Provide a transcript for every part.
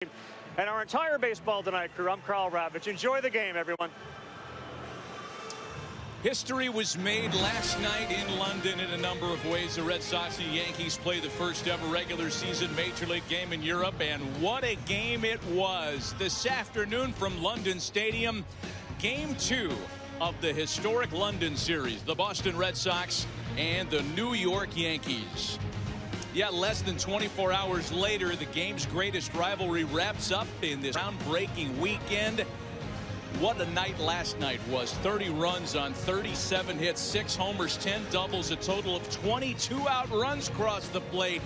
And our entire Baseball Tonight crew, I'm Carl Ravitch. Enjoy the game, everyone. History was made last night in London in a number of ways. The Red Sox and Yankees played the first ever regular season Major League game in Europe, and what a game it was. This afternoon from London Stadium, Game 2 of the historic London series, the Boston Red Sox and the New York Yankees. Yeah, less than 24 hours later, the game's greatest rivalry wraps up in this groundbreaking weekend. What a night last night was. 30 runs on 37 hits, 6 homers, 10 doubles, a total of 22 out runs crossed the plate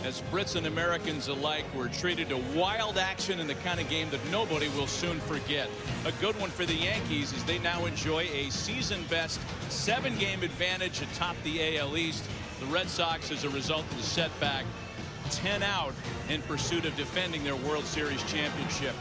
as Brits and Americans alike were treated to wild action in the kind of game that nobody will soon forget. A good one for the Yankees as they now enjoy a season-best 7-game advantage atop the AL East. The Red Sox, as a result of the setback, 10 out in pursuit of defending their World Series championship.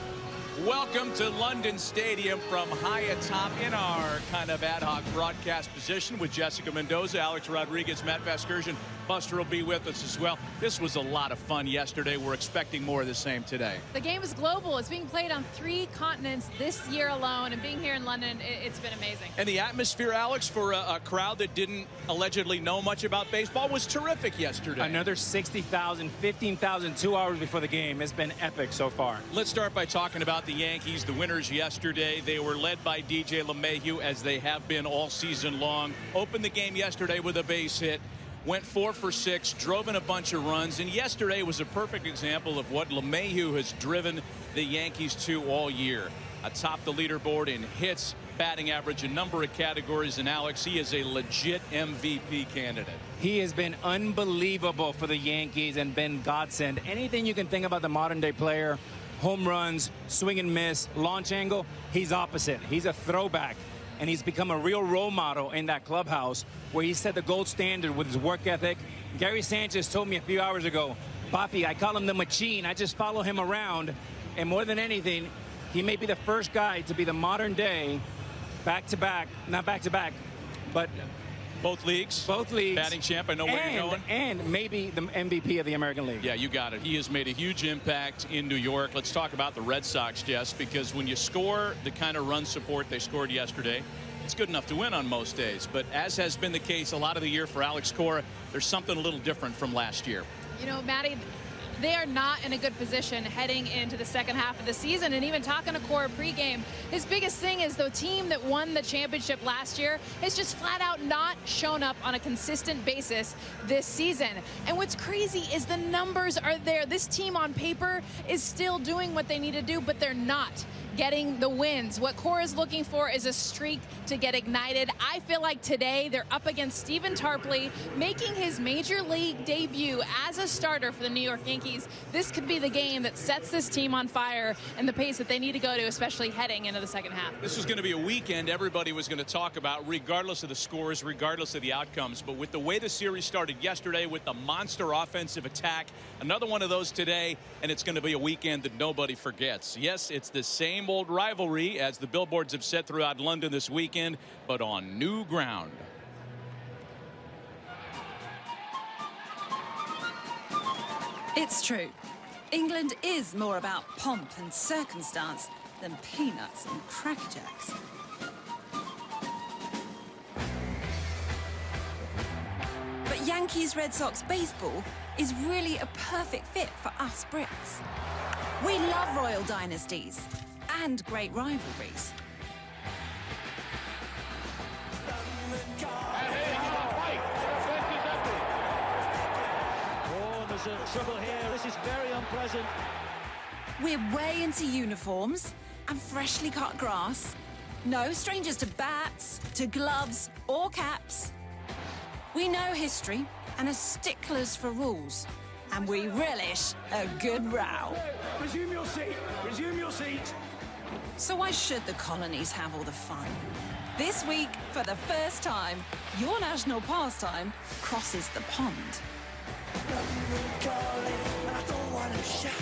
Welcome to London Stadium from high atop in our kind of ad hoc broadcast position with Jessica Mendoza, Alex Rodriguez, Matt Vasgersian. Buster will be with us as well. This was a lot of fun yesterday. We're expecting more of the same today. The game is global. It's being played on 3 continents this year alone, and being here in London, it's been amazing. And the atmosphere, Alex, for a crowd that didn't allegedly know much about baseball was terrific yesterday. Another 60,000, 15,000 2 hours before the game. It's been epic so far. Let's start by talking about the Yankees, the winners yesterday. They were led by DJ LeMahieu, as they have been all season long. Opened the game yesterday with a base hit. Went 4 for 6, drove in a bunch of runs, and yesterday was a perfect example of what LeMahieu has driven the Yankees to all year. Atop the leaderboard in hits, batting average, a number of categories, and Alex, he is a legit MVP candidate. He has been unbelievable for the Yankees and been godsend. Anything you can think about the modern day player, home runs, swing and miss, launch angle, he's opposite. He's a throwback. And he's become a real role model in that clubhouse where he set the gold standard with his work ethic. Gary Sanchez told me a few hours ago, Papi, I call him the machine. I just follow him around. And more than anything, he may be the first guy to be the modern day back-to-back, not back-to-back, but both leagues. Batting champ. I know where you're going. And maybe the MVP of the American League. Yeah, you got it. He has made a huge impact in New York. Let's talk about the Red Sox, Jess, because when you score the kind of run support they scored yesterday, it's good enough to win on most days. But as has been the case a lot of the year for Alex Cora, there's something a little different from last year. You know, Matty, they are not in a good position heading into the second half of the season. And even talking to Cora pregame, his biggest thing is the team that won the championship last year has just flat out not shown up on a consistent basis this season. And what's crazy is the numbers are there. This team on paper is still doing what they need to do, but they're not getting the wins. What Cora's looking for is a streak to get ignited. I feel like today they're up against Stephen Tarpley, making his major league debut as a starter for the New York Yankees. This could be the game that sets this team on fire and the pace that they need to go to, especially heading into the second half. This was going to be a weekend everybody was going to talk about, regardless of the scores, regardless of the outcomes. But with the way the series started yesterday, with the monster offensive attack, another one of those today, and it's going to be a weekend that nobody forgets. Yes, it's the same old rivalry as the billboards have said throughout London this weekend, but on new ground. It's true. England is more about pomp and circumstance than peanuts and Cracker Jacks. But Yankees Red Sox baseball is really a perfect fit for us Brits. We love royal dynasties and great rivalries. There's a trouble here. This is very unpleasant. We're way into uniforms and freshly cut grass. No strangers to bats, to gloves or caps. We know history and are sticklers for rules. And we relish a good row. Resume your seat. Resume your seat. So why should the colonies have all the fun? This week, for the first time, your national pastime crosses the pond. I don't want to shout,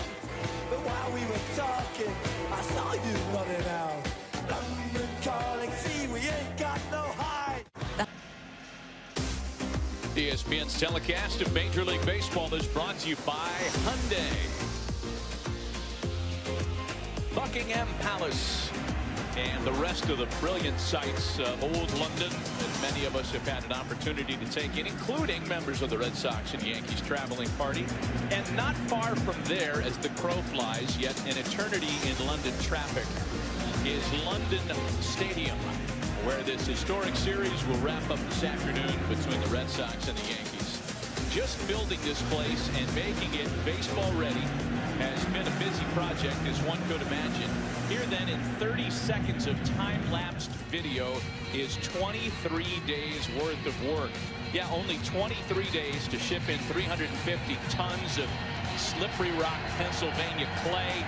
but while we were talking, I saw you running out. London calling, see, we ain't got no hide. ESPN's telecast of Major League Baseball is brought to you by Hyundai. Buckingham Palace and the rest of the brilliant sights of old London that many of us have had an opportunity to take in, including members of the Red Sox and Yankees traveling party. And not far from there, as the crow flies, yet an eternity in London traffic, is London Stadium, where this historic series will wrap up this afternoon between the Red Sox and the Yankees. Just building this place and making it baseball ready has been a busy project, as one could imagine. Here then, in 30 seconds of time-lapsed video, is 23 days worth of work. Yeah, only 23 days to ship in 350 tons of slippery rock Pennsylvania clay,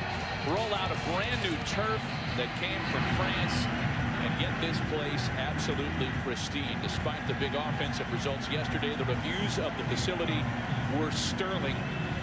roll out a brand new turf that came from France, and get this place absolutely pristine. Despite the big offensive results yesterday, the reviews of the facility were sterling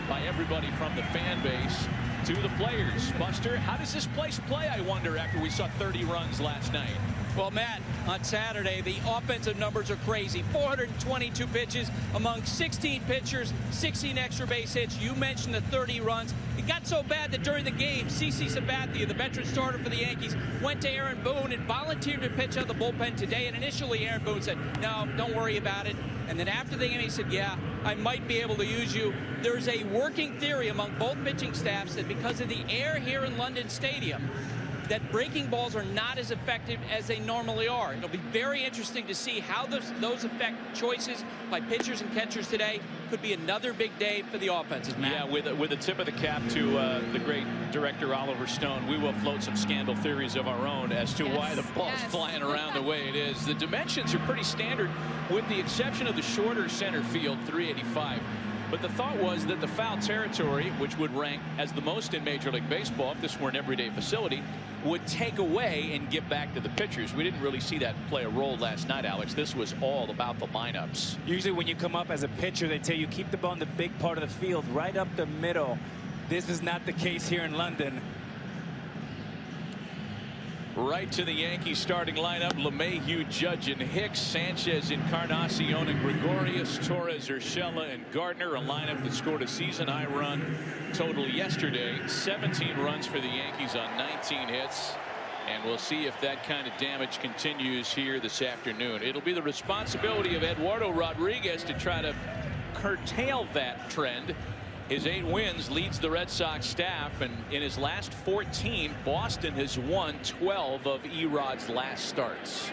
by everybody from the fan base to the players. Buster, how does this place play, I wonder, after we saw 30 runs last night? Well, Matt, on Saturday, the offensive numbers are crazy. 422 pitches among 16 pitchers, 16 extra base hits. You mentioned the 30 runs. It got so bad that during the game, CC Sabathia, the veteran starter for the Yankees, went to Aaron Boone and volunteered to pitch out the bullpen today. And initially, Aaron Boone said, no, don't worry about it. And then after the game, he said, yeah, I might be able to use you. There's a working theory among both pitching staffs that because of the air here in London Stadium, that breaking balls are not as effective as they normally are. It'll be very interesting to see how those affect choices by pitchers and catchers today. Could be another big day for the offenses, Matt. Yeah, with a tip of the cap to the great director Oliver Stone, we will float some scandal theories of our own as to why the ball's flying around the way it is. The dimensions are pretty standard, with the exception of the shorter center field, 385. But the thought was that the foul territory, which would rank as the most in Major League Baseball if this were an everyday facility, would take away and give back to the pitchers. We didn't really see that play a role last night, Alex. This was all about the lineups. Usually when you come up as a pitcher, they tell you keep the ball in the big part of the field, right up the middle. This is not the case here in London. Right to the Yankees starting lineup: LeMahieu, Judge, and Hicks, Sanchez, Encarnacion, and Gregorius, Torres, Urshela, and Gardner. A lineup that scored a season-high run total yesterday. 17 runs for the Yankees on 19 hits. And we'll see if that kind of damage continues here this afternoon. It'll be the responsibility of Eduardo Rodriguez to try to curtail that trend. His 8 wins leads the Red Sox staff, and in his last 14, Boston has won 12 of Erod's last starts.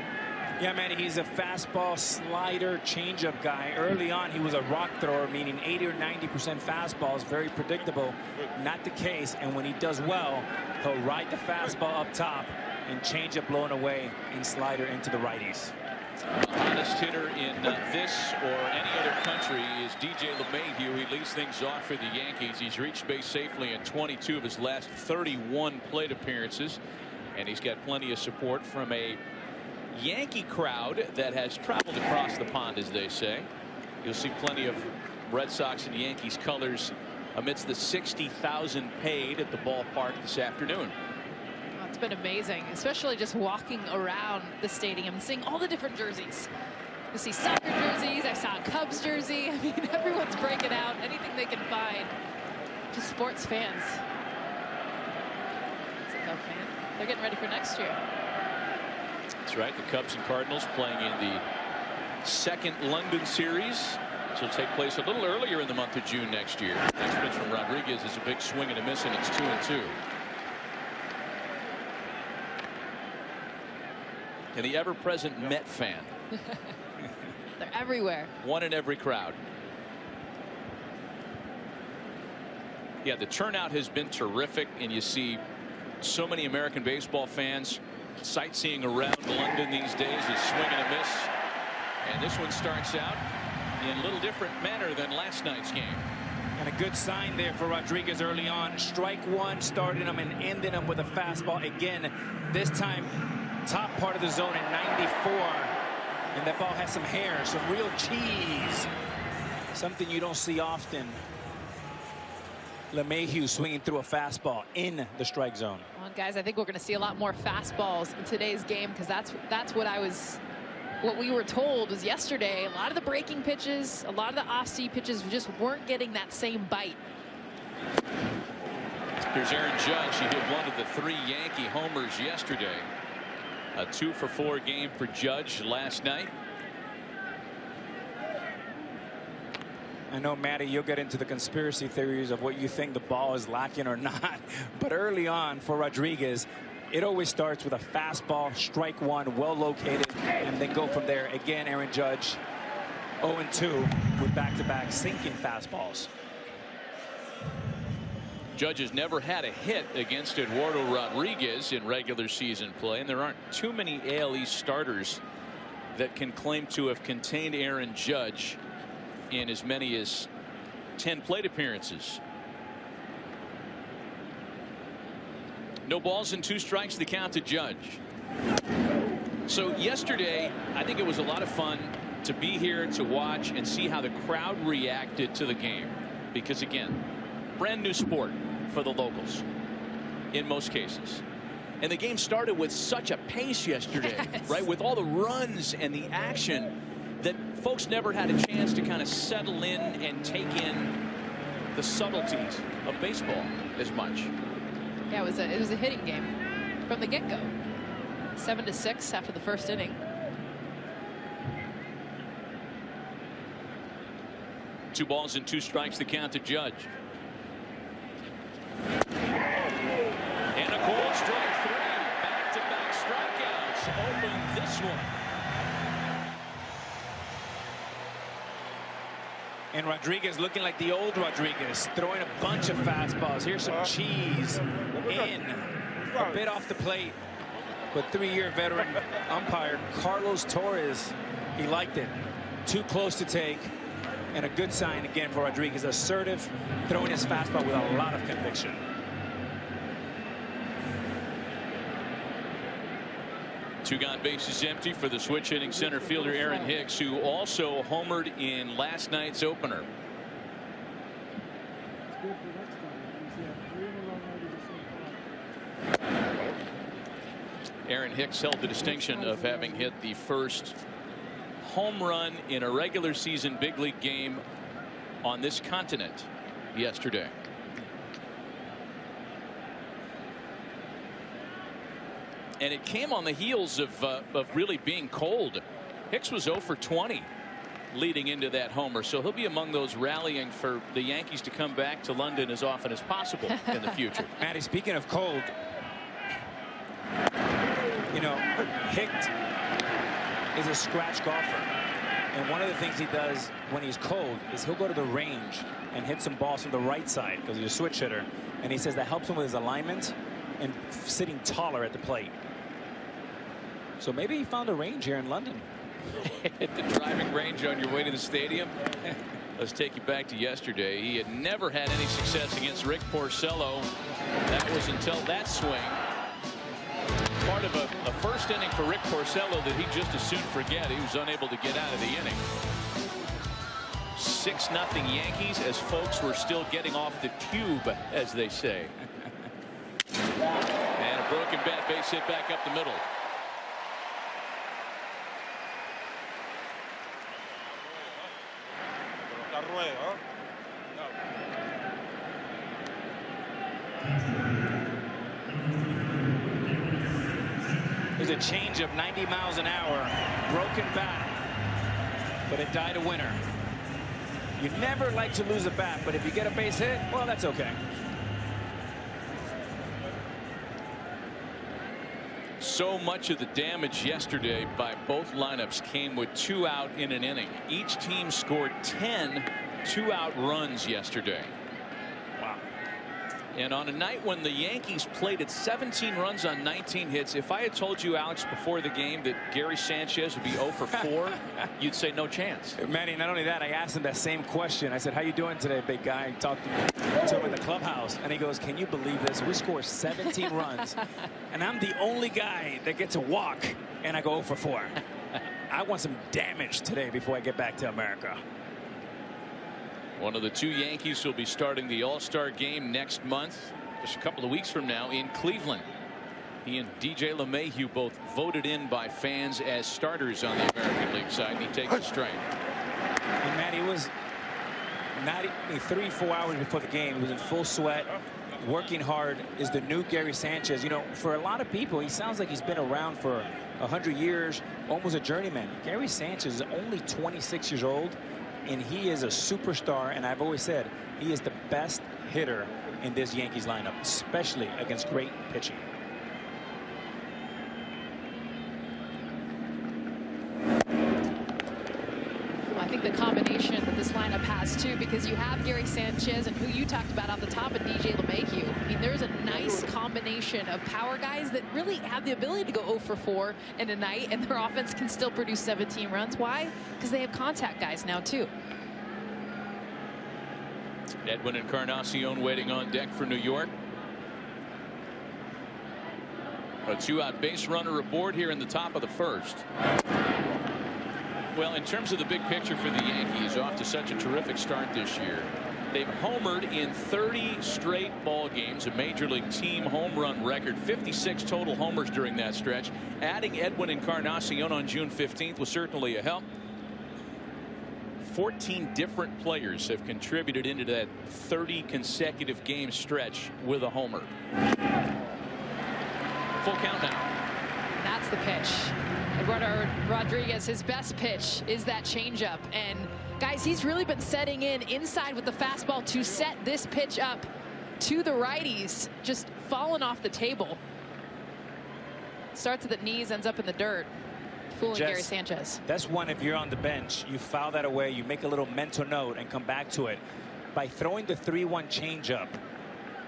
Yeah, man, he's a fastball, slider, changeup guy. Early on, he was a rock thrower, meaning 80 or 90% fastballs, very predictable. Not the case, and when he does well, he'll ride the fastball up top and changeup blown away and slider into the righties. Hottest hitter in this or any other country is DJ LeMahieu. He leads things off for the Yankees. He's reached base safely in 22 of his last 31 plate appearances, and he's got plenty of support from a Yankee crowd that has traveled across the pond, as they say. You'll see plenty of Red Sox and Yankees colors amidst the 60,000 paid at the ballpark this afternoon. It's been amazing, especially just walking around the stadium and seeing all the different jerseys. You see soccer jerseys, I saw a Cubs jersey. I mean, everyone's breaking out anything they can find. Just sports fans. It's a Cub fan. They're getting ready for next year. That's right. The Cubs and Cardinals playing in the second London series, which will take place a little earlier in the month of June next year. Next pitch from Rodriguez is a big swing and a miss, and it's 2-2. And the ever-present Met fan. They're everywhere. One in every crowd. Yeah, the turnout has been terrific, and you see so many American baseball fans sightseeing around London these days. A swing and a miss. And this one starts out in a little different manner than last night's game. And a good sign there for Rodriguez early on. Strike one, starting him and ending him with a fastball. Again, this time top part of the zone in 94, and that ball has some hair, some real cheese, something you don't see often. LeMahieu swinging through a fastball in the strike zone. Well, guys, I think we're going to see a lot more fastballs in today's game, because that's what we were told was yesterday. A lot of the breaking pitches, a lot of the off-speed pitches just weren't getting that same bite. Here's Aaron Judge. He hit one of the 3 Yankee homers yesterday. A 2-for-4 game for Judge last night. I know, Matty, you'll get into the conspiracy theories of what you think the ball is lacking or not. But early on for Rodriguez, it always starts with a fastball, strike one, well located, and then go from there. Again, Aaron Judge, 0-2 with back-to-back sinking fastballs. Judge has never had a hit against Eduardo Rodriguez in regular season play, and there aren't too many AL East starters that can claim to have contained Aaron Judge in as many as 10 plate appearances. No balls and 2 strikes, the count to Judge. So yesterday, I think it was a lot of fun to be here to watch and see how the crowd reacted to the game, because again, brand new sport for the locals in most cases. And the game started with such a pace yesterday, yes. right, with all the runs and the action, that folks never had a chance to kind of settle in and take in the subtleties of baseball as much. Yeah, it was a hitting game from the get-go. 7-6 after the first inning. Two balls and 2 strikes, the count to Judge. And a cold strike 3. Back-to-back strikeouts open this one. And Rodriguez looking like the old Rodriguez, throwing a bunch of fastballs. Here's some cheese in, a bit off the plate. But 3-year veteran umpire Carlos Torres, he liked it. Too close to take, and a good sign again for Rodriguez. Assertive, throwing his fastball with a lot of conviction. Two gone, bases empty for the switch hitting center fielder Aaron Hicks, who also homered in last night's opener. Aaron Hicks held the distinction of having hit the first home run in a regular season big league game on this continent yesterday. And it came on the heels of really being cold. Hicks was 0 for 20 leading into that homer, so he'll be among those rallying for the Yankees to come back to London as often as possible in the future. Matty, speaking of cold, you know, Hicks is a scratch golfer, and one of the things he does when he's cold is he'll go to the range and hit some balls from the right side because he's a switch hitter, and he says that helps him with his alignment and sitting taller at the plate. So maybe he found a range here in London. Hit the driving range on your way to the stadium. Let's take you back to yesterday. He had never had any success against Rick Porcello. That was until that swing. Part of a first inning for Rick Porcello that he just as soon forget. He was unable to get out of the inning. 6-0 Yankees as folks were still getting off the tube, as they say. And a broken bat, base hit back up the middle. There's a change of 90 miles an hour, broken bat, but it died a winner. You never like to lose a bat, but if you get a base hit, well, that's okay. So much of the damage yesterday by both lineups came with 2 out in an inning. Each team scored 10 2-out runs yesterday. Wow. And on a night when the Yankees played at 17 runs on 19 hits, if I had told you, Alex, before the game that Gary Sanchez would be 0 for 4, you'd say no chance. Manny, not only that, I asked him that same question. I said, how you doing today, big guy? I talked to him in the clubhouse, and he goes, can you believe this? We score 17 runs, and I'm the only guy that gets a walk, and I go 0 for 4. I want some damage today before I get back to America. One of the 2 Yankees will be starting the All-Star game next month, just a couple of weeks from now, in Cleveland. He and DJ LeMahieu both voted in by fans as starters on the American League side, and he takes a strike. And Matt, he was not 3-4 hours before the game. He was in full sweat. working hard is the new Gary Sanchez. You know, for a lot of people, he sounds like he's been around for 100 years, almost a journeyman. Gary Sanchez is only 26 years old, and he is a superstar. And I've always said he is the best hitter in this Yankees lineup, especially against great pitching. I think the combination that this lineup has too, because you have Gary Sanchez and who you talked about off the top of DJ LeMahieu. I mean, there's a nice combination of power guys that really have the ability to go 0 for 4 in a night, and their offense can still produce 17 runs. Why? Because they have contact guys now too. Edwin Encarnacion waiting on deck for New York. A 2-out base runner aboard here in the top of the first. Well, in terms of the big picture for the Yankees, off to such a terrific start this year. They've homered in 30 straight ball games, a major league team home run record, 56 total homers during that stretch. Adding Edwin Encarnacion on June 15th was certainly a help. 14 different players have contributed into that 30 consecutive game stretch with a homer. Full count now. That's the pitch. Eduardo Rodriguez, his best pitch is that changeup. And guys, he's really been setting in inside with the fastball to set this pitch up to the righties, just falling off the table. Starts at the knees, ends up in the dirt. Fooling Gary Sanchez. That's one, if you're on the bench, you foul that away, you make a little mental note and come back to it. By throwing the 3-1 changeup,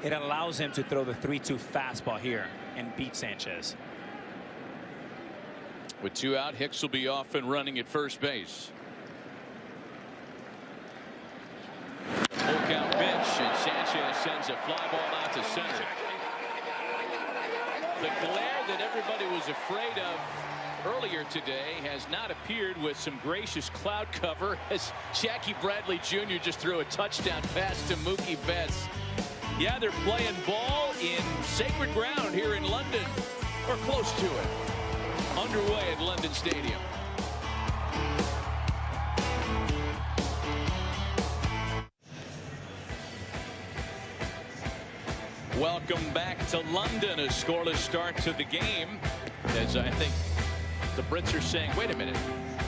it allows him to throw the 3-2 fastball here and beat Sanchez. With 2 out, Hicks will be off and running at first base. Full count pitch, and Sanchez sends a fly ball out to center. The glare that everybody was afraid of earlier today has not appeared, with some gracious cloud cover, as Jackie Bradley Jr. just threw a touchdown pass to Mookie Betts. Yeah, they're playing ball in sacred ground here in London, or close to it. Underway at London Stadium. Welcome back to London. A scoreless start to the game, as I think the Brits are saying, wait a minute,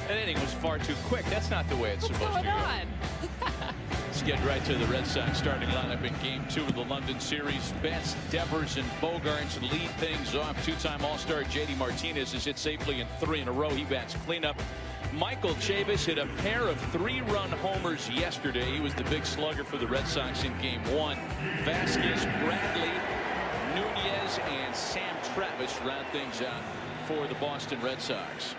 that inning was far too quick. That's not the way it's supposed to go. What's going on? Let's get right to the Red Sox starting lineup in Game 2 of the London series. Betts, Devers, and Bogarts lead things off. Two-time All-Star JD Martinez has hit safely in 3 in a row. He bats cleanup. Michael Chavis hit a pair of 3-run homers yesterday. He was the big slugger for the Red Sox in Game 1. Vasquez, Bradley, Nunez, and Sam Travis round things out for the Boston Red Sox.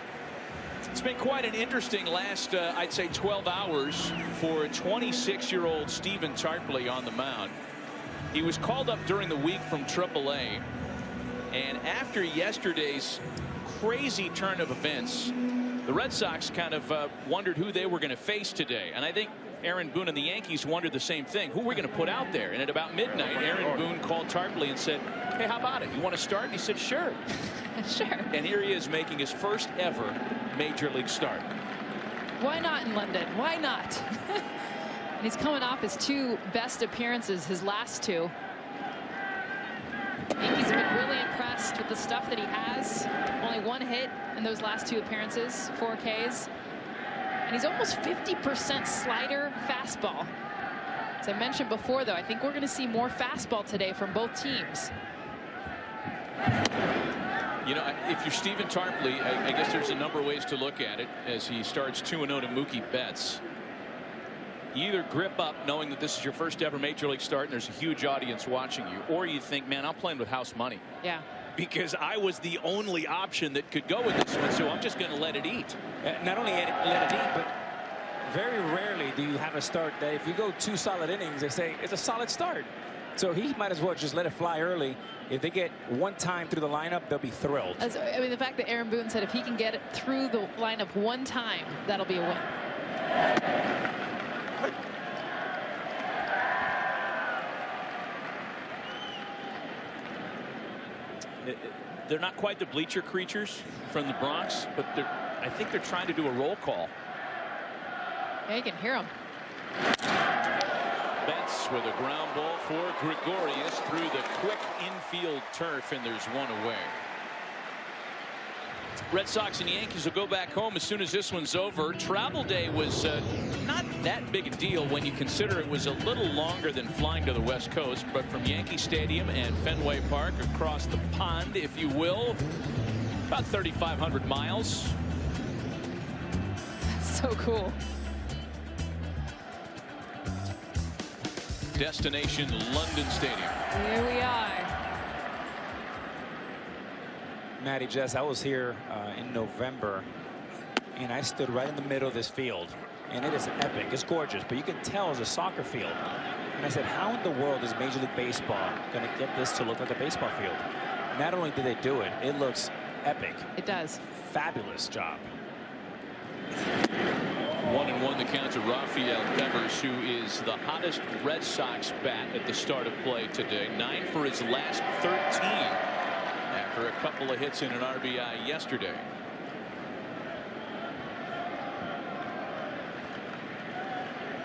It's been quite an interesting last, I'd say, 12 hours for 26-year-old Stephen Tarpley on the mound. He was called up during the week from AAA, and after yesterday's crazy turn of events, the Red Sox kind of wondered who they were going to face today. And I think Aaron Boone and the Yankees wondered the same thing. Who we're going to put out there? And at about midnight, Aaron Boone called Tarpley and said, hey, how about it? You want to start? And he said, sure. Sure. And here he is making his first ever major league start. Why not in London? Why not? And he's coming off his 2 best appearances, his last 2. Yankees have been really impressed with the stuff that he has. Only 1 hit in those last 2 appearances, 4 Ks. And he's almost 50% slider fastball. As I mentioned before, though, I think we're going to see more fastball today from both teams. You know, if you're Stephen Tarpley, I guess there's a number of ways to look at it as he starts 2-0 to Mookie Betts. You either grip up knowing that this is your first ever major league start and there's a huge audience watching you, or you think, man, I'm playing with house money. Yeah. Because I was the only option that could go with this one, so I'm just going to let it eat. Not only let it eat, but very rarely do you have a start that if you go 2 solid innings, they say it's a solid start. So he might as well just let it fly early. If they get 1 time through the lineup, they'll be thrilled. I mean, the fact that Aaron Boone said if he can get it through the lineup 1 time, that'll be a win. They're not quite the bleacher creatures from the Bronx, but I think they're trying to do a roll call. Yeah, you can hear him. Betts with a ground ball for Gregorius through the quick infield turf, and there's one away. Red Sox and Yankees will go back home as soon as this one's over. Travel day was not that big a deal when you consider it was a little longer than flying to the West Coast, but from Yankee Stadium and Fenway Park across the pond, if you will, about 3,500 miles. That's so cool. Destination London Stadium. Here we are. Matty, Jess, I was here in November, and I stood right in the middle of this field, and it is epic. It's gorgeous, but you can tell it's a soccer field. And I said, how in the world is Major League Baseball going to get this to look like a baseball field? Not only did they do it, it looks epic. It does. Fabulous job. 1-1 the count to Rafael Devers, who is the hottest Red Sox bat at the start of play today. 9 for his last 13 after a couple of hits in an RBI yesterday.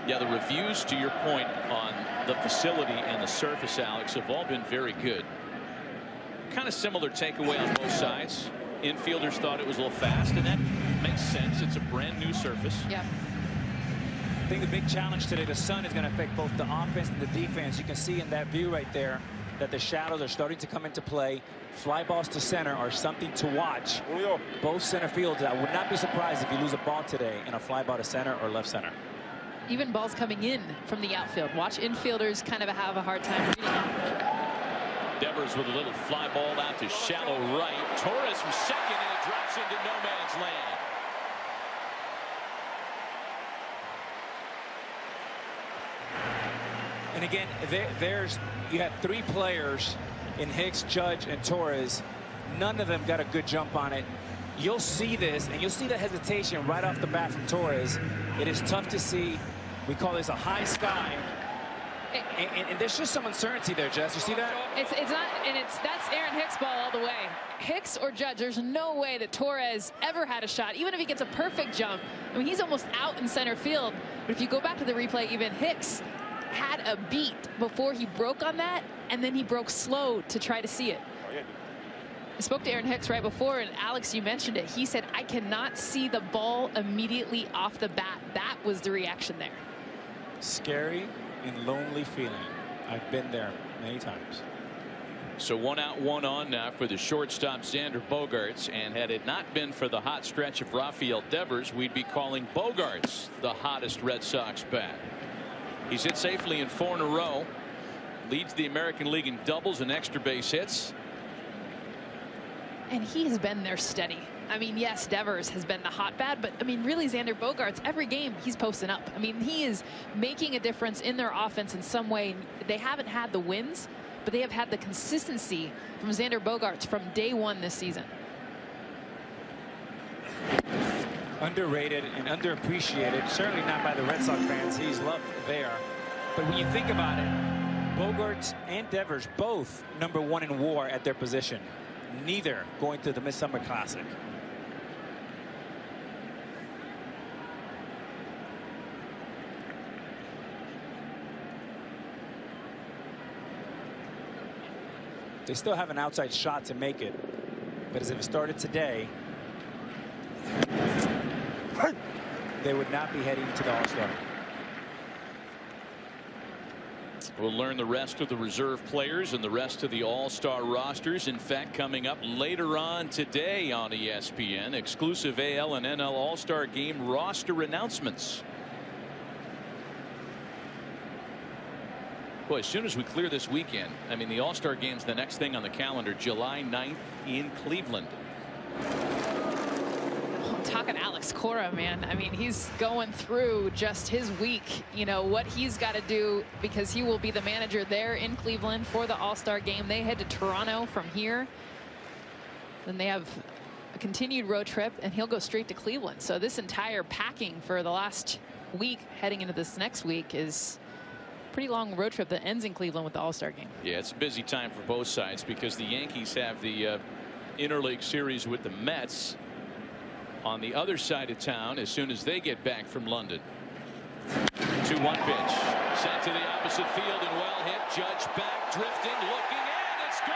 Yeah, the reviews, to your point, on the facility and the surface, Alex, have all been very good. Kind of similar takeaway on both sides. Infielders thought it was a little fast, and that makes sense. It's a brand new surface. Yeah. I think the big challenge today, the sun is going to affect both the offense and the defense. You can see in that view right there that the shadows are starting to come into play. Fly balls to center are something to watch. Both center fields. I would not be surprised if you lose a ball today in a fly ball to center or left center. Even balls coming in from the outfield. Watch infielders kind of have a hard time reading them. Devers with a little fly ball out to shallow right. Torres from second, and it drops into no man's land. And again, you had 3 players in Hicks, Judge, and Torres. None of them got a good jump on it. You'll see this, and you'll see the hesitation right off the bat from Torres. It is tough to see. We call this a high sky. And there's just some uncertainty there, Jess. You see that? It's not, and that's Aaron Hicks' ball all the way. Hicks or Judge, there's no way that Torres ever had a shot, even if he gets a perfect jump. I mean, he's almost out in center field. But if you go back to the replay, even Hicks had a beat before he broke on that, and then he broke slow to try to see it. I spoke to Aaron Hicks right before, and Alex, you mentioned it. He said, I cannot see the ball immediately off the bat. That was the reaction there. Scary and lonely feeling. I've been there many times. So 1 out, 1 on now for the shortstop Xander Bogaerts, and had it not been for the hot stretch of Rafael Devers, we'd be calling Bogaerts the hottest Red Sox bat. He's hit safely in 4 in a row, leads the American League in doubles and extra base hits. And he has been there steady. I mean, yes, Devers has been the hot bat, but I mean, really, Xander Bogaerts, every game he's posting up. I mean, he is making a difference in their offense in some way. They haven't had the wins, but they have had the consistency from Xander Bogaerts from day 1 this season. Underrated and underappreciated, certainly not by the Red Sox fans. He's loved there. But when you think about it, Bogaerts and Devers both #1 in WAR at their position. Neither going to the Midsummer Classic. They still have an outside shot to make it, but as if it started today, they would not be heading to the All-Star. We'll learn the rest of the reserve players and the rest of the All-Star rosters. In fact, coming up later on today on ESPN, exclusive AL and NL All-Star Game roster announcements. Boy, as soon as we clear this weekend, I mean, the All-Star Game's the next thing on the calendar, July 9th in Cleveland. I'm talking Alex Cora, man. I mean, he's going through just his week, you know, what he's got to do, because he will be the manager there in Cleveland for the All-Star Game. They head to Toronto from here. Then they have a continued road trip, and he'll go straight to Cleveland. So this entire packing for the last week heading into this next week is pretty long road trip that ends in Cleveland with the All-Star Game. Yeah, it's a busy time for both sides because the Yankees have the interleague series with the Mets on the other side of town as soon as they get back from London. 2-1 pitch. Sent to the opposite field and well hit. Judge back, drifting, looking, and it's gone.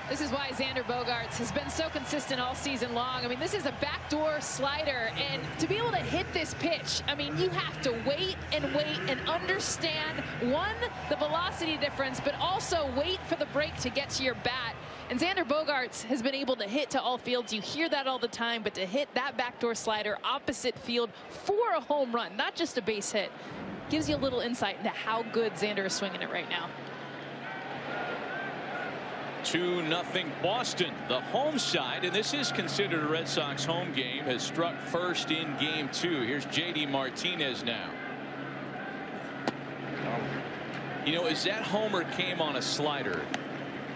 This is why Xander Bogaerts has been so consistent all season long. I mean, this is a backdoor slider, and to be able to hit this pitch, I mean, you have to wait and understand, one, the velocity difference, but also wait for the break to get to your bat. And Xander Bogaerts has been able to hit to all fields. You hear that all the time, but to hit that backdoor slider opposite field for a home run, not just a base hit, gives you a little insight into how good Xander is swinging it right now. 2-0 Boston, the home side, and this is considered a Red Sox home game, has struck first in game 2. Here's J.D. Martinez now. You know, as that homer came on a slider,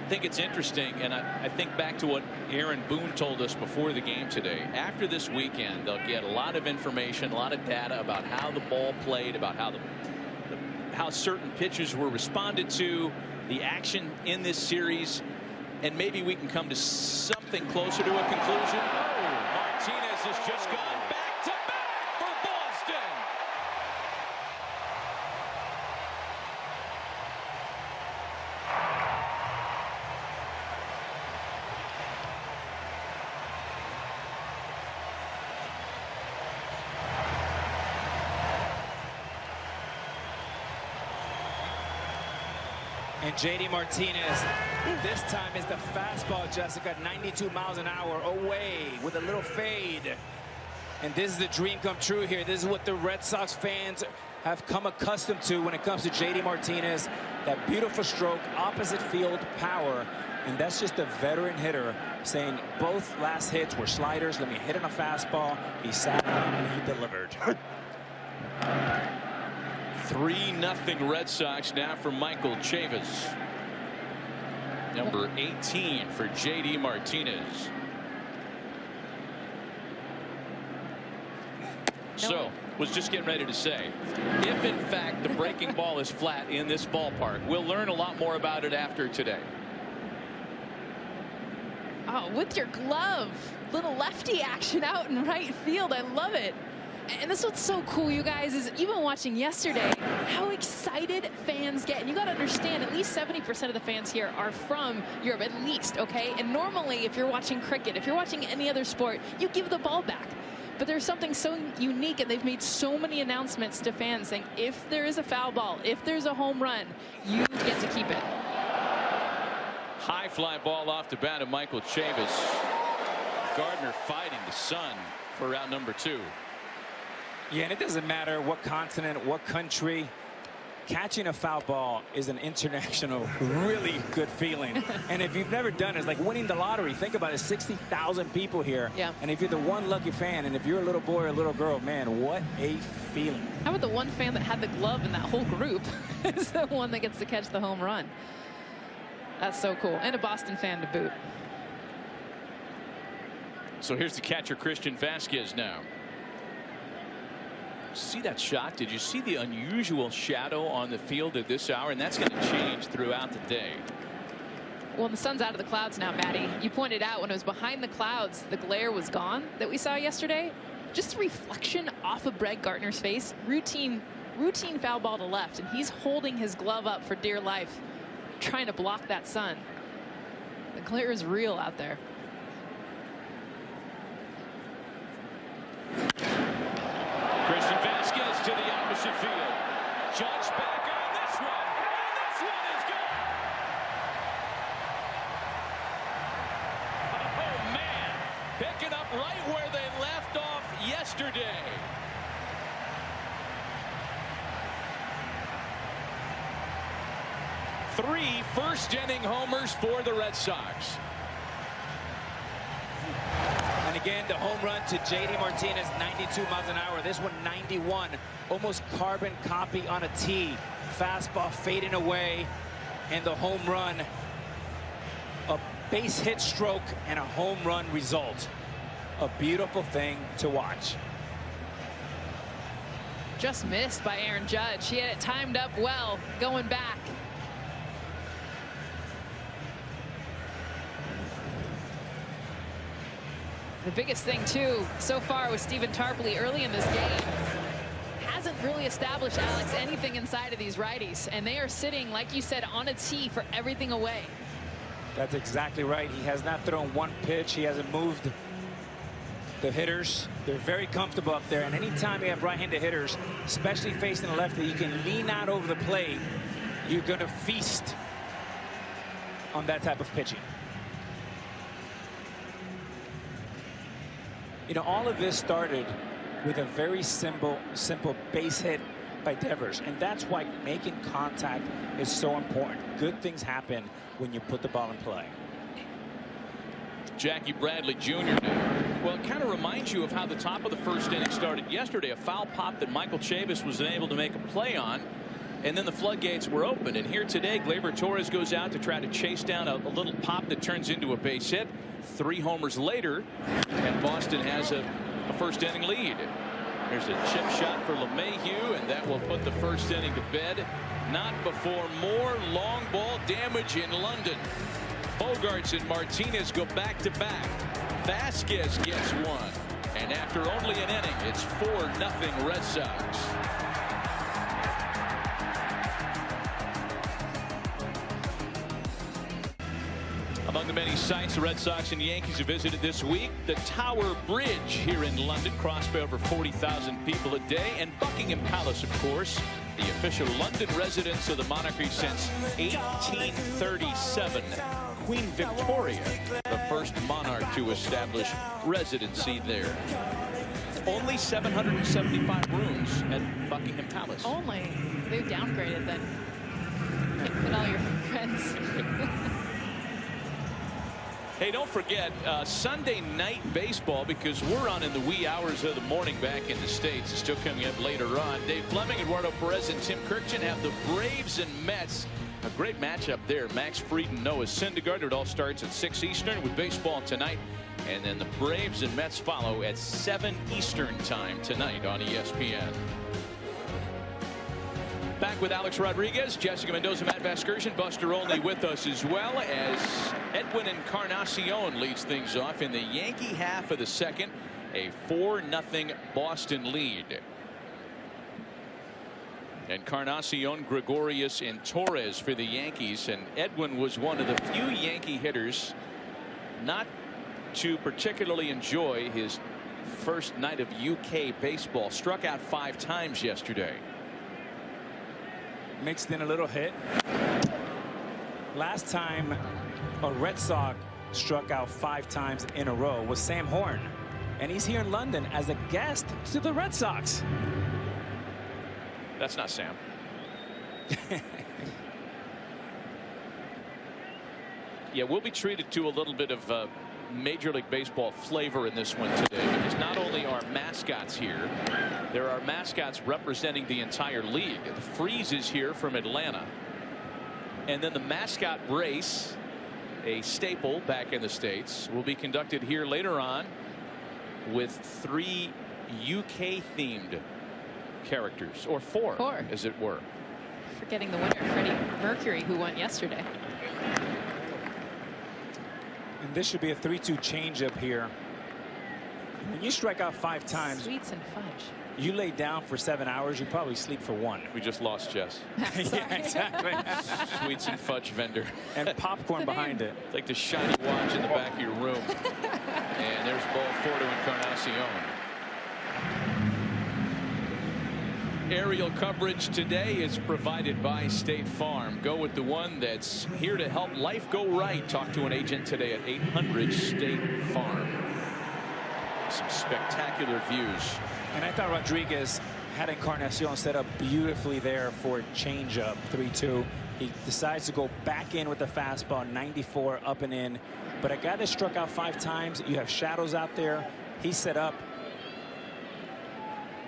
I think it's interesting, and I think back to what Aaron Boone told us before the game today. After this weekend, they'll get a lot of information, a lot of data about how the ball played, about how certain pitches were responded to, the action in this series, and maybe we can come to something closer to a conclusion. Oh, Martinez has just gone back to back for Boston. And J.D. Martinez, this time is the fastball, Jessica, 92 miles an hour away with a little fade. And this is the dream come true here. This is what the Red Sox fans have come accustomed to when it comes to J.D. Martinez. That beautiful stroke, opposite field power. And that's just a veteran hitter saying both last hits were sliders. Let me hit on a fastball. He sat down and he delivered. 3-0 Red Sox now for Michael Chavis. Number 18 for J.D. Martinez. So, was just getting ready to say, if in fact the breaking ball is flat in this ballpark, we'll learn a lot more about it after today. Oh, with your glove, little lefty action out in right field. I love it. And this is what's so cool, you guys, is even watching yesterday, how excited fans get. And you got to understand, at least 70% of the fans here are from Europe, at least, okay? And normally, if you're watching cricket, if you're watching any other sport, you give the ball back. But there's something so unique, and they've made so many announcements to fans saying, if there is a foul ball, if there's a home run, you get to keep it. High fly ball off the bat of Michael Chavis. Gardner fighting the sun for round number 2. Yeah, and it doesn't matter what continent, what country. Catching a foul ball is an international, really good feeling. And if you've never done it, it's like winning the lottery. Think about it, 60,000 people here. Yeah. And if you're the one lucky fan, and if you're a little boy or a little girl, man, what a feeling. How about the one fan that had the glove in that whole group is the one that gets to catch the home run? That's so cool. And a Boston fan to boot. So here's the catcher, Christian Vasquez now. See that shot? Did you see the unusual shadow on the field at this hour? And that's going to change throughout the day. Well, the sun's out of the clouds now, Maddie. You pointed out when it was behind the clouds, the glare was gone that we saw yesterday. Just a reflection off of Brett Gardner's face. Routine foul ball to left, and he's holding his glove up for dear life, trying to block that sun. The glare is real out there. Christian Vasquez to the opposite field. Judge back on this one. And this one is gone. Oh, man. Picking up right where they left off yesterday. Three first-inning homers for the Red Sox. And again, the home run to J.D. Martinez, 92 miles an hour. This one, 91. Almost carbon copy on a tee. Fastball fading away. And the home run, a base hit stroke and a home run result. A beautiful thing to watch. Just missed by Aaron Judge. He had it timed up well going back. The biggest thing too so far with Stephen Tarpley early in this game hasn't really established, Alex, anything inside of these righties, and they are sitting, like you said, on a tee for everything away. That's exactly right. He has not thrown one pitch. He hasn't moved the hitters. They're very comfortable up there, and anytime you have right-handed hitters, especially facing the lefty, you can lean out over the plate. You're going to feast on that type of pitching. You know, all of this started with a very simple base hit by Devers, and that's why making contact is so important. Good things happen when you put the ball in play. Jackie Bradley Jr. now. Well, it kind of reminds you of how the top of the first inning started yesterday. A foul pop that Michael Chavis was unable to make a play on, and then the floodgates were open. And here today, Gleyber Torres goes out to try to chase down a little pop that turns into a base hit. 3 homers later, and Boston has a first inning lead. There's a chip shot for LeMahieu, and that will put the first inning to bed. Not before more long ball damage in London. Bogarts and Martinez go back-to-back. Vasquez gets one, and after only an inning, it's 4-0 Red Sox. Among the many sites the Red Sox and Yankees have visited this week, the Tower Bridge here in London, crossed by over 40,000 people a day, and Buckingham Palace, of course, the official London residence of the monarchy since 1837. Queen Victoria, the first monarch to establish residency there. Only 775 rooms at Buckingham Palace. Only. They've downgraded then. Can't fit all your friends. Hey, don't forget Sunday night baseball, because we're on in the wee hours of the morning back in the States. It's still coming up later on. Dave Fleming, Eduardo Perez, and Tim Kirkjian have the Braves and Mets. A great matchup there. Max Fried and Noah Syndergaard. It all starts at 6 Eastern with baseball tonight. And then the Braves and Mets follow at 7 Eastern time tonight on ESPN. Back with Alex Rodriguez, Jessica Mendoza, Matt Vasgersian, Buster Olney with us as well, as Edwin Encarnacion leads things off in the Yankee half of the second. A 4-0 Boston lead. Encarnacion, Gregorius, and Torres for the Yankees, and Edwin was one of the few Yankee hitters not to particularly enjoy his first night of UK baseball. Struck out 5 times yesterday. Mixed in a little hit. Last time a Red Sox struck out 5 times in a row was Sam Horn, and he's here in London as a guest to the Red Sox. That's not Sam. Yeah, we'll be treated to a little bit of Major League Baseball flavor in this one today, because not only are mascots here, there are mascots representing the entire league. The Freeze is here from Atlanta, and then the mascot race, a staple back in the States, will be conducted here later on with 3 UK themed characters, or 4 as it were. Forgetting the winner, Freddie Mercury, who won yesterday. And this should be a 3-2 changeup here. When you strike out 5 times, Sweets and fudge. you lay down for 7 hours, you probably sleep for 1. We just lost Jess. Yeah, exactly. Sweets and fudge vendor. And popcorn behind it. It's like the shiny watch in the back of your room. And there's ball 4 to Encarnacion. Aerial coverage today is provided by State Farm. Go with the one that's here to help life go right. Talk to an agent today at 800 State Farm. Some spectacular views. And I thought Rodriguez had Encarnacion set up beautifully there for a changeup. 3-2. He decides to go back in with the fastball, 94 up and in. But a guy that struck out 5 times, you have shadows out there. He's set up.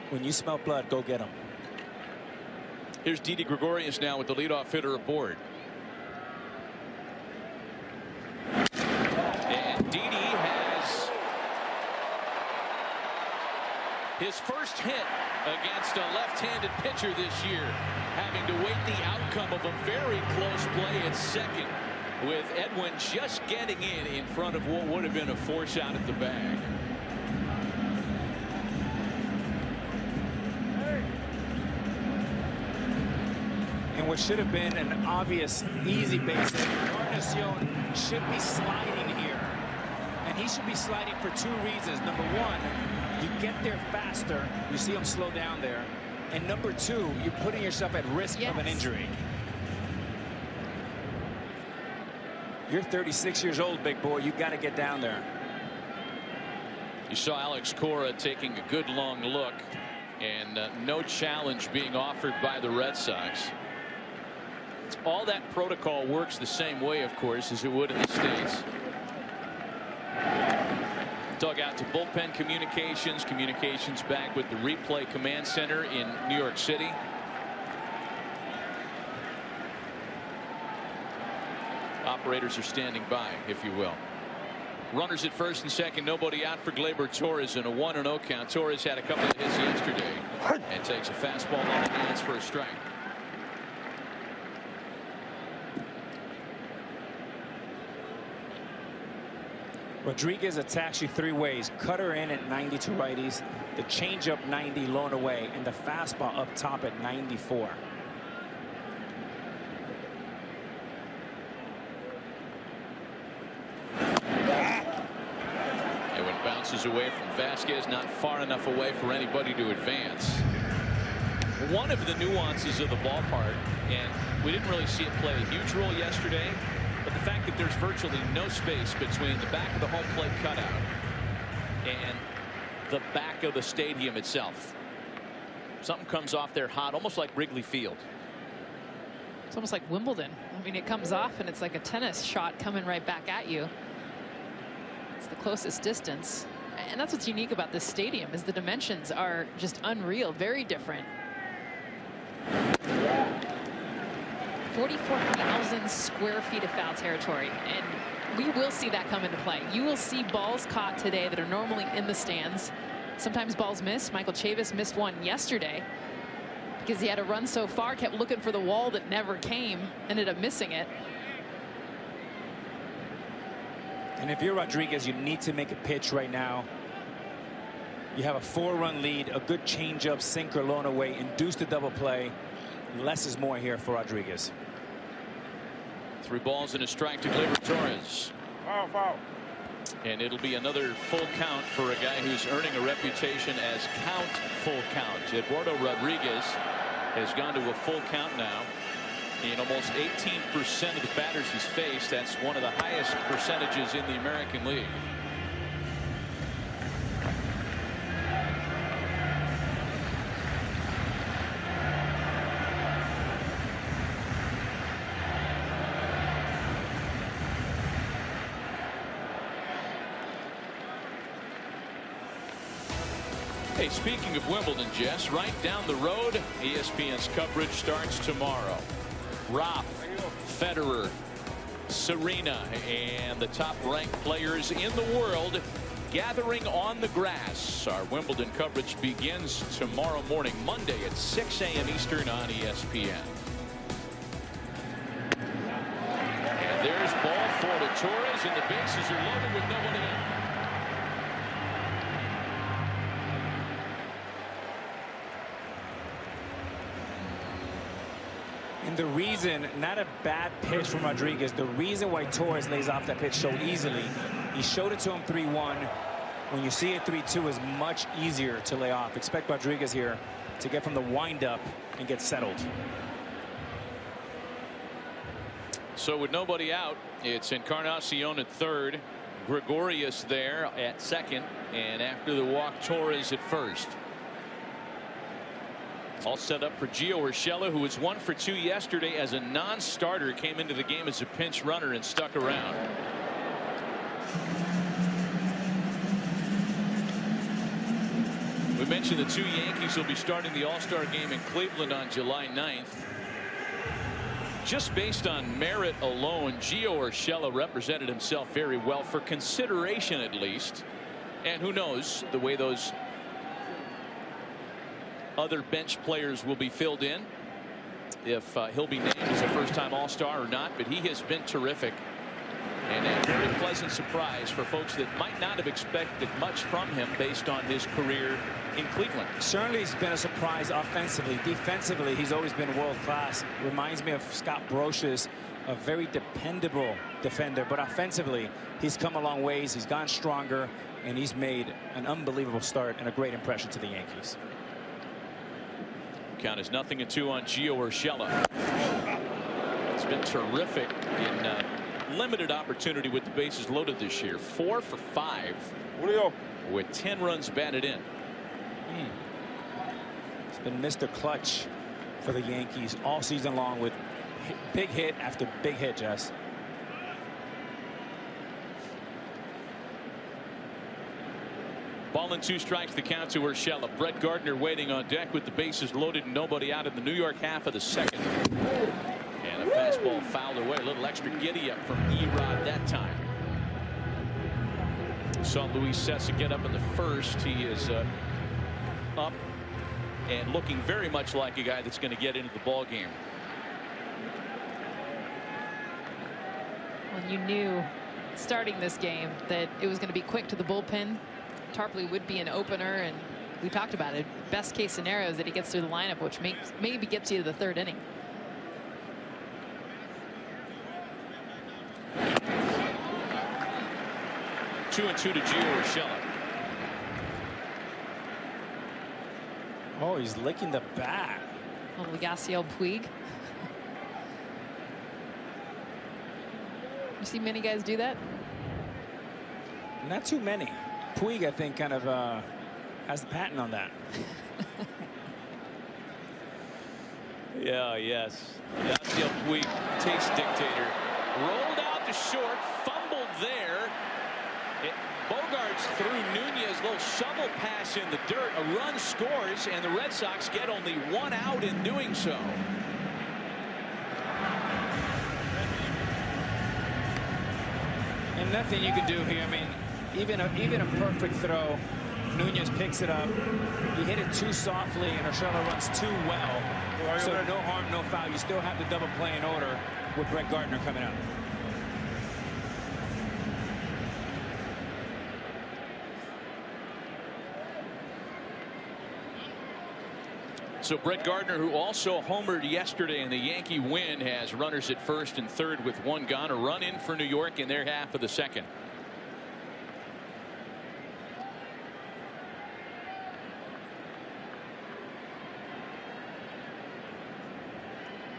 When you smell blood, go get him. Here's Didi Gregorius now with the leadoff hitter aboard. His first hit against a left-handed pitcher this year, having to wait the outcome of a very close play at second, with Edwin just getting in front of what would have been a force out at the bag. And what should have been an obvious easy base hit, Encarnacion should be sliding here. And he should be sliding for two reasons. Number one, you get there faster. You see him slow down there. And number two, you're putting yourself at risk of an injury. You're 36 years old, big boy. You got to get down there. You saw Alex Cora taking a good long look, and no challenge being offered by the Red Sox. All that protocol works the same way, of course, as it would in the States. Dugout to bullpen communications. Communications back with the replay command center in New York City. Operators are standing by, if you will. Runners at first and second, nobody out for Gleyber Torres in a 1-0 count. Torres had a couple of hits yesterday and takes a fastball on the hands for a strike. Rodriguez attacks you three ways. Cutter in at 92 righties, the changeup 90 blown away, and the fastball up top at 94. Edwin bounces away from Vasquez, not far enough away for anybody to advance. One of the nuances of the ballpark, and we didn't really see it play a huge role yesterday, but the fact that there's virtually no space between the back of the home plate cutout and the back of the stadium itself. Something comes off there hot, almost like Wrigley Field. It's almost like Wimbledon. I mean, it comes off and it's like a tennis shot coming right back at you. It's the closest distance. And that's what's unique about this stadium, is the dimensions are just unreal, very different. 44,000 square feet of foul territory, and we will see that come into play. You will see balls caught today that are normally in the stands. Sometimes balls miss. Michael Chavis missed one yesterday because he had a run so far, kept looking for the wall that never came, ended up missing it. And if you're Rodriguez, you need to make a pitch right now. You have a 4-run lead, a good changeup, sinker, blown away, induce the double play. Less is more here for Rodriguez. 3 balls and a strike to Gleyber Torres. Foul. And it'll be another full count for a guy who's earning a reputation as full count. Eduardo Rodriguez has gone to a full count now in almost 18% of the batters he's faced. That's one of the highest percentages in the American League. Hey, speaking of Wimbledon, Jess, right down the road, ESPN's coverage starts tomorrow. Rafa, Federer, Serena, and the top-ranked players in the world gathering on the grass. Our Wimbledon coverage begins tomorrow morning, Monday at 6 a.m. Eastern on ESPN. And there's ball 4 to Torres, and the bases are loaded with nobody out. And the reason, not a bad pitch from Rodriguez, the reason why Torres lays off that pitch so easily, he showed it to him 3-1. When you see it 3-2, is much easier to lay off. Expect Rodriguez here to get from the windup and get settled. So with nobody out, it's Encarnacion at third, Gregorius there at second, and after the walk, Torres at first. All set up for Gio Urshela, who was 1 for 2 yesterday as a non-starter, came into the game as a pinch runner and stuck around. We mentioned the 2 Yankees will be starting the All-Star game in Cleveland on July 9th. Just based on merit alone, Gio Urshela represented himself very well, for consideration at least. And who knows, the way those other bench players will be filled in, if he'll be named as a first-time All-Star or not. But he has been terrific, and a very pleasant surprise for folks that might not have expected much from him based on his career in Cleveland. Certainly he's been a surprise offensively. Defensively, he's always been world-class. Reminds me of Scott Brocious, a very dependable defender, but offensively he's come a long ways. He's gotten stronger, and he's made an unbelievable start and a great impression to the Yankees. Count is 0-2 on Gio Urshela. It's been terrific in limited opportunity with the bases loaded this year. 4 for 5 with 10 runs batted in. It's been Mr. Clutch for the Yankees all season long, with big hit after big hit, Jess. Ball and 2 strikes, the count to Urshela. Brett Gardner waiting on deck with the bases loaded and nobody out in the New York half of the second. And a fastball fouled away. A little extra giddy up from Erod that time. Saw Luis Cessa get up in the first. He is up and looking very much like a guy that's going to get into the ball game. Well, you knew starting this game that it was going to be quick to the bullpen. Tarpley would be an opener, and we talked about it. Best case scenario is that he gets through the lineup, which maybe gets you to the third inning. Two and 2 to Gio Urshela. Oh, he's licking the bat. Little Yasiel Puig. You see many guys do that? Not too many. Puig, I think, kind of has the patent on that. Yes. Yasiel Puig, taste dictator. Rolled out to short, fumbled there. Bogarts through Nunez, little shovel pass in the dirt. A run scores, and the Red Sox get only 1 out in doing so. And nothing you can do here. I mean, even a perfect throw, Nunez picks it up. He hit it too softly, and Urshela runs too well. So no harm, no foul. You still have the double play in order with Brett Gardner coming out. So Brett Gardner, who also homered yesterday in the Yankee win, has runners at first and third with 1 gone. A run in for New York in their half of the second.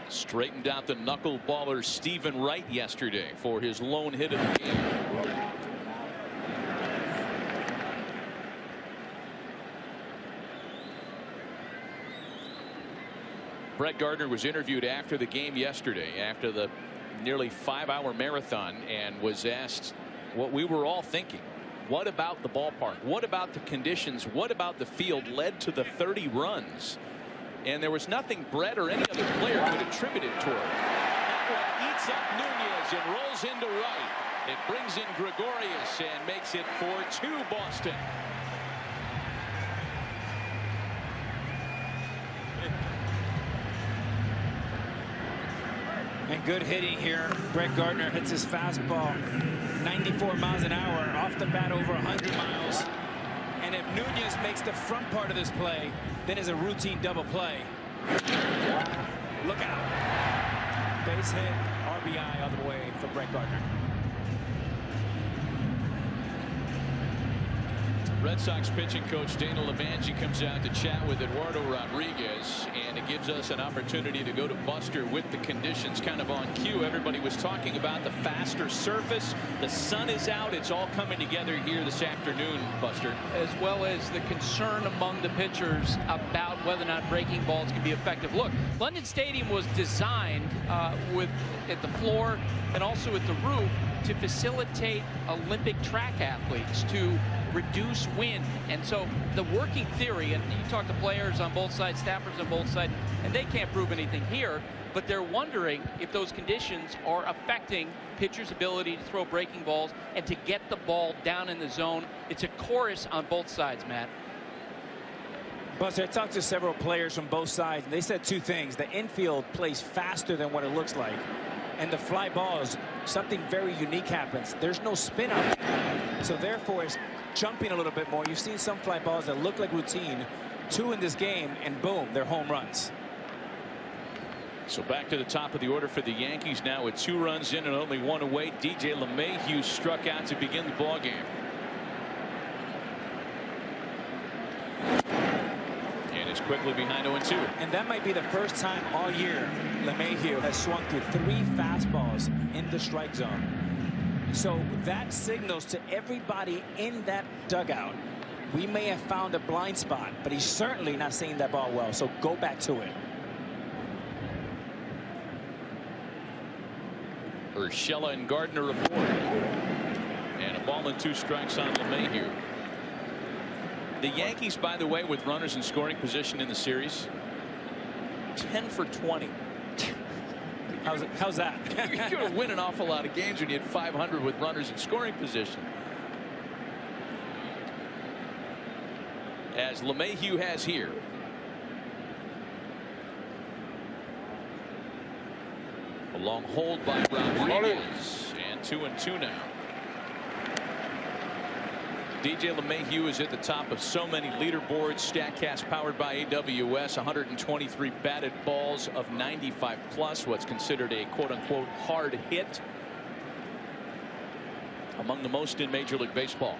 Straightened out the knuckleballer Stephen Wright yesterday for his lone hit of the game. Brett Gardner was interviewed after the game yesterday, after the nearly 5-hour marathon, and was asked what we were all thinking. What about the ballpark? What about the conditions? What about the field led to the 30 runs? And there was nothing Brett or any other player could attribute it toward. That one eats up Nunez and rolls into right. It brings in Gregorius and makes it 4-2 Boston. And good hitting here. Brett Gardner hits his fastball 94 miles an hour off the bat, over 100 miles. And if Nunez makes the front part of this play, then it's a routine double play. Look out. Base hit, RBI all the way for Brett Gardner. Red Sox pitching coach Dana Levangie comes out to chat with Eduardo Rodriguez, and it gives us an opportunity to go to Buster with the conditions kind of on cue. Everybody was talking about the faster surface. The sun is out. It's all coming together here this afternoon, Buster. As well as the concern among the pitchers about whether or not breaking balls can be effective. Look, London Stadium was designed at the floor and also at the roof to facilitate Olympic track athletes, to reduce wind. And so the working theory, and you talk to players on both sides, staffers on both sides, and they can't prove anything here, but they're wondering if those conditions are affecting pitchers' ability to throw breaking balls and to get the ball down in the zone. It's a chorus on both sides, Matt. Buster, I talked to several players from both sides, and they said two things. The infield plays faster than what it looks like. And the fly balls, something very unique happens. There's no spin up. So therefore, it's jumping a little bit more. You've seen some fly balls that look like routine. 2 in this game, and boom, they're home runs. So back to the top of the order for the Yankees now with 2 runs in and only 1 away. DJ LeMahieu struck out to begin the ball game. And it's quickly behind 0-2. And that might be the first time all year LeMahieu has swung through 3 fastballs in the strike zone. So that signals to everybody in that dugout, we may have found a blind spot, but he's certainly not seeing that ball well. So go back to it. Urshela and Gardner aboard. And a ball and 2 strikes on LeMahieu. The Yankees, by the way, with runners in scoring position in the series, 10 for 20. How's that? You're going to win an awful lot of games when you hit 500 with runners in scoring position. As LeMahieu has here. A long hold by Rodriguez, and 2-2 now. DJ LeMahieu is at the top of so many leaderboards. StatCast powered by AWS. 123 batted balls of 95 plus. What's considered a quote-unquote hard hit. Among the most in Major League Baseball.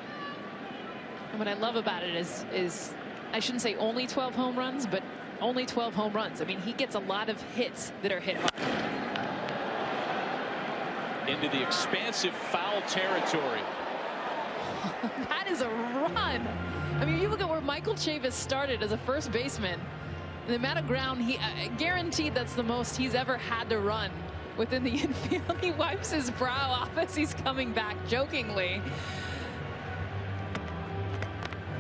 And what I love about it is I shouldn't say only 12 home runs, but only 12 home runs. I mean, he gets a lot of hits that are hit hard. Into the expansive foul territory. That is a run. I mean, you look at where Michael Chavis started as a first baseman. The amount of ground he guaranteed that's the most he's ever had to run within the infield. He wipes his brow off as he's coming back, jokingly.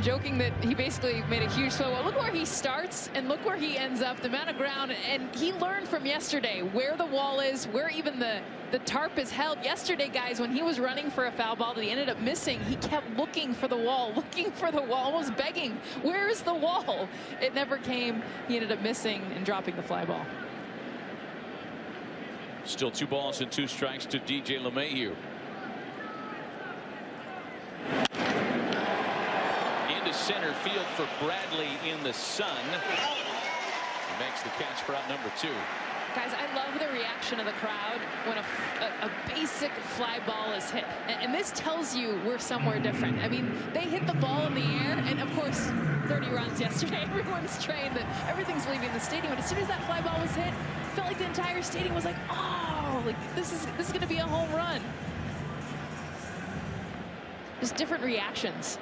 Joking that he basically made a huge throw. Well, look where he starts and look where he ends up. The amount of ground, and he learned from yesterday where the wall is, where even the tarp is held. Yesterday, guys, when he was running for a foul ball that he ended up missing, he kept looking for the wall, almost begging, where's the wall? It never came. He ended up missing and dropping the fly ball. Still 2 balls and 2 strikes to DJ LeMahieu. Into center field for Bradley in the sun. He makes the catch for out number 2. Guys, I love the reaction of the crowd when a basic fly ball is hit. And this tells you we're somewhere different. I mean, they hit the ball in the air, and of course, 30 runs yesterday. Everyone's trained that everything's leaving the stadium. But as soon as that fly ball was hit, it felt like the entire stadium was like, oh, like this is going to be a home run. Just different reactions.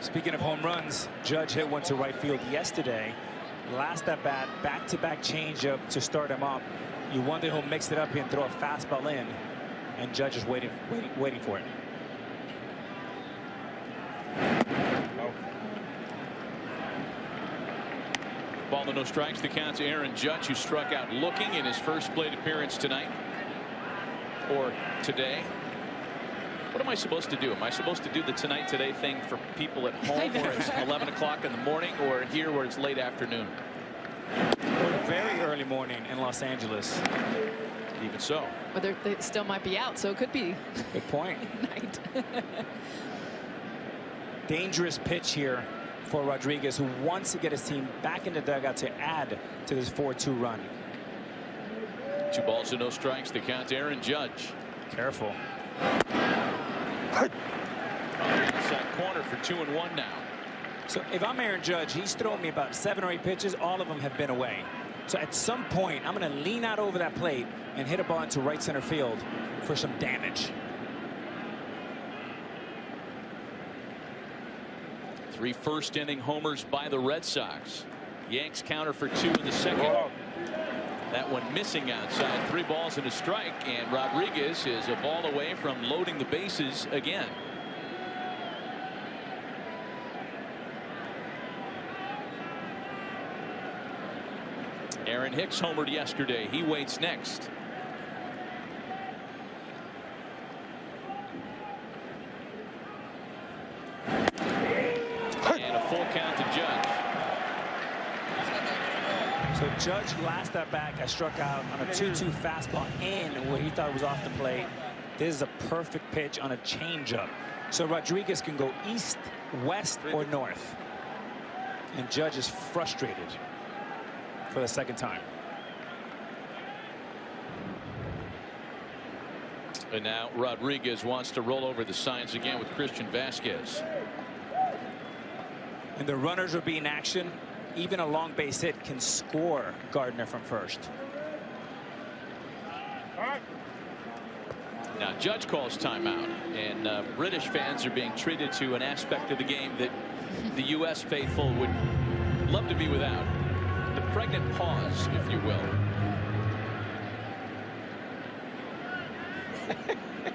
Speaking of home runs, Judge hit one to right field yesterday. Last at bat, back-to-back changeup to start him up. You wonder he'll mix it up here and throw a fastball in, and Judge is waiting for it. Ball and no strikes. The count to Aaron Judge, who struck out looking in his first plate appearance tonight or today. What am I supposed to do? Am I supposed to do the tonight today thing for people at home where it's 11 o'clock in the morning, or here where it's late afternoon? Or very early morning in Los Angeles. Even so. But they still might be out, so it could be. Good point. Night. Dangerous pitch here for Rodriguez, who wants to get his team back in the dugout to add to this 4-2 run. 2 balls and no strikes. The count to Aaron Judge. Careful. Inside corner for 2-1 now. So if I'm Aaron Judge, he's thrown me about 7 or 8 pitches. All of them have been away. So at some point, I'm going to lean out over that plate and hit a ball into right center field for some damage. 3 first-inning homers by the Red Sox. Yanks counter for 2 in the second. That one missing outside. 3 balls and a strike, and Rodriguez is a ball away from loading the bases again. Aaron Hicks homered yesterday. He waits next. And a full count to Judge last at bat got struck out on a 2-2 fastball in where he thought it was off the plate. This is a perfect pitch on a changeup. So Rodriguez can go east, west, or north. And Judge is frustrated for the second time. And now Rodriguez wants to roll over the signs again with Christian Vasquez. And the runners will be in action. Even a long base hit can score Gardner from first. Now Judge calls timeout, and British fans are being treated to an aspect of the game that the U.S. faithful would love to be without. The pregnant pause, if you will.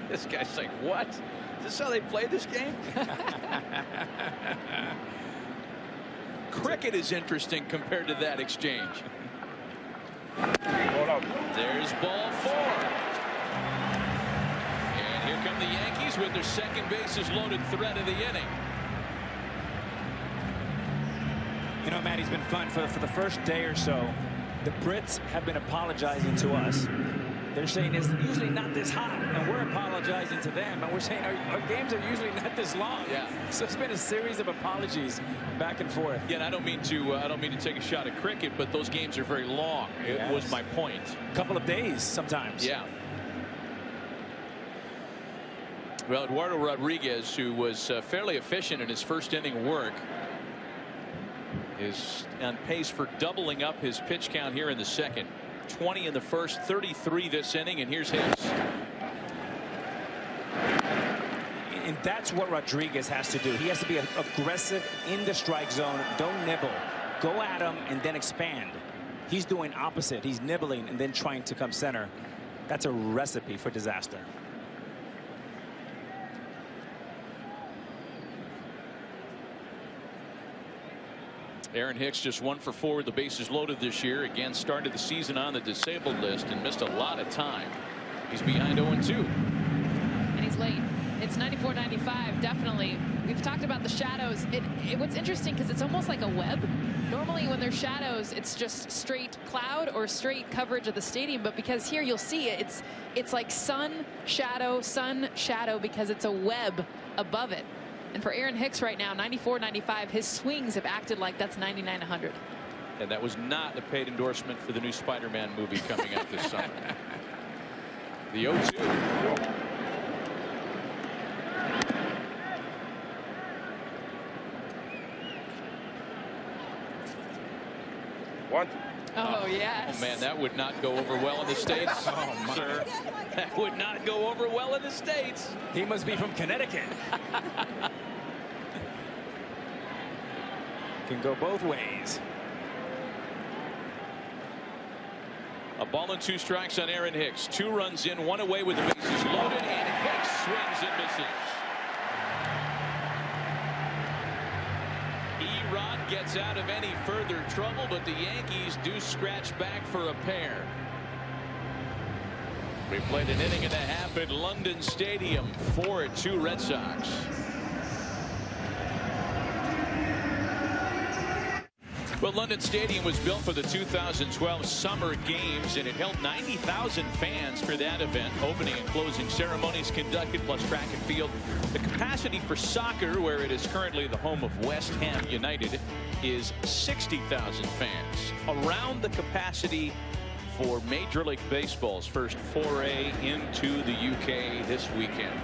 This guy's like, what? Is this how they play this game? Cricket is interesting compared to that exchange. There's ball 4. And here come the Yankees with their second bases loaded threat of the inning. You know, Matt, it's been fun for the first day or so. The Brits have been apologizing to us. They're saying it's usually not this hot, and we're apologizing to them, and we're saying our games are usually not this long. Yeah. So it's been a series of apologies back and forth. Yeah, and I don't mean to take a shot at cricket, but those games are very long. It was my point. A couple of days sometimes. Yeah. Well, Eduardo Rodriguez, who was fairly efficient in his first inning work, is on pace for doubling up his pitch count here in the second. 20 in the first, 33 this inning, and here's his. And that's what Rodriguez has to do. He has to be aggressive in the strike zone. Don't nibble. Go at him and then expand. He's doing opposite. He's nibbling and then trying to come center. That's a recipe for disaster. Aaron Hicks just 1 for 4 with the bases loaded this year. Again, started the season on the disabled list and missed a lot of time. He's behind 0-2. And he's late. It's 94-95, definitely. We've talked about the shadows. What's interesting, because it's almost like a web. Normally when there's shadows, it's just straight cloud or straight coverage of the stadium. But because here you'll see it's like sun, shadow, because it's a web above it. And for Aaron Hicks right now, 94-95, his swings have acted like that's 99-100. And that was not a paid endorsement for the new Spider-Man movie coming out this summer. The 0-2. Oh, yes. Oh, man, that would not go over well in the States. Oh, my. Sir. That would not go over well in the States. He must be from Connecticut. Can go both ways. A ball and 2 strikes on Aaron Hicks. 2 runs in, 1 away with the bases loaded, and Hicks swings and misses. Erod gets out of any further trouble, but the Yankees do scratch back for a pair. We played an inning and a half at London Stadium. 4-2 Red Sox. Well, London Stadium was built for the 2012 Summer Games, and it held 90,000 fans for that event. Opening and closing ceremonies conducted, plus track and field. The capacity for soccer, where it is currently the home of West Ham United, is 60,000 fans. Around the capacity for Major League Baseball's first foray into the UK this weekend.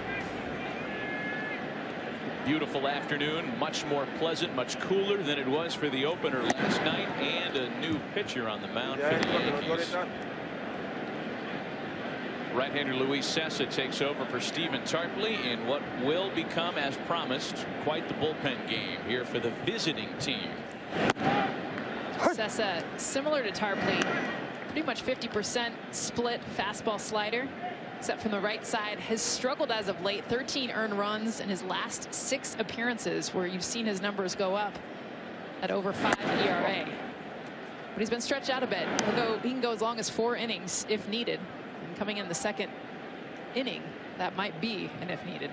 Beautiful afternoon, much more pleasant, much cooler than it was for the opener last night, and a new pitcher on the mound for the Yankees. Right-hander Luis Sessa takes over for Stephen Tarpley in what will become, as promised, quite the bullpen game here for the visiting team. Sessa, similar to Tarpley, pretty much 50% split fastball slider. Except from the right side, has struggled as of late. 13 earned runs in his last 6 appearances, where you've seen his numbers go up at over 5 ERA. But he's been stretched out a bit. He can go as long as 4 innings if needed. And coming in the second inning, that might be an if needed.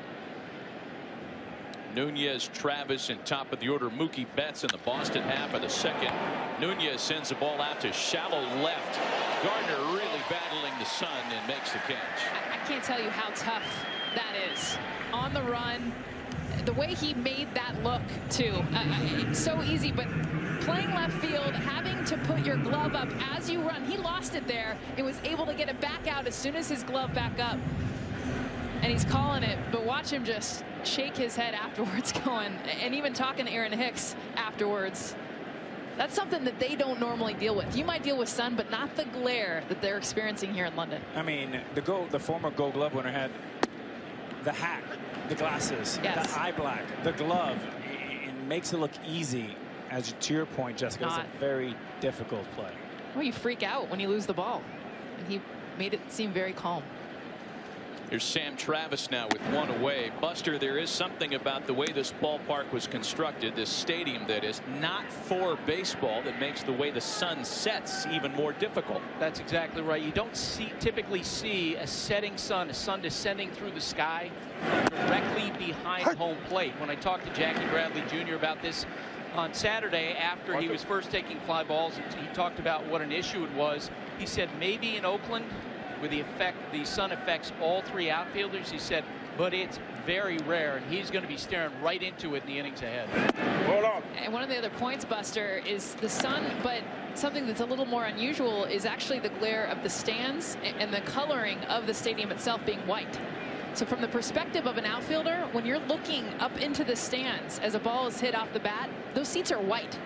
Nunez, Travis, and top of the order Mookie Betts in the Boston half of the second. Nunez sends the ball out to shallow left. Gardner really battling the sun and makes the catch. I can't tell you how tough that is. On the run, the way he made that look, too. It's so easy, but playing left field, having to put your glove up as you run. He lost it there. It was able to get it back out as soon as his glove back up. And he's calling it, but watch him just shake his head afterwards going, and even talking to Aaron Hicks afterwards. That's something that they don't normally deal with. You might deal with sun, but not the glare that they're experiencing here in London. I mean, the former Gold Glove winner had the hat, the glasses, yes, the eye black, the glove. It makes it look easy. As to your point, Jessica, it's a very difficult play. Well, you freak out when you lose the ball, and he made it seem very calm. Here's Sam Travis now with one away. Buster, there is something about the way this ballpark was constructed, this stadium that is not for baseball, that makes the way the sun sets even more difficult. That's exactly right. You don't typically see a setting sun, a sun descending through the sky directly behind home plate. When I talked to Jackie Bradley Jr. about this on Saturday after he was first taking fly balls, he talked about what an issue it was. He said maybe in Oakland, where the sun affects all three outfielders, he said, but it's very rare, and he's going to be staring right into it in the innings ahead. Hold on. And one of the other points, Buster, is the sun, but something that's a little more unusual is actually the glare of the stands and the coloring of the stadium itself being white. So from the perspective of an outfielder, when you're looking up into the stands as a ball is hit off the bat, those seats are white.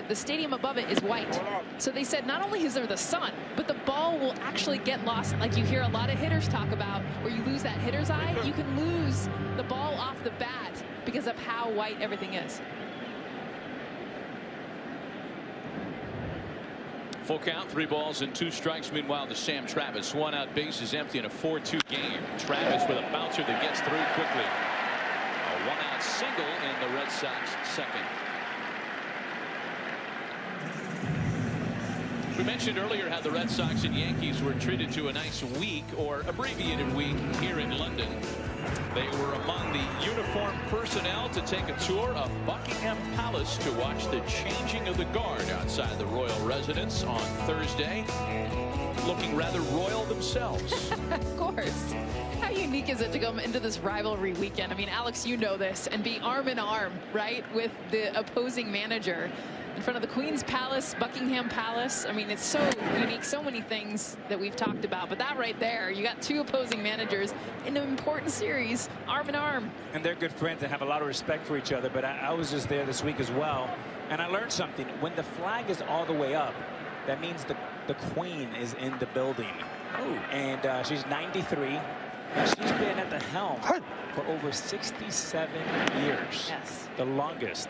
The stadium above it is white. So they said not only is there the sun, but the ball will actually get lost, like you hear a lot of hitters talk about, where you lose that hitter's eye. You can lose the ball off the bat because of how white everything is. Full count, 3 balls and 2 strikes. Meanwhile, to Sam Travis, 1 out, base is empty in a 4-2 game. Travis with a bouncer that gets through quickly. A 1-out single in the Red Sox second. We mentioned earlier how the Red Sox and Yankees were treated to a nice week, or abbreviated week, here in London. They were among the uniformed personnel to take a tour of Buckingham Palace to watch the changing of the guard outside the royal residence on Thursday. Looking rather royal themselves. Of course. How unique is it to go into this rivalry weekend? I mean, Alex, you know this, and be arm in arm, right, with the opposing manager in front of the Queen's Palace, Buckingham Palace. I mean, it's so unique, so many things that we've talked about, but that right there, you got 2 opposing managers in an important series, arm in arm. And they're good friends and have a lot of respect for each other, but I was just there this week as well, and I learned something. When the flag is all the way up, that means the Queen is in the building. Oh. And she's 93. And she's been at the helm for over 67 years. Yes. The longest.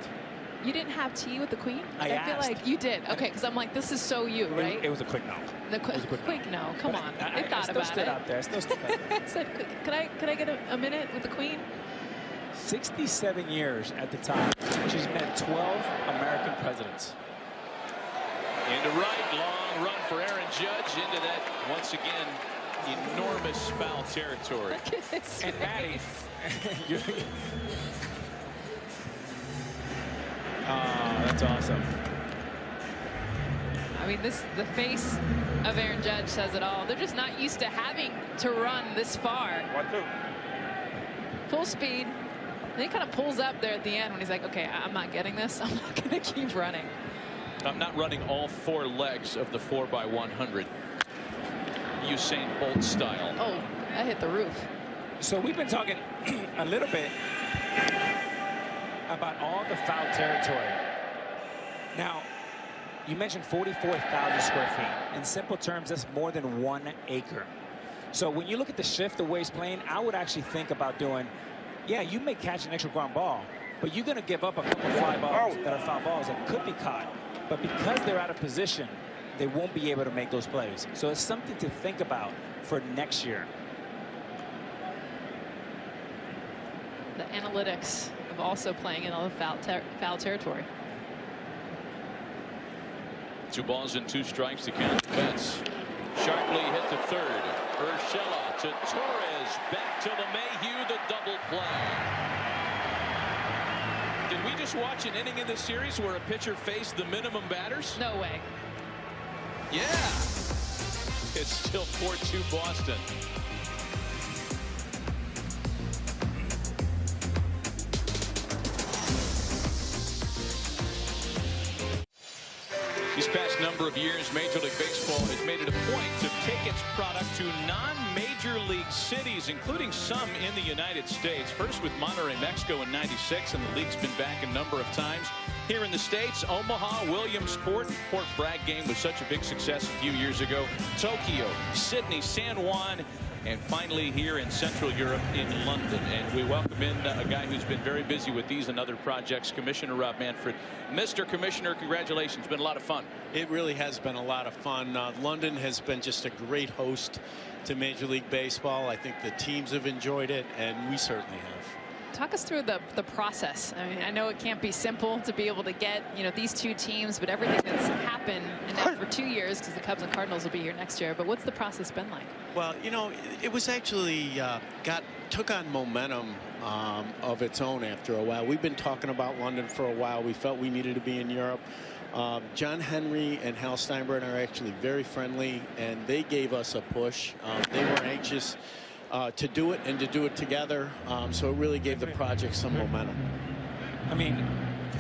You didn't have tea with the Queen? I feel asked. like you did. Okay, because I'm like, this is so you, right? It was a quick no. The quick no. Come But on. I They thought still about stood it. out there. I still stood out there. I said, could I get a minute with the Queen? 67 years at the top. She's met 12 American presidents. Into right, long run for Aaron Judge into that, once again, enormous foul territory. Look at his And Maddie, oh, that's awesome. I mean, the face of Aaron Judge says it all. They're just not used to having to run this far. 1-2. Full speed. And he kind of pulls up there at the end when he's like, okay, I'm not getting this. I'm not going to keep running. I'm not running all 4 legs of the 4x100. Usain Bolt style. Oh, that hit the roof. So we've been talking a little bit about all the foul territory. Now, you mentioned 44,000 square feet. In simple terms, that's more than 1 acre. So when you look at the shift, the way he's playing, I would actually think about doing, yeah, you may catch an extra ground ball, but you're going to give up a couple fly balls that are foul balls that could be caught. But because they're out of position, they won't be able to make those plays. So it's something to think about for next year. The analytics of also playing in all the foul territory. 2 balls and 2 strikes to count the Mets. Sharply hit to third. Urshela to Torres. Back to LeMahieu, the double play. Did we just watch an inning in this series where a pitcher faced the minimum batters? No way. Yeah. It's still 4-2 Boston. These past number of years, Major League Baseball has made it a point to take its product to non-major league cities, including some in the United States. First with Monterrey, Mexico in '96, and the league's been back a number of times. Here in the States, Omaha, Williamsport, Port Bragg game was such a big success a few years ago. Tokyo, Sydney, San Juan, and finally here in Central Europe in London. And we welcome in a guy who's been very busy with these and other projects, Commissioner Rob Manfred. Mr. Commissioner, congratulations. It's been a lot of fun. It really has been a lot of fun. London has been just a great host to Major League Baseball. I think the teams have enjoyed it, and we certainly have. Talk us through the process. I mean, I know it can't be simple to be able to get, you know, these two teams, but everything that's happened and now for 2 years, because the Cubs and Cardinals will be here next year. But what's the process been like? Well, you know, it was actually took on momentum of its own after a while. We've been talking about London for a while. We felt we needed to be in Europe. John Henry and Hal Steinbrenner are actually very friendly, and they gave us a push. They were anxious to do it and to do it together, so it really gave the project some momentum. I mean,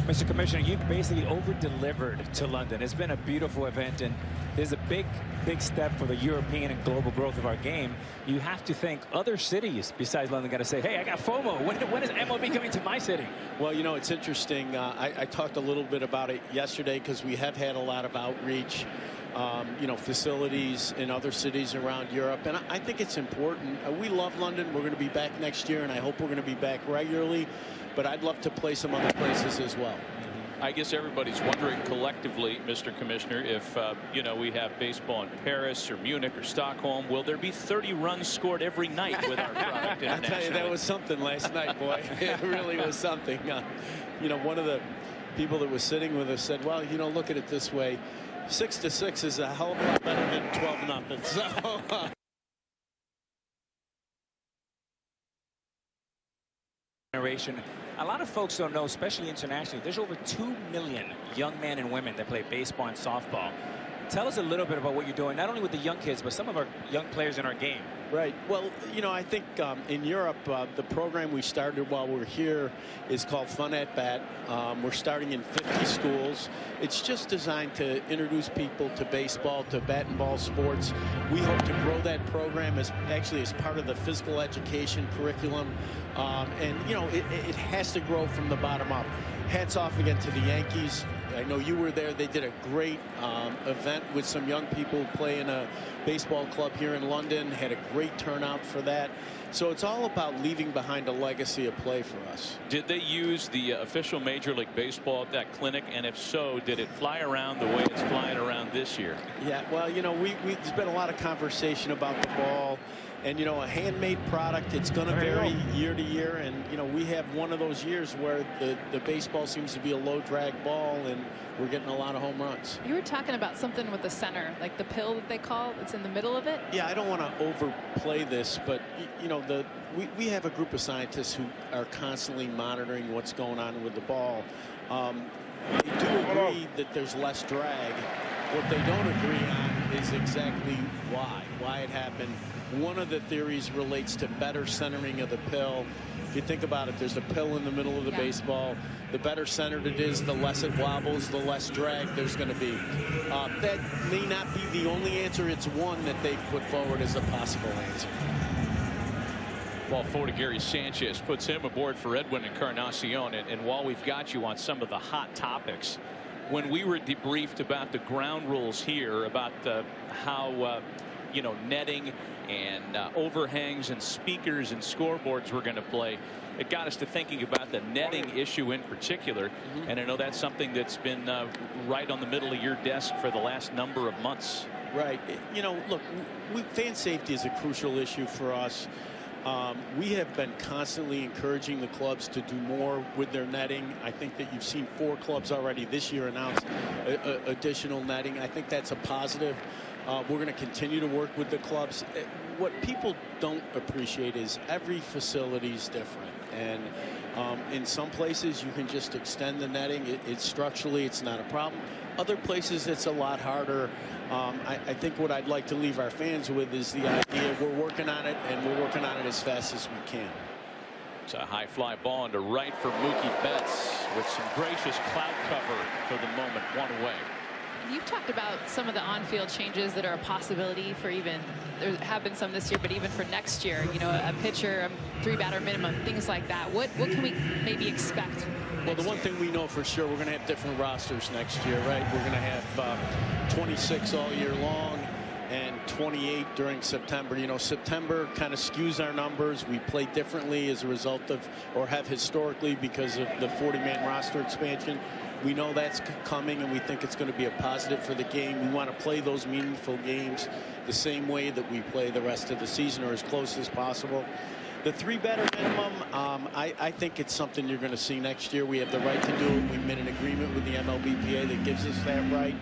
Mr. Commissioner, you've basically over-delivered to London. It's been a beautiful event, and there's a big step for the European and global growth of our game. You have to think other cities besides London got to say, hey, I got FOMO. When is MLB coming to my city? Well, you know, it's interesting. I talked a little bit about it yesterday because we have had a lot of outreach. You know, facilities in other cities around Europe, and I think it's important. We love London. We're going to be back next year, and I hope we're going to be back regularly, but I'd love to play some other places as well. I guess everybody's wondering collectively, Mr. Commissioner, if you know, we have baseball in Paris or Munich or Stockholm, will there be 30 runs scored every night with our product? I tell you, that was something last night, boy. It really was something. You know, one of the people that was sitting with us said, well, you know, look at it this way. 6-6 is a hell of a lot better than 12-0. So. Generation. A lot of folks don't know, especially internationally, there's over 2 million young men and women that play baseball and softball. Tell us a little bit about what you're doing, not only with the young kids, but some of our young players in our game. Right. Well, you know, I think in Europe, the program we started while we're here is called Fun at Bat. We're starting in 50 schools. It's just designed to introduce people to baseball, to bat and ball sports. We hope to grow that program as part of the physical education curriculum. And, you know, it has to grow from the bottom up. Hats off again to the Yankees. I know you were there. They did a great event with some young people who play in a baseball club here in London. Had a great turnout for that. So it's all about leaving behind a legacy of play for us. Did they use the official Major League Baseball at that clinic? And if so, did it fly around the way it's flying around this year? Yeah, well, you know, there's been a lot of conversation about the ball. And, you know, a handmade product, it's going to vary year to year. And, you know, we have one of those years where the baseball seems to be a low drag ball, and we're getting a lot of home runs. You were talking about something with the center, like the pill that they call it's in the middle of it. Yeah, I don't want to overplay this, but, you know, we have a group of scientists who are constantly monitoring what's going on with the ball. They do agree that there's less drag. What they don't agree on is exactly why it happened. One of the theories relates to better centering of the pill. If you think about it, there's a pill in the middle of the baseball. The better centered it is, the less it wobbles, the less drag there's going to be. That may not be the only answer. It's one that they've put forward as a possible answer. Ball forward to Gary Sanchez, puts him aboard for Edwin Encarnacion. And while we've got you on some of the hot topics, when we were debriefed about the ground rules here, about how you know, netting and overhangs and speakers and scoreboards were going to play, it got us to thinking about the netting issue in particular. And I know that's something that's been right on the middle of your desk for the last number of months. Right. You know, look, fan safety is a crucial issue for us. We have been constantly encouraging the clubs to do more with their netting. I think that you've seen 4 clubs already this year announce additional netting. I think that's a positive. We're going to continue to work with the clubs. What people don't appreciate is every facility is different. And in some places, you can just extend the netting. It's structurally, it's not a problem. Other places, it's a lot harder. I think what I'd like to leave our fans with is the idea we're working on it, and we're working on it as fast as we can. It's a high fly ball into right for Mookie Betts with some gracious cloud cover for the moment, one away. You've talked about some of the on-field changes that are a possibility for even, there have been some this year, but even for next year, you know, a pitcher, a 3-batter minimum, things like that. What can we maybe expect? Well, the one thing we know for sure, we're going to have different rosters next year, right? We're going to have 26 all year long and 28 during September. You know, September kind of skews our numbers. We play differently as a result of, or have historically, because of the 40-man roster expansion. We know that's coming, and we think it's going to be a positive for the game. We want to play those meaningful games the same way that we play the rest of the season, or as close as possible. The 3-batter minimum, I think it's something you're going to see next year. We have the right to do it. We made an agreement with the MLBPA that gives us that right.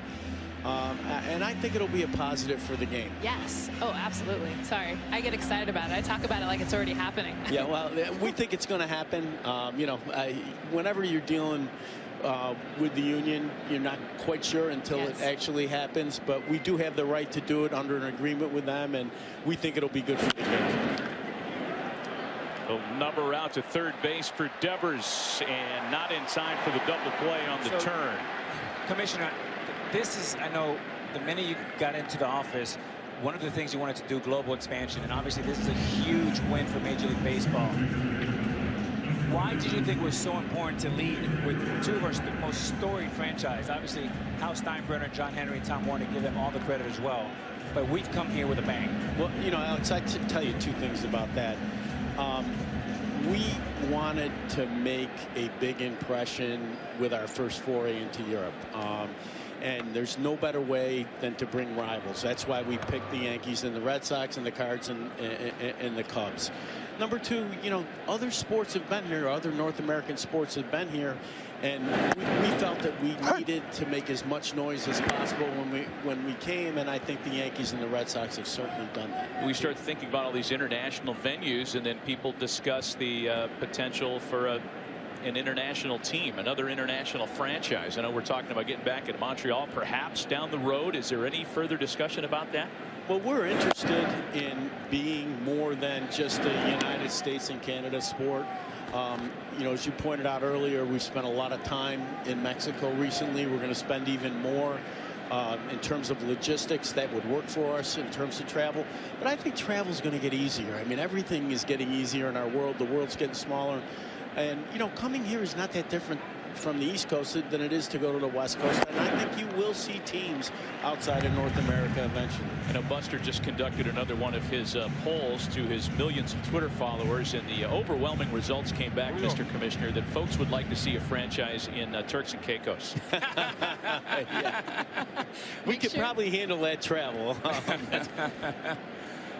And I think it'll be a positive for the game. Yes. Oh, absolutely. Sorry. I get excited about it. I talk about it like it's already happening. Yeah, well, we think it's going to happen. You know, whenever you're dealing with the union, you're not quite sure until it actually happens. But we do have the right to do it under an agreement with them, and we think it'll be good for the game. A number out to third base for Devers, and not in time for the double play on the turn. Commissioner, this is, I know, the minute you got into the office, one of the things you wanted to do, global expansion, and obviously this is a huge win for Major League Baseball. Why did you think it was so important to lead with two of our most storied franchise? Obviously, Hal Steinbrenner, John Henry, Tom Warner, give them all the credit as well. But we've come here with a bang. Well, you know, Alex, I'd tell you two things about that. We wanted to make a big impression with our first foray into Europe. And there's no better way than to bring rivals. That's why we picked the Yankees and the Red Sox and the Cards and the Cubs. Number two, you know, other sports have been here. Other North American sports have been here. And we felt that we needed to make as much noise as possible when we came, and I think the Yankees and the Red Sox have certainly done that. We start thinking about all these international venues, and then people discuss the potential for an international team, another international franchise. I know we're talking about getting back in Montreal perhaps down the road. Is there any further discussion about that? Well, we're interested in being more than just a United States and Canada sport. You know, as you pointed out earlier, we've spent a lot of time in Mexico recently. We're going to spend even more in terms of logistics that would work for us in terms of travel. But I think travel is going to get easier. I mean, everything is getting easier in our world. The world's getting smaller. And, you know, coming here is not that different from the East Coast than it is to go to the West Coast. And I think you will see teams outside of North America eventually. I know Buster just conducted another one of his polls to his millions of Twitter followers, and the overwhelming results came back, Mr. Commissioner, that folks would like to see a franchise in Turks and Caicos. Yeah. We could probably handle that travel.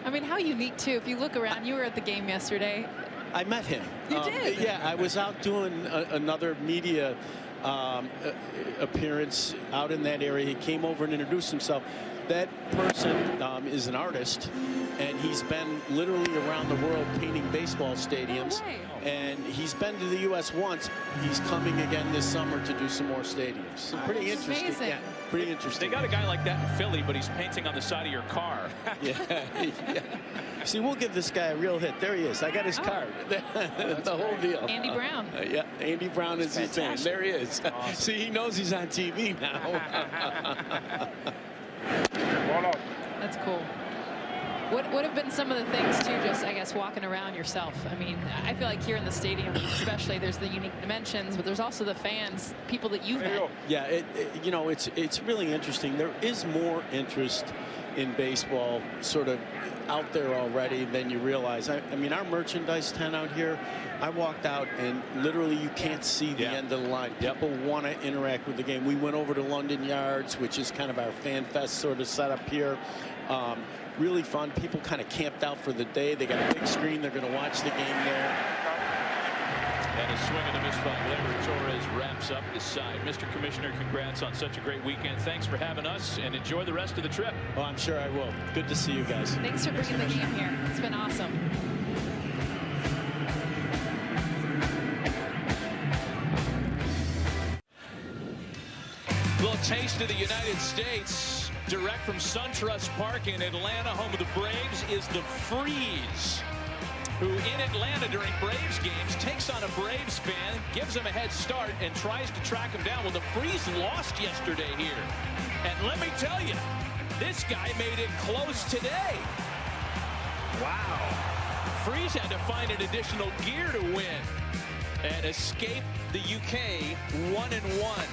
I mean, how unique, too. If you look around, you were at the game yesterday. I met him. You did? Yeah, I was out doing another media appearance out in that area. He came over and introduced himself. That person is an artist, and he's been literally around the world painting baseball stadiums. And he's been to the U.S. once. He's coming again this summer to do some more stadiums. So pretty interesting. Amazing. Yeah, pretty interesting. They got a guy like that in Philly, but he's painting on the side of your car. Yeah. See, we'll give this guy a real hit. There he is. I got his card. The whole deal. Andy Brown. Yeah, Andy Brown is his name. There he is. Awesome. See, he knows he's on TV now. That's cool. What would have been some of the things, too, just, I guess, walking around yourself? I mean, I feel like here in the stadium, especially, there's the unique dimensions, but there's also the fans, people that you've met. Yeah, you know, it's really interesting. There is more interest in baseball sort of out there already than you realize. I mean, our merchandise tent out here, I walked out and literally you can't see the end of the line. People want to interact with the game. We went over to London Yards, which is kind of our fan fest sort of setup here. Really fun. People kind of camped out for the day. They got a big screen. They're going to watch the game there. And a swing and a miss by Gleyber Torres wraps up the side. Mr. Commissioner, congrats on such a great weekend. Thanks for having us, and enjoy the rest of the trip. Oh, I'm sure I will. Good to see you guys. Thanks for bringing the game here. It's been awesome. A little taste of the United States direct from SunTrust Park in Atlanta, home of the Braves, is the Freeze, who in Atlanta during Braves games takes on a Braves fan, gives him a head start, and tries to track him down. Well, the Freeze lost yesterday here. And let me tell you, this guy made it close today. Wow. Freeze had to find an additional gear to win and escape the UK 1-1.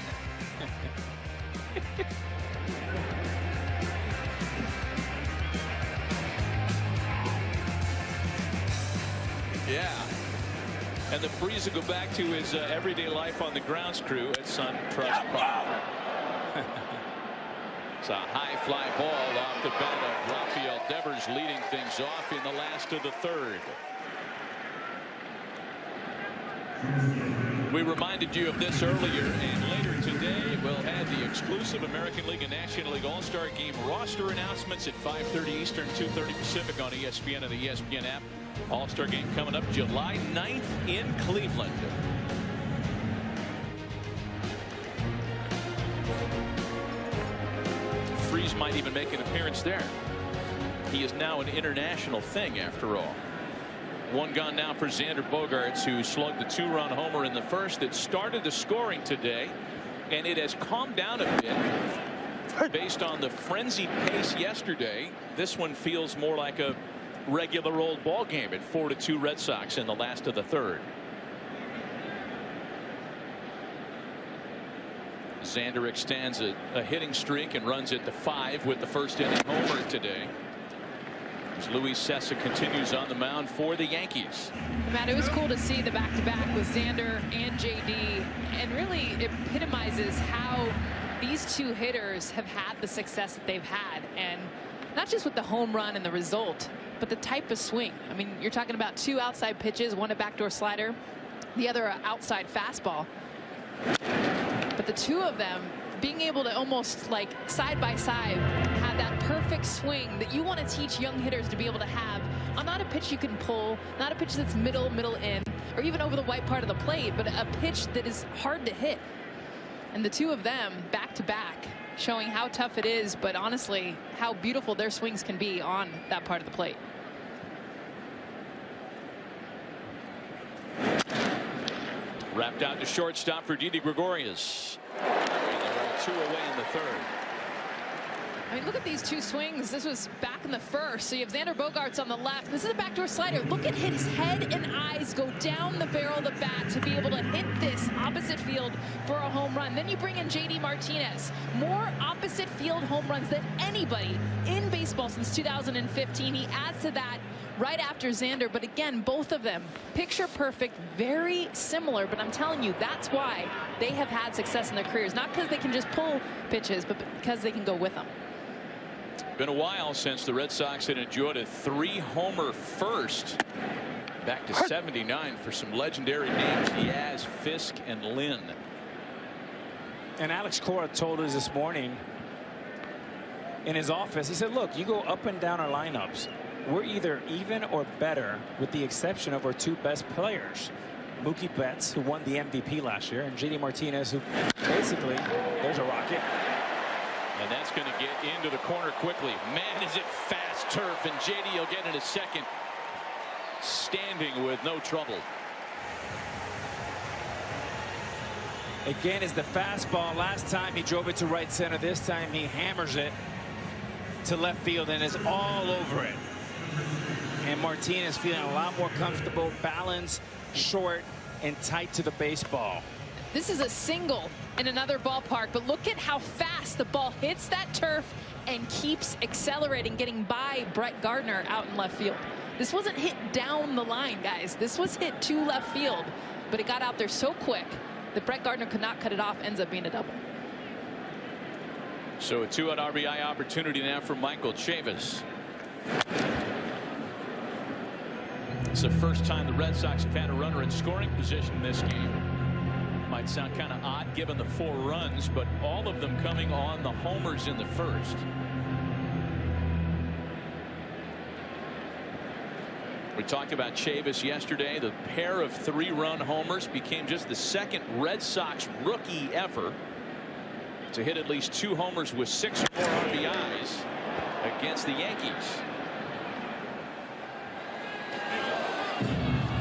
Yeah. And the Freeze will go back to his everyday life on the grounds crew at SunTrust Park. It's a high fly ball off the bat of Rafael Devers, leading things off in the last of the third. We reminded you of this earlier, and later today we'll have the exclusive American League and National League All-Star Game roster announcements at 5:30 Eastern, 2:30 Pacific on ESPN and the ESPN app. All-Star Game coming up July 9th in Cleveland. Freeze might even make an appearance there. He is now an international thing after all. One gone now for Xander Bogaerts, who slugged a 2-run homer in the first. It started the scoring today, and it has calmed down a bit based on the frenzied pace yesterday. This one feels more like a regular old ball game at 4-2 Red Sox in the last of the third. Xander extends a hitting streak and runs it to 5 with the first inning homer today. As Luis Sessa continues on the mound for the Yankees. Matt, it was cool to see the back-to-back with Xander and JD, and really it epitomizes how these two hitters have had the success that they've had, and not just with the home run and the result, but the type of swing. I mean, you're talking about 2 outside pitches, one a backdoor slider, the other a outside fastball. But the two of them being able to almost like side by side have that perfect swing that you want to teach young hitters to be able to have on not a pitch you can pull, not a pitch that's middle in, or even over the white part of the plate, but a pitch that is hard to hit. And the two of them back to back, showing how tough it is, but honestly how beautiful their swings can be on that part of the plate. Wrapped out to shortstop for Didi Gregorius. And there are 2 away in the third. I mean, look at these two swings. This was back in the first. So you have Xander Bogaerts on the left. This is a backdoor slider. Look at his head and eyes go down the barrel of the bat to be able to hit this opposite field for a home run. Then you bring in JD Martinez. More opposite field home runs than anybody in baseball since 2015. He adds to that right after Xander. But again, both of them picture perfect, very similar. But I'm telling you, that's why they have had success in their careers. Not because they can just pull pitches, but because they can go with them. Been a while since the Red Sox had enjoyed a 3-homer first. Back to 79 for some legendary names: Yaz, Fisk, and Lynn. And Alex Cora told us this morning in his office, he said, look, you go up and down our lineups, we're either even or better with the exception of our 2 best players. Mookie Betts, who won the MVP last year, and JD Martinez, who basically, there's a rocket. And that's going to get into the corner quickly. Man, is it fast turf, and JD will get in a second, standing with no trouble. Again, is the fastball. Last time he drove it to right center. This time he hammers it to left field and is all over it. And Martinez feeling a lot more comfortable, balanced, short, and tight to the baseball. This is a single in another ballpark, but look at how fast the ball hits that turf and keeps accelerating, getting by Brett Gardner out in left field. This wasn't hit down the line, guys. This was hit to left field, but it got out there so quick that Brett Gardner could not cut it off. Ends up being a double. So a 2-out RBI opportunity now for Michael Chavis. It's the first time the Red Sox have had a runner in scoring position in this game. Might sound kind of odd given the 4 runs, but all of them coming on the homers in the first. We talked about Chavis yesterday. The pair of 3-run homers became just the second Red Sox rookie ever to hit at least 2 homers with 6 or more RBIs against the Yankees.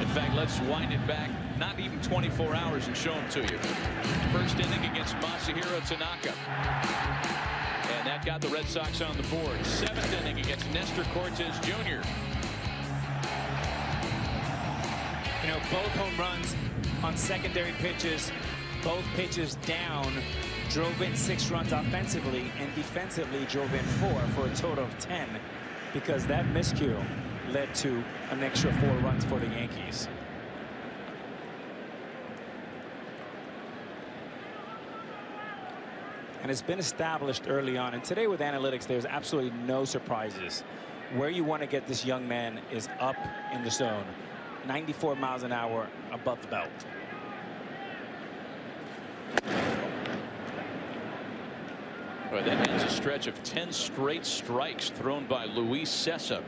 In fact, let's wind it back not even 24 hours and show them to you. First inning against Masahiro Tanaka, and that got the Red Sox on the board. 7th inning against Nestor Cortes Jr. You know, both home runs on secondary pitches, both pitches down, drove in 6 runs offensively, and defensively drove in 4 for a total of 10, because that miscue led to an extra 4 runs for the Yankees. And it's been established early on, and today with analytics there's absolutely no surprises. Where you want to get this young man is up in the zone, 94 miles an hour above the belt. Well, that ends a stretch of 10 straight strikes thrown by Luis Cessa.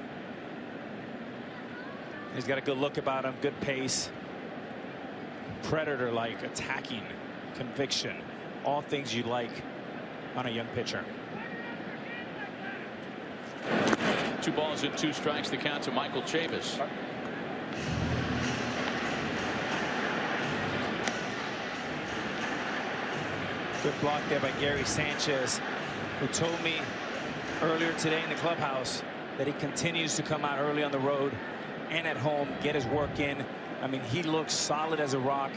He's got a good look about him, good pace, predator-like attacking, conviction, all things you like on a young pitcher. 2 balls and 2 strikes, the count to Michael Chavis. Good block there by Gary Sanchez, who told me earlier today in the clubhouse that he continues to come out early on the road and at home, get his work in. I mean, he looks solid as a rock.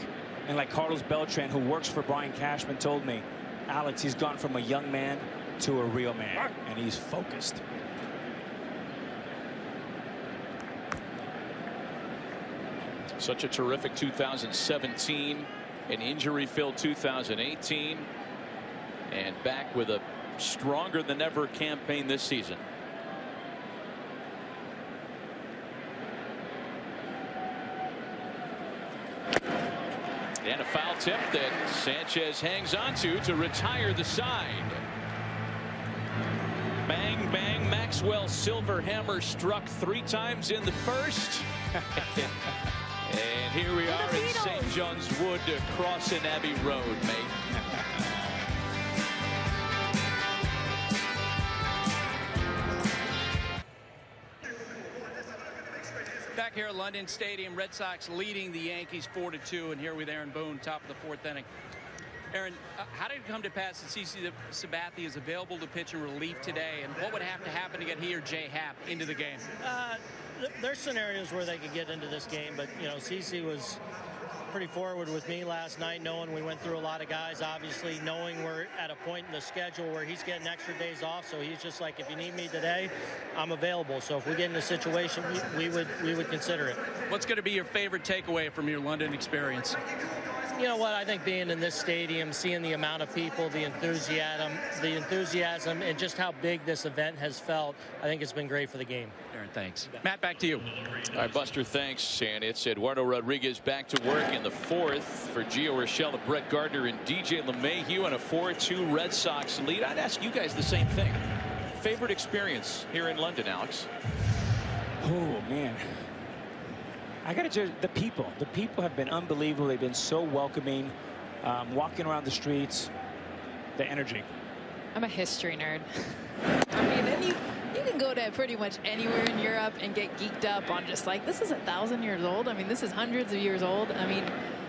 And like Carlos Beltran, who works for Brian Cashman, told me, Alex, he's gone from a young man to a real man, and he's focused. Such a terrific 2017, an injury-filled 2018, and back with a stronger than ever campaign this season. And a foul tip that Sanchez hangs onto to retire the side. Bang, bang. Maxwell Silver Hammer struck 3 times in the first. And here we are in St. John's Wood, crossing Abbey Road, mate. Back here at London Stadium, Red Sox leading the Yankees 4-2, and here with Aaron Boone, top of the 4th inning. Aaron, how did it come to pass that CC Sabathia is available to pitch in relief today, and what would have to happen to get he or Jay Happ into the game? There's scenarios where they could get into this game, but you know, CC was pretty forward with me last night, knowing we went through a lot of guys, obviously knowing we're at a point in the schedule where he's getting extra days off, so he's just like, if you need me today, I'm available. So if we get in a situation, we would consider it. What's going to be your favorite takeaway from your London experience? You know what, I think being in this stadium, seeing the amount of people, the enthusiasm, and just how big this event has felt, I think it's been great for the game. Aaron, thanks. Matt, back to you. All right, Buster, thanks. And it's Eduardo Rodriguez back to work in the 4th for Gio Urshela, Brett Gardner, and DJ LeMahieu, and a 4-2 Red Sox lead. I'd ask you guys the same thing. Favorite experience here in London, Alex? Oh, man. I got to judge the people. The people have been unbelievable. They've been so welcoming, walking around the streets, the energy. I'm a history nerd. I mean, and you can go to pretty much anywhere in Europe and get geeked up on just like, this is 1,000 years old. I mean, this is hundreds of years old. I mean,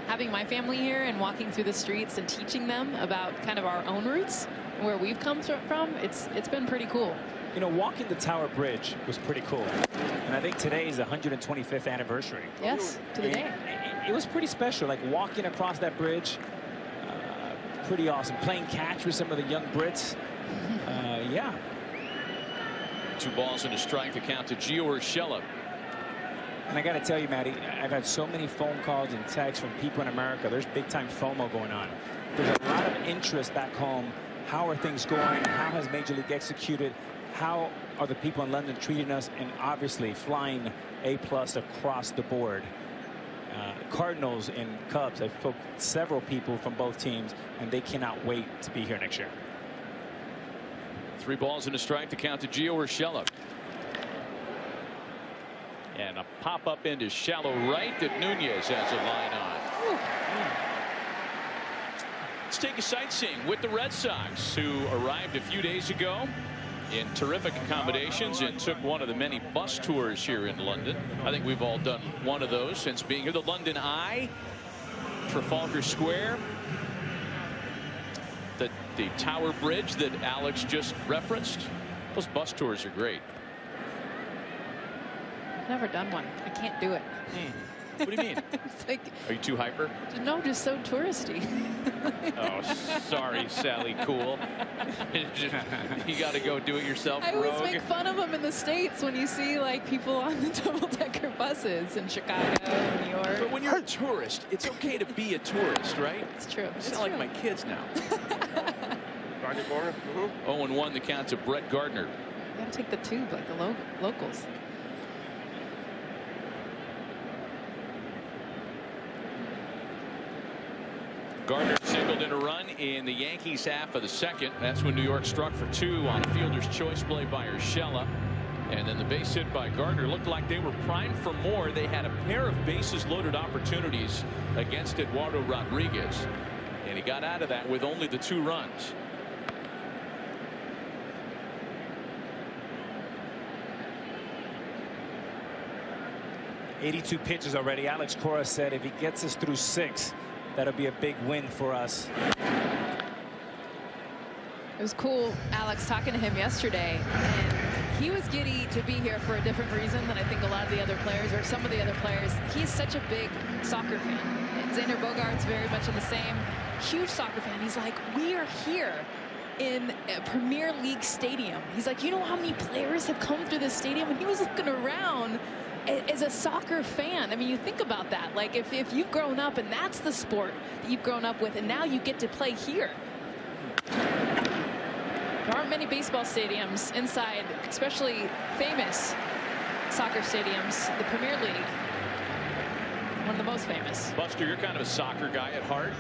having my family here and walking through the streets and teaching them about kind of our own roots, where we've come from, it's been pretty cool. You know, walking the Tower Bridge was pretty cool. And I think today is the 125th anniversary. Yes, to the day. It was pretty special, like walking across that bridge. Pretty awesome. Playing catch with some of the young Brits. Yeah. 2 balls and a strike to count to Gio Urshela. And I got to tell you, Matty, I've had so many phone calls and texts from people in America. There's big time FOMO going on. There's a lot of interest back home. How are things going? How has Major League executed? how are the people in London treating us, and obviously flying A+ across the board. Cardinals and Cubs, I've spoken to several people from both teams, and they cannot wait to be here next year. 3 balls and a strike to count to Gio Urshela. And a pop up into shallow right that Nunez has a line on. Let's take a sightseeing with the Red Sox, who arrived a few days ago in terrific accommodations and took one of the many bus tours here in London. I think we've all done one of those since being here. The London Eye, Trafalgar Square, the Tower Bridge that Alex just referenced. Those bus tours are great. Never done one. I can't do it. What do you mean? It's like, are you too hyper? no, just so touristy. Oh, sorry, Sally Cool. You got to go do it yourself, I always rogue. make fun of them in the States when you see like people on the double-decker buses in Chicago and New York. But when you're a tourist, it's okay to be a tourist, right? It's true. You It's sound like true. my kids now. 0-1 the count to Brett Gardner. You gotta take the tube like the locals. Gardner singled in a run in the Yankees half of the second. That's when New York struck for 2 on a fielder's choice play by Urshela. And then the base hit by Gardner looked like they were primed for more. They had a pair of bases loaded opportunities against Eduardo Rodriguez. And he got out of that with only the 2 runs. '82 pitches already. Alex Cora said if he gets us through 6, that'll be a big win for us. It was cool, Alex, talking to him yesterday, and he was giddy to be here for a different reason than I think a lot of the other players or some of the other players. He's such a big soccer fan. And Xander Bogaerts very much in the same. Huge soccer fan. He's like, we are here in a Premier League stadium. He's like, you know how many players have come through this stadium? And he was looking around as a soccer fan. I mean, you think about that. Like, if you've grown up and that's the sport that you've grown up with, and now you get to play here. There aren't many baseball stadiums inside, especially famous soccer stadiums. The Premier League, one of the most famous. Buster, you're kind of a soccer guy at heart.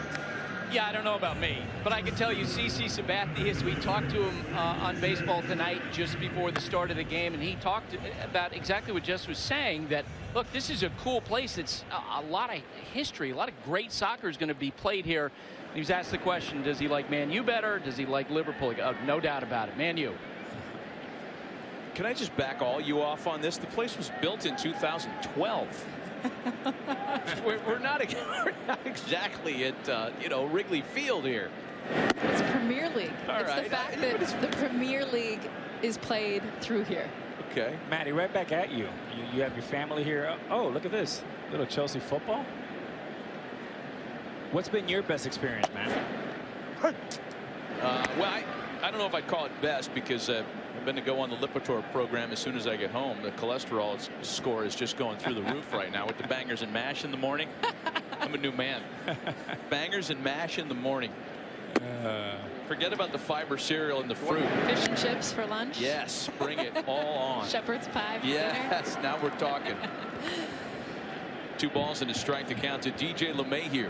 Yeah, I don't know about me, but I can tell you CC Sabathia, we talked to him on Baseball Tonight just before the start of the game, and he talked about exactly what Jess was saying, that, look, this is a cool place. It's a lot of history. A lot of great soccer is going to be played here. He was asked the question, does he like Man U better? Does he like Liverpool? No doubt about it. Man U. Can I just back all you off on this? The place was built in 2012. we're not exactly at Wrigley Field here. It's Premier League. All it's right. the fact that the Premier League is played through here. Okay. Matty, right back at you. You have your family here. Oh, look at this. Little Chelsea football. What's been your best experience, man? Well, I don't know if I'd call it best, because I've been to go on the Lipitor program as soon as I get home. The cholesterol score is just going through the roof right now with the bangers and mash in the morning. I'm a new man. Bangers and mash in the morning. Forget about the fiber cereal and the fruit. Fish and chips for lunch. Yes, bring it all on. Shepherd's pie for yes, dinner. now we're talking. 2 balls and a strike to count to DJ LeMahieu.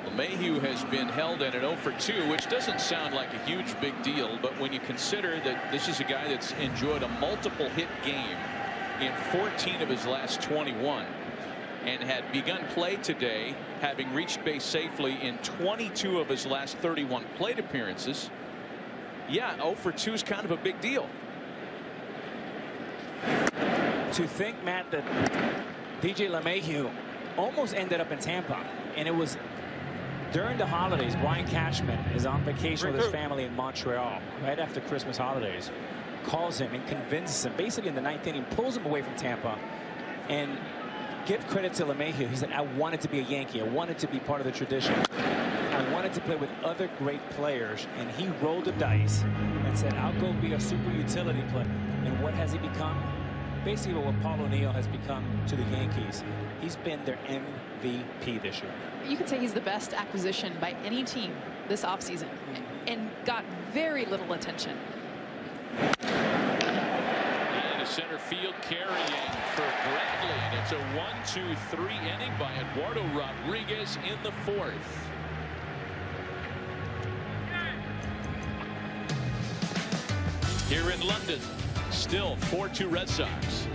LeMahieu has been held at an 0 for 2, which doesn't sound like a huge big deal, but when you consider that this is a guy that's enjoyed a multiple hit game in 14 of his last 21 and had begun play today, having reached base safely in 22 of his last 31 plate appearances. Yeah, 0 for 2 is kind of a big deal. To think, Matt, that DJ LeMahieu almost ended up in Tampa, and it was during the holidays. Brian Cashman is on vacation with his family in Montreal right after Christmas holidays. Calls him and convinces him, basically in the 9th inning, pulls him away from Tampa. And give credit to LeMahieu. He said, I wanted to be a Yankee. I wanted to be part of the tradition. I wanted to play with other great players. And he rolled the dice and said, I'll go be a super utility player. And what has he become? basically what Paul O'Neill has become to the Yankees. He's been their MVP this year. You could say he's the best acquisition by any team this offseason and got very little attention. Into center field carrying for Bradley, and it's a 1-2-3 inning by Eduardo Rodriguez in the fourth. Here in London, still 4-2 Red Sox.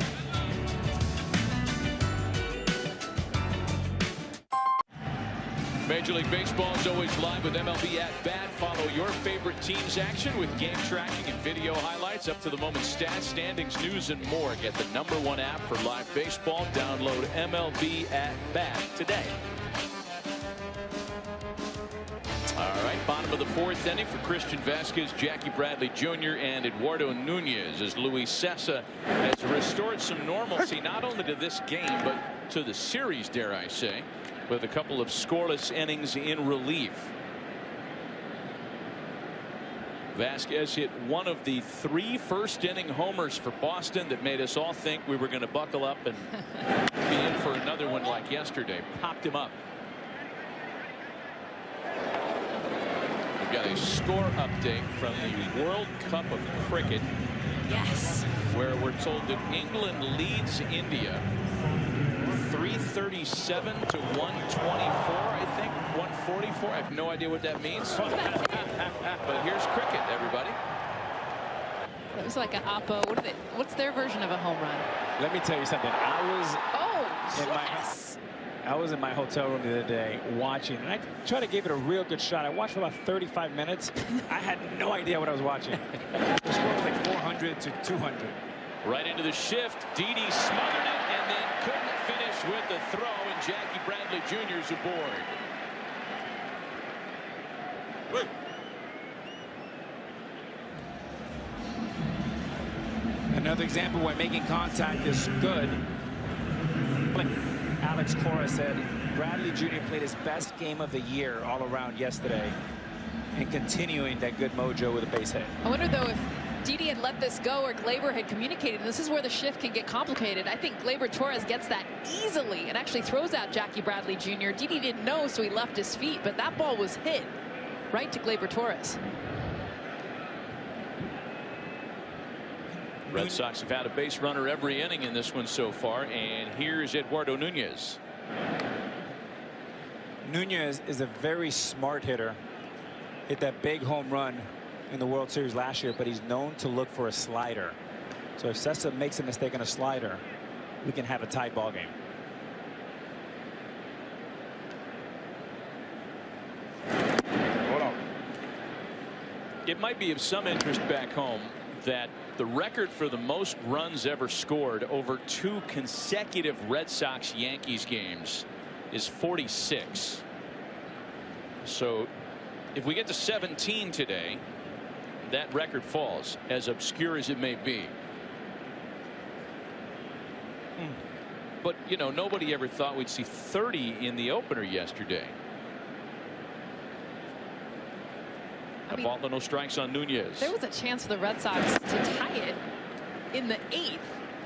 Major League Baseball is always live with MLB At Bat. Follow your favorite team's action with game tracking and video highlights, up to the moment stats, standings, news, and more. Get the #1 app for live baseball. Download MLB At Bat today. All right, bottom of the fourth inning for Christian Vasquez, Jackie Bradley Jr., and Eduardo Nunez, as Luis Sessa has restored some normalcy not only to this game but to the series, dare I say, with a couple of scoreless innings in relief. Vasquez hit one of the 3 first-inning homers for Boston that made us all think we were going to buckle up and be in for another one like yesterday. Popped him up. We've got a score update from the World Cup of Cricket. Yes. Where we're told that England leads India 337 to 124, I think. 144. I have no idea what that means. But here's cricket, everybody. It was like an oppo. What's their version of a home run? Let me tell you something. I was in my hotel room the other day watching, and I tried to give it a real good shot. I watched for about 35 minutes. I had no idea what I was watching. The score was like 400 to 200. Right into the shift. Didi smothered it and then couldn't finish with the throw, and Jackie Bradley Jr. is aboard. Another example where making contact is good. Alex Cora said Bradley Jr. played his best game of the year all around yesterday, and continuing that good mojo with a base hit. I wonder, though, if Didi had let this go or Gleyber had communicated. This is where the shift can get complicated. I think Gleyber Torres gets that easily and actually throws out Jackie Bradley Jr. Didi didn't know, so he left his feet, but that ball was hit right to Gleyber Torres. Red Sox have had a base runner every inning in this one so far, and here's Eduardo Nunez. Nunez is a very smart hitter. Hit that big home run in the World Series last year, but he's known to look for a slider. So if Sessa makes a mistake on a slider, we can have a tight ball game. Hold on. It might be of some interest back home that the record for the most runs ever scored over 2 consecutive Red Sox-Yankees games is 46. So if we get to 17 today, that record falls, as obscure as it may be. But, you know, nobody ever thought we'd see 30 in the opener yesterday. A ball to no strikes on Nunez. There was a chance for the Red Sox to tie it in the 8th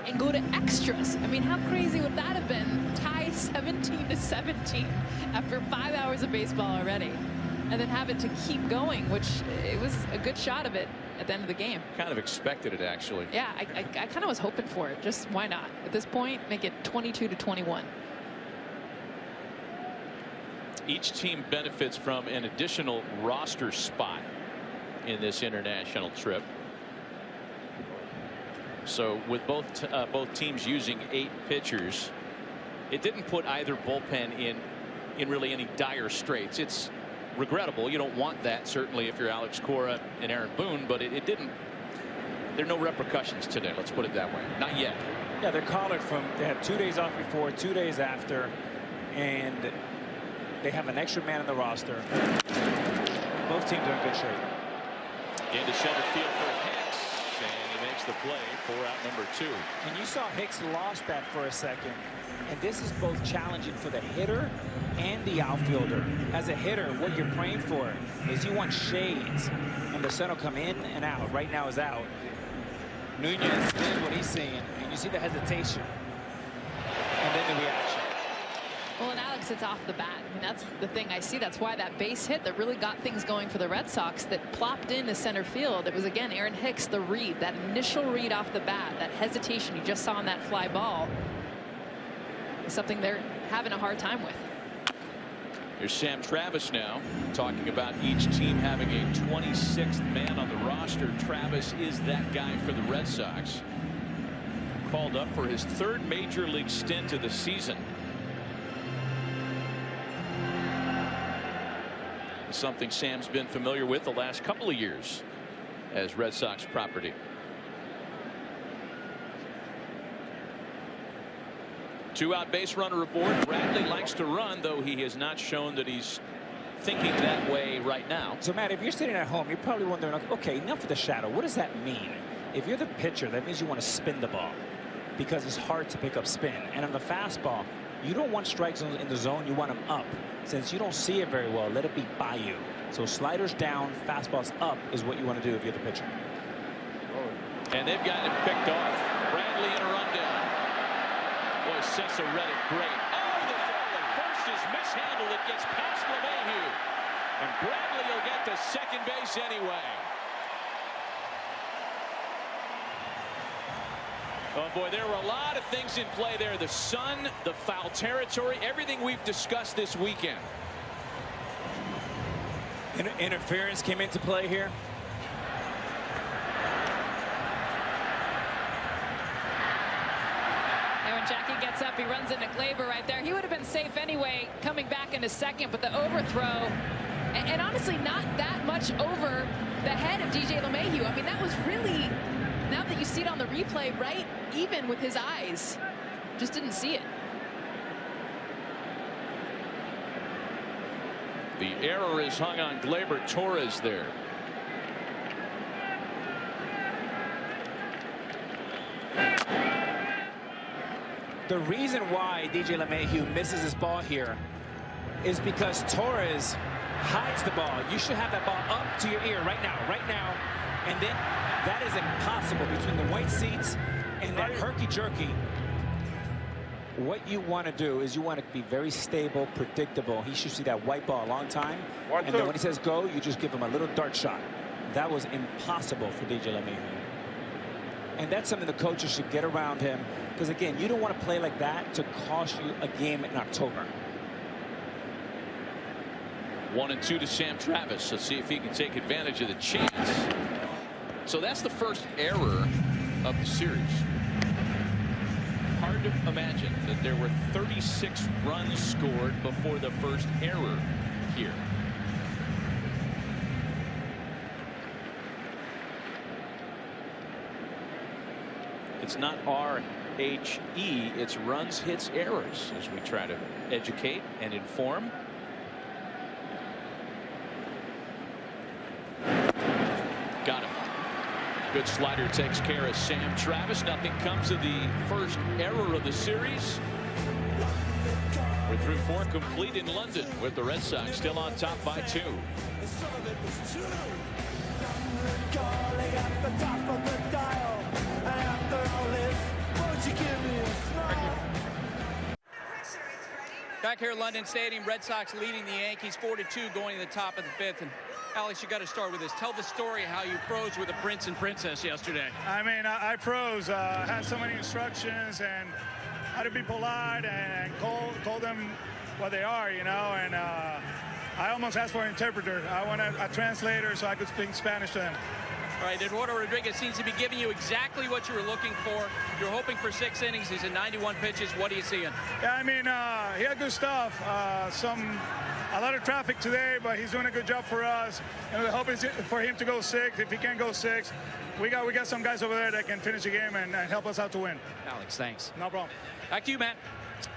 and go to extras. I mean, how crazy would that have been? Tie 17-17 after 5 hours of baseball already, and then have it to keep going, which it was a good shot of it at the end of the game. Kind of expected it, actually. Yeah, I kind of was hoping for it. Just why not? At this point, make it 22-21. Each team benefits from an additional roster spot in this international trip. So with both teams using 8 pitchers, it didn't put either bullpen in really any dire straits. It's regrettable. You don't want that, certainly, if you're Alex Cora and Aaron Boone, but it didn't. There are no repercussions today. Let's put it that way. Not yet. Yeah, they're collared from. They had 2 days off before, 2 days after, and they have an extra man in the roster. Both teams are in good shape. Into center field for Hicks, and he makes the play for out number 2. And you saw Hicks lost that for a second, and this is both challenging for the hitter and the outfielder. As a hitter, what you're praying for is you want shades, and the sun will come in and out. Right now is out. Nunez did what he's seeing, and You see the hesitation and then the reaction. Well, and Alex, it's off the bat. I mean, that's the thing I see. That's why that base hit that really got things going for the Red Sox that plopped into center field. It was, again, Aaron Hicks, the read, that initial read off the bat, that hesitation you just saw on that fly ball is something they're having a hard time with. Here's Sam Travis now talking about each team having a 26th man on the roster. Travis is that guy for the Red Sox. Called up for his 3rd major league stint of the season. Something Sam's been familiar with the last couple of years as Red Sox property. Two-out base runner aboard. Bradley likes to run, though he has not shown that he's thinking that way right now. So, Matt, if you're sitting at home, you're probably wondering, okay, enough of the shadow. What does that mean? If you're the pitcher, that means you want to spin the ball because it's hard to pick up spin. And on the fastball, you don't want strikes in the zone. You want them up. Since you don't see it very well, let it be by you. So sliders down, fastballs up is what you want to do if you're the pitcher. And they've got him picked off. Bradley in a rundown. Boy, Cessa read it great. Oh, the throw at first is mishandled. It gets past LeMahieu. And Bradley will get to second base anyway. Oh, boy, there were a lot of things in play there. The sun, the foul territory, everything we've discussed this weekend. Interference came into play here. And when Jackie gets up, he runs into Glaber right there. He would have been safe anyway coming back into second, but the overthrow, and honestly not that much over the head of DJ LeMahieu. I mean, that was really, now that you see it on the replay, right even with his eyes. Just didn't see it. The error is hung on Gleyber Torres there. The reason why DJ LeMahieu misses his ball here is because Torres hides the ball. You should have that ball up to your ear right now. And then that is impossible between the white seats and that herky-jerky. What you want to do is you want to be very stable, predictable. He should see that white ball a long time. And then when he says go, you just give him a little dart shot. That was impossible for DJ LeMahieu. And that's something the coaches should get around him. Because, again, you don't want to play like that to cost you a game in October. 1-2 to Sam Travis. Let's see if he can take advantage of the chance. So that's the first error of the series. Hard to imagine that there were 36 runs scored before the first error here. It's not RHE, it's runs, hits, errors as we try to educate and inform. Got him. Good slider takes care of Sam Travis. Nothing comes of the first error of the series. We're through 4 complete in London with the Red Sox still on top by 2. Back here at London Stadium, Red Sox leading the Yankees 4-2 going to the top of the 5th. And Alex, you got to start with this. Tell the story how you froze with the Prince and Princess yesterday. I mean, I froze. Had so many instructions and how to be polite and call them what they are, you know. And I almost asked for an interpreter. I want a translator so I could speak Spanish to them. All right, Eduardo Rodriguez seems to be giving you exactly what you were looking for. You're hoping for 6 innings. He's in 91 pitches. What are you seeing? Yeah, I mean, he had good stuff. A lot of traffic today, but he's doing a good job for us. And the hope is for him to go 6. If he can't go 6, we got some guys over there that can finish the game and help us out to win. Alex, thanks. No problem. Back to you, Matt.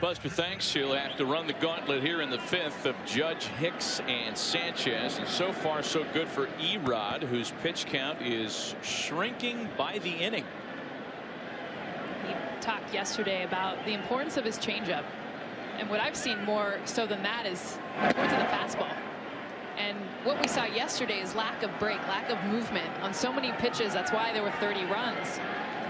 Buster, thanks. He'll have to run the gauntlet here in the 5th of Judge, Hicks, and Sanchez. And so far, so good for Erod, whose pitch count is shrinking by the inning. He talked yesterday about the importance of his changeup. And what I've seen more so than that is importance of the fastball. And what we saw yesterday is lack of break, lack of movement on so many pitches. That's why there were 30 runs.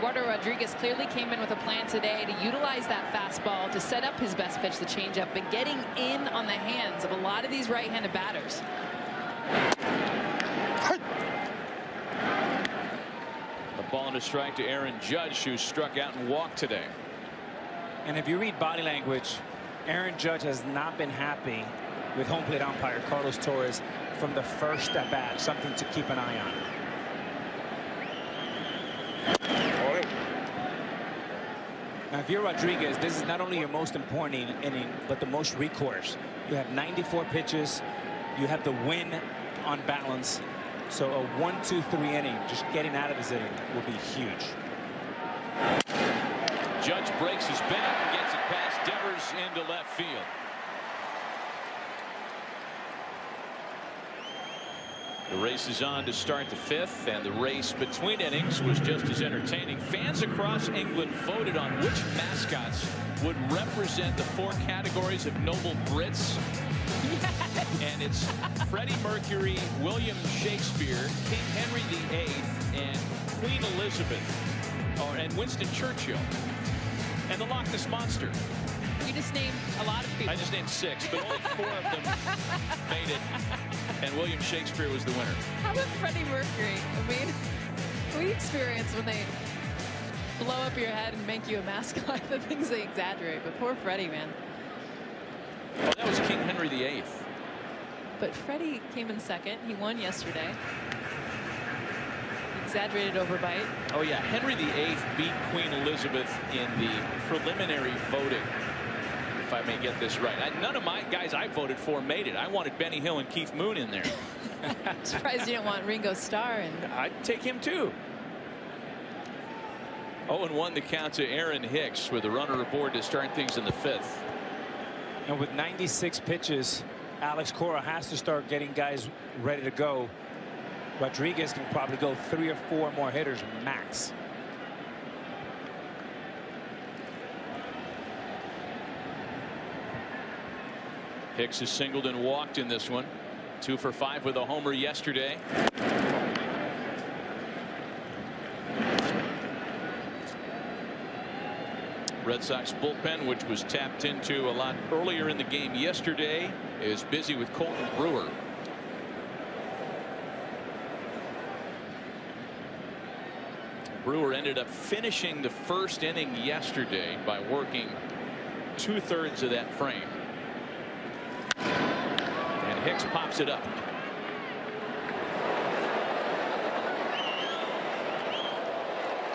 Eduardo Rodriguez clearly came in with a plan today to utilize that fastball to set up his best pitch, the changeup, but getting in on the hands of a lot of these right-handed batters. A ball and a strike to Aaron Judge, who struck out and walked today. And if you read body language, Aaron Judge has not been happy with home plate umpire Carlos Torres from the first at bat. Something to keep an eye on. Now, if you're Rodriguez, this is not only your most important inning, but the most recourse. You have 94 pitches. You have the win on balance. So a 1-2-3 inning, just getting out of this inning, will be huge. Judge breaks his bat and gets it past Devers into left field. The race is on to start the 5th, and the race between innings was just as entertaining. Fans across England voted on which mascots would represent the 4 categories of noble Brits. Yes. And it's Freddie Mercury, William Shakespeare, King Henry VIII, and Queen Elizabeth, and Winston Churchill, and the Loch Ness Monster. You just named a lot of people. I just named 6, but only 4 of them made it, and William Shakespeare was the winner. How about Freddie Mercury? I mean, we experience when they blow up your head and make you a mascot, the things they exaggerate. But poor Freddie, man. Oh, that was King Henry VIII. But Freddie came in second. He won yesterday. Exaggerated overbite. Oh, yeah. Henry VIII beat Queen Elizabeth in the preliminary voting, if I may get this right. None of my guys I voted for made it. I wanted Benny Hill and Keith Moon in there. I'm surprised you didn't want Ringo Starr. And I'd take him, too. 0-1 the count to Aaron Hicks with a runner aboard to start things in the 5th. And with 96 pitches, Alex Cora has to start getting guys ready to go. Rodriguez can probably go 3 or 4 more hitters max. Hicks has singled and walked in this one. 2 for 5 with a homer yesterday. Red Sox bullpen, which was tapped into a lot earlier in the game yesterday, is busy with Colton Brewer. Brewer ended up finishing the first inning yesterday by working 2/3 of that frame. And Hicks pops it up.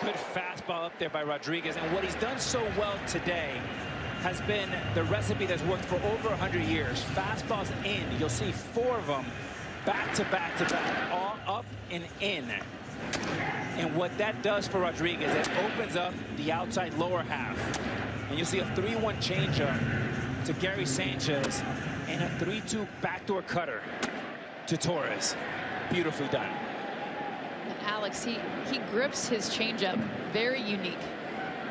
Good fastball up there by Rodriguez, and what he's done so well today has been the recipe that's worked for over 100 years. Fastballs in, you'll see 4 of them back to back to back, all up and in. And what that does for Rodriguez, it opens up the outside lower half, and you'll see a 3-1 changeup to Gary Sanchez and a 3-2 backdoor cutter to Torres. Beautifully done. Alex, he grips his changeup very unique.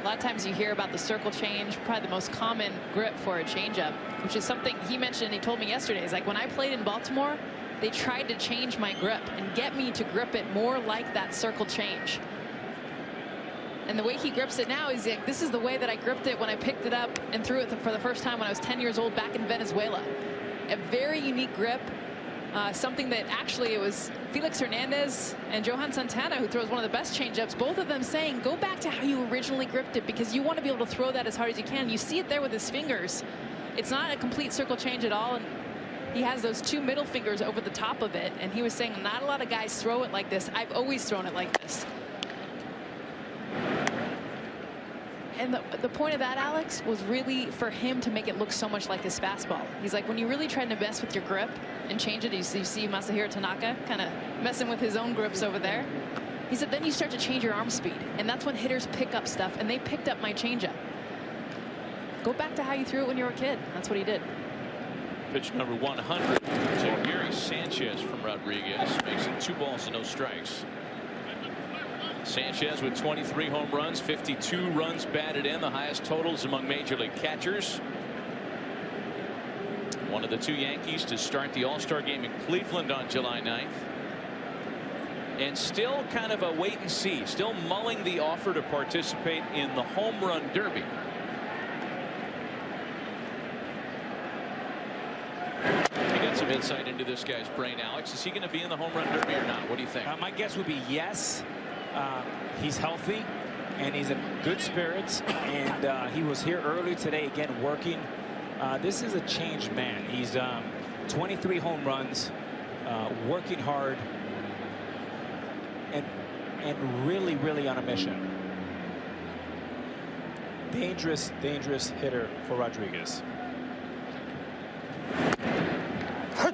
A lot of times you hear about the circle change, probably the most common grip for a changeup, which is something he mentioned. He told me yesterday, he's like, when I played in Baltimore, they tried to change my grip and get me to grip it more like that circle change. And the way he grips it now is like, this is the way that I gripped it when I picked it up and threw it for the first time when I was 10 years old back in Venezuela. A very unique grip. Something that actually it was Felix Hernandez and Johan Santana who throws one of the best changeups. Both of them saying, go back to how you originally gripped it, because you want to be able to throw that as hard as you can. You see it there with his fingers. It's not a complete circle change at all. And he has those 2 middle fingers over the top of it. And he was saying not a lot of guys throw it like this. I've always thrown it like this. And the point of that, Alex, was really for him to make it look so much like his fastball. He's like, when you really try to mess with your grip and change it, you see Masahiro Tanaka kind of messing with his own grips over there. He said, then you start to change your arm speed. And that's when hitters pick up stuff. And they picked up my changeup. Go back to how you threw it when you were a kid. That's what he did. Pitch number 100 to Gary Sanchez from Rodriguez. Makes it 2 balls and no strikes. Sanchez with 23 home runs, 52 runs batted in, the highest totals among major league catchers. One of the 2 Yankees to start the All-Star game in Cleveland on July 9th. and still kind of a wait and see, still mulling the offer to participate in the home run derby. You got some insight into this guy's brain, Alex. Is he going to be in the home run derby or not? What do you think? My guess would be yes. He's healthy and he's in good spirits, and he was here early today again working. This is a changed man. He's 23 home runs, working hard, and really on a mission. Dangerous hitter for Rodriguez.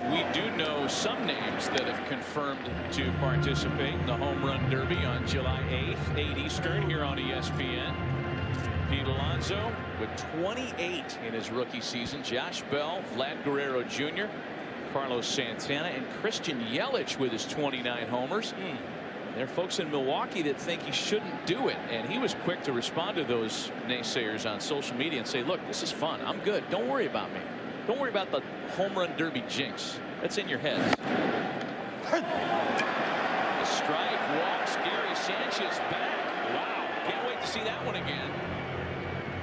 We do know some names that have confirmed to participate in the home run derby on July 8th, 8 Eastern, here on ESPN. Pete Alonso with 28 in his rookie season. Josh Bell, Vlad Guerrero Jr., Carlos Santana, and Christian Yelich with his 29 homers. There are folks in Milwaukee that think he shouldn't do it, and he was quick to respond to those naysayers on social media and say, look, this is fun. I'm good. Don't worry about me. Don't worry about the home run derby jinx. That's in your head. A strike, walks, Gary Sanchez back. Wow. Can't wait to see that one again.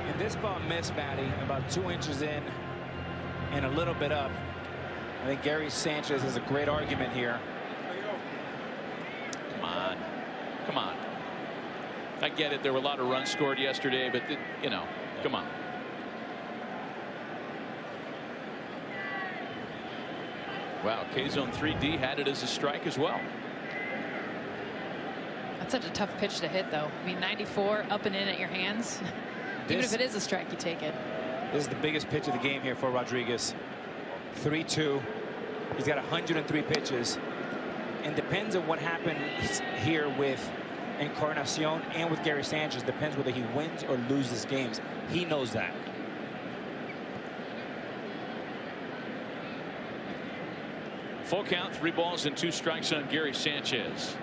And this ball missed, Matty, about 2 inches in and a little bit up. I think Gary Sanchez has a great argument here. Come on. I get it. There were a lot of runs scored yesterday, but you know, come on. Wow, K-Zone 3D had it as a strike as well. That's such a tough pitch to hit, though. I mean, 94 up and in at your hands. Even if it is a strike, you take it. This is the biggest pitch of the game here for Rodriguez. 3-2. He's got 103 pitches. And depends on what happens here with Encarnacion and with Gary Sanchez. Depends whether he wins or loses games. He knows that. Full count, 3 balls and 2 strikes on Gary Sanchez.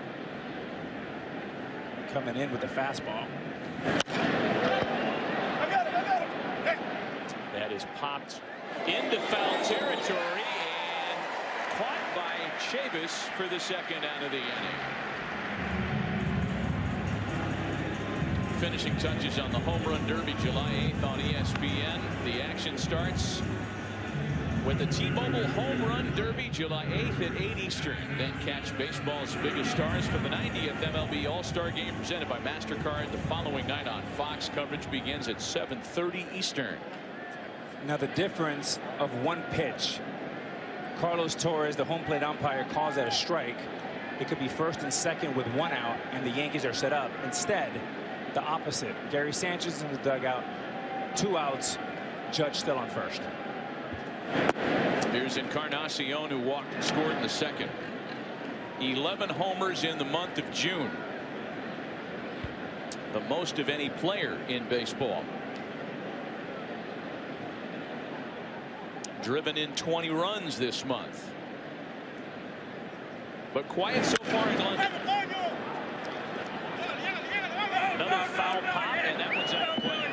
Coming in with the fastball. That is popped into foul territory and caught by Chavis for the second out of the inning. Finishing touches on the home run derby July 8th on ESPN. The action starts with the T-Mobile Home Run Derby July 8th at 8 Eastern. Then catch baseball's biggest stars for the 90th MLB All-Star Game presented by MasterCard the following night on Fox. Coverage begins at 7:30 Eastern. Now the difference of one pitch. Carlos Torres, the home plate umpire, calls that a strike. It could be first and second with 1 out, and the Yankees are set up. Instead, the opposite. Gary Sanchez in the dugout, 2 outs, Judge still on first. Here's Encarnacion, who walked and scored in the second. 11 homers in the month of June. The most of any player in baseball. Driven in 20 runs this month. But quiet so far in London. Another foul pop, and that one's out of play.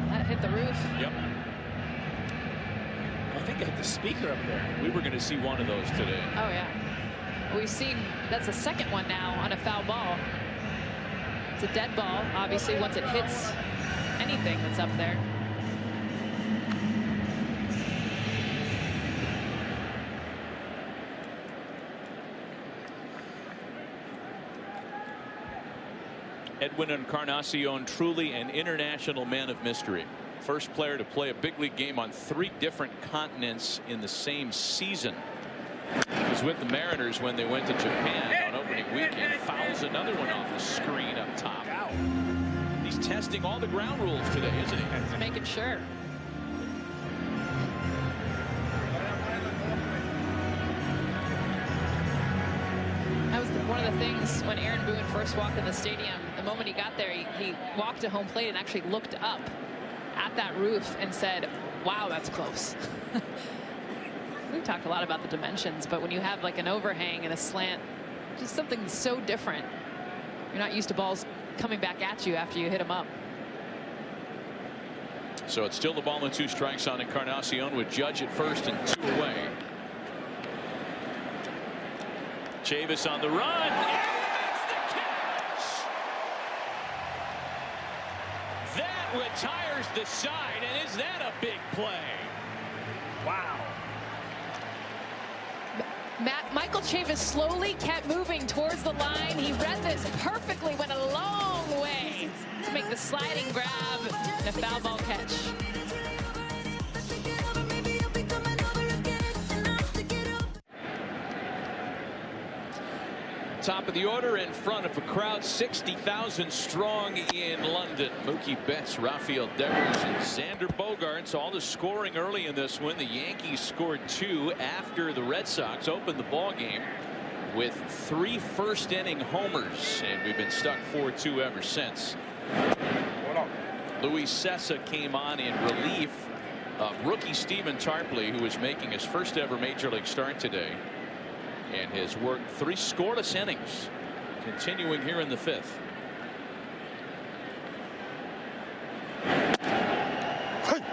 That hit the roof. Yep. I think I hit the speaker up there. We were going to see one of those today. Oh, yeah. We've seen that's the second one now on a foul ball. It's a dead ball, obviously, once it hits anything that's up there. Edwin Encarnacion, truly an international man of mystery. First player to play a big league game on 3 different continents in the same season. He was with the Mariners when they went to Japan on opening weekend. Fouls another one off the screen up top. He's testing all the ground rules today, isn't he? Just making sure. That was one of the things when Aaron Boone first walked in the stadium. The moment he got there, he walked to home plate and actually looked up at that roof and said, wow, that's close. We've talked a lot about the dimensions, but when you have like an overhang and a slant, just something so different. You're not used to balls coming back at you after you hit them up. So it's still the ball and 2 strikes on Encarnacion with Judge at first and 2 away. Chavis on the run. And makes the catch. That retires the side, and is that a big play? Wow. Michael Chavis slowly kept moving towards the line. He read this perfectly, went a long way to make the sliding grab and a foul ball catch. Top of the order in front of a crowd 60,000 strong in London. Mookie Betts, Rafael Devers, and Xander Bogaerts. All the scoring early in this one. The Yankees scored 2 after the Red Sox opened the ball game with 3 first-inning homers, and we've been stuck 4-2 ever since. Luis Cessa came on in relief of rookie Stephen Tarpley, who was making his first ever major league start today, and has worked 3 scoreless innings, continuing here in the 5th.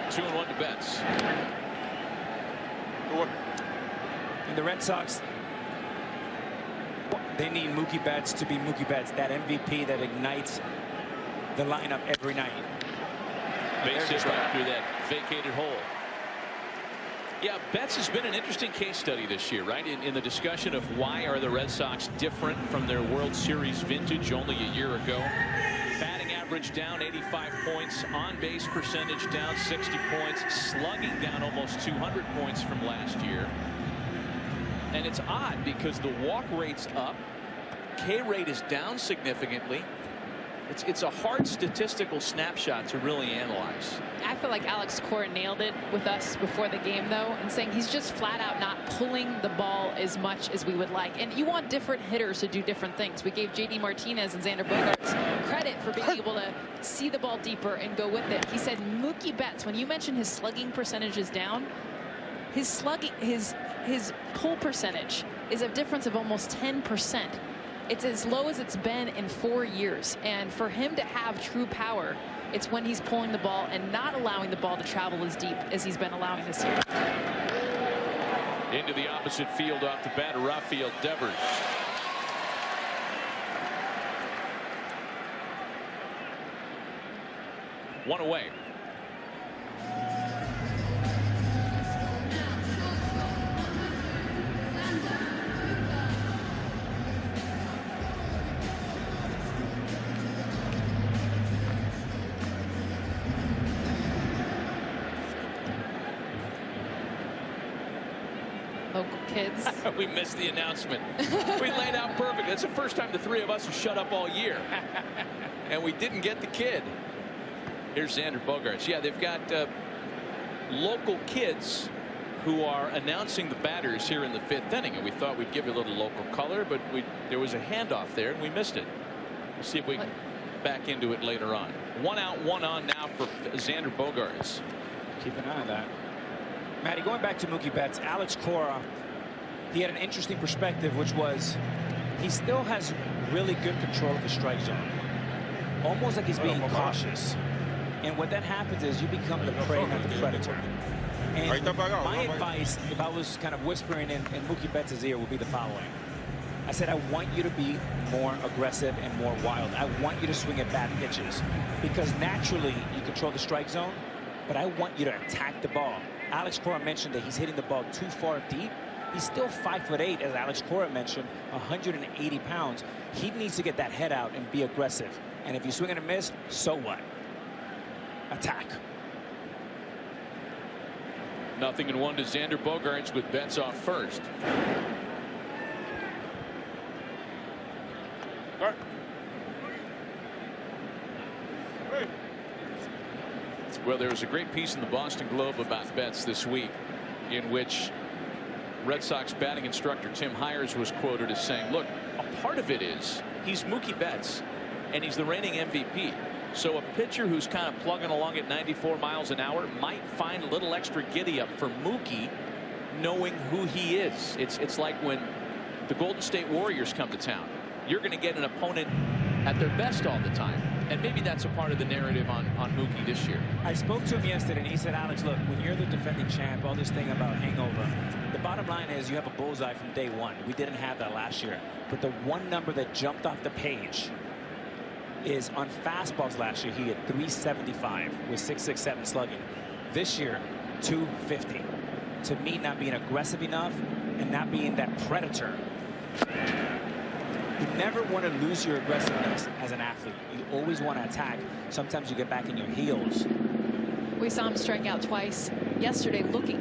Two and 1 to Betts. And the Red Sox, they need Mookie Betts to be Mookie Betts, that MVP that ignites the lineup every night. Base hit right through that vacated hole. Yeah, Betts has been an interesting case study this year, right? In the discussion of why are the Red Sox different from their World Series vintage only a year ago. Batting average down 85 points, on base percentage down 60 points, slugging down almost 200 points from last year. And it's odd because the walk rate's up, K rate is down significantly. It's a hard statistical snapshot to really analyze. I feel like Alex Cora nailed it with us before the game, though, and saying he's just flat out not pulling the ball as much as we would like. And you want different hitters to do different things. We gave J.D. Martinez and Xander Bogaerts credit for being able to see the ball deeper and go with it. He said Mookie Betts, when you mentioned his slugging percentage is down, his slugging, his pull percentage is a difference of almost 10%. It's as low as it's been in 4 years. And for him to have true power, it's when he's pulling the ball and not allowing the ball to travel as deep as he's been allowing this year. Into the opposite field off the bat, Rafael Devers. One away. Local kids. We missed the announcement. We laid out perfect. That's the first time the 3 of us have shut up all year. And we didn't get the kid. Here's Xander Bogaerts. Yeah, they've got local kids who are announcing the batters here in the 5th inning. And we thought we'd give you a little local color, but there was a handoff there and we missed it. We'll see if we can back into it later on. 1 out, 1 on now for Xander Bogaerts. Keep an eye on that. Matty, going back to Mookie Betts, Alex Cora, he had an interesting perspective, which was he still has really good control of the strike zone. Almost like he's being cautious. And what that happens is you become the prey, not the predator. And my advice, if I was kind of whispering in Mookie Betts' ear, would be the following. I said, I want you to be more aggressive and more wild. I want you to swing at bad pitches. Because naturally, you control the strike zone, but I want you to attack the ball. Alex Cora mentioned that he's hitting the ball too far deep. He's still 5'8", as Alex Cora mentioned, 180 pounds. He needs to get that head out and be aggressive. And if you swing and a miss, so what? Attack. 0-1 to Xander Bogaerts with Betts off first. Well, there was a great piece in the Boston Globe about Betts this week in which Red Sox batting instructor Tim Hires was quoted as saying, look, a part of it is he's Mookie Betts and he's the reigning MVP. So a pitcher who's kind of plugging along at 94 miles an hour might find a little extra giddy up for Mookie knowing who he is. It's like when the Golden State Warriors come to town. You're going to get an opponent at their best all the time. And maybe that's a part of the narrative on Mookie this year. I spoke to him yesterday, and he said, Alex, look, when you're the defending champ, all this thing about hangover, the bottom line is you have a bullseye from day one. We didn't have that last year. But the one number that jumped off the page is on fastballs last year, he had 375 with 6.67 slugging. This year, 250. To me, not being aggressive enough and not being that predator. You never want to lose your aggressiveness as an athlete. You always want to attack. Sometimes you get back in your heels. We saw him strike out twice yesterday looking.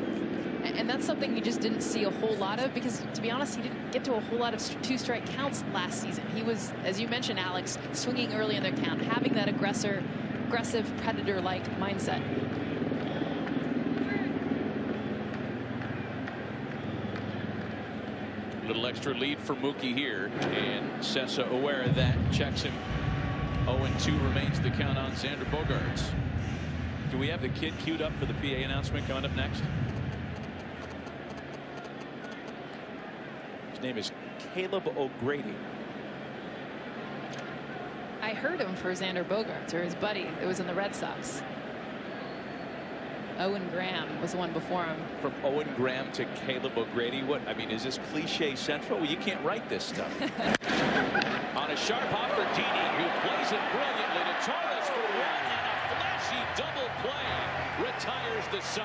And that's something you just didn't see a whole lot of because, to be honest, he didn't get to a whole lot of two-strike counts last season. He was, as you mentioned, Alex, swinging early in their count, having that aggressive predator-like mindset. Little extra lead for Mookie here, and Sessa aware of that, checks him. 0-2 remains the count on Xander Bogaerts. Do we have the kid queued up for the PA announcement coming up next? His name is Caleb O'Grady. I heard him for Xander Bogaerts, or his buddy that was in the Red Sox. Owen Graham was the one before him. From Owen Graham to Caleb O'Grady. What, I mean, is this cliche central? Well, you can't write this stuff. On a sharp hop for Didi, who plays it brilliantly to Torres for one, and a flashy double play retires the side.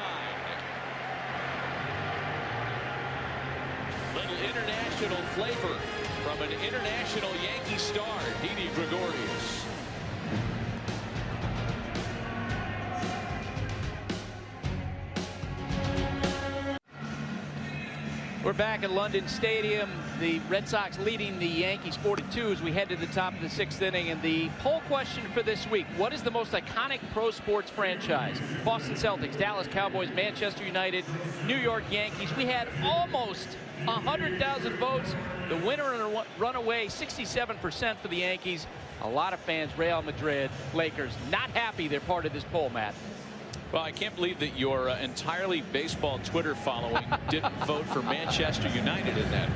Little international flavor from an international Yankee star, Didi Gregorius. We're back at London Stadium. The Red Sox leading the Yankees 4-2 as we head to the top of the 6th inning. And the poll question for this week: what is the most iconic pro sports franchise? Boston Celtics, Dallas Cowboys, Manchester United, New York Yankees. We had almost 100,000 votes. The winner and runaway, 67% for the Yankees. A lot of fans, Real Madrid, Lakers, not happy they're part of this poll, Matt. Well, I can't believe that your entirely baseball Twitter following didn't vote for Manchester United in that,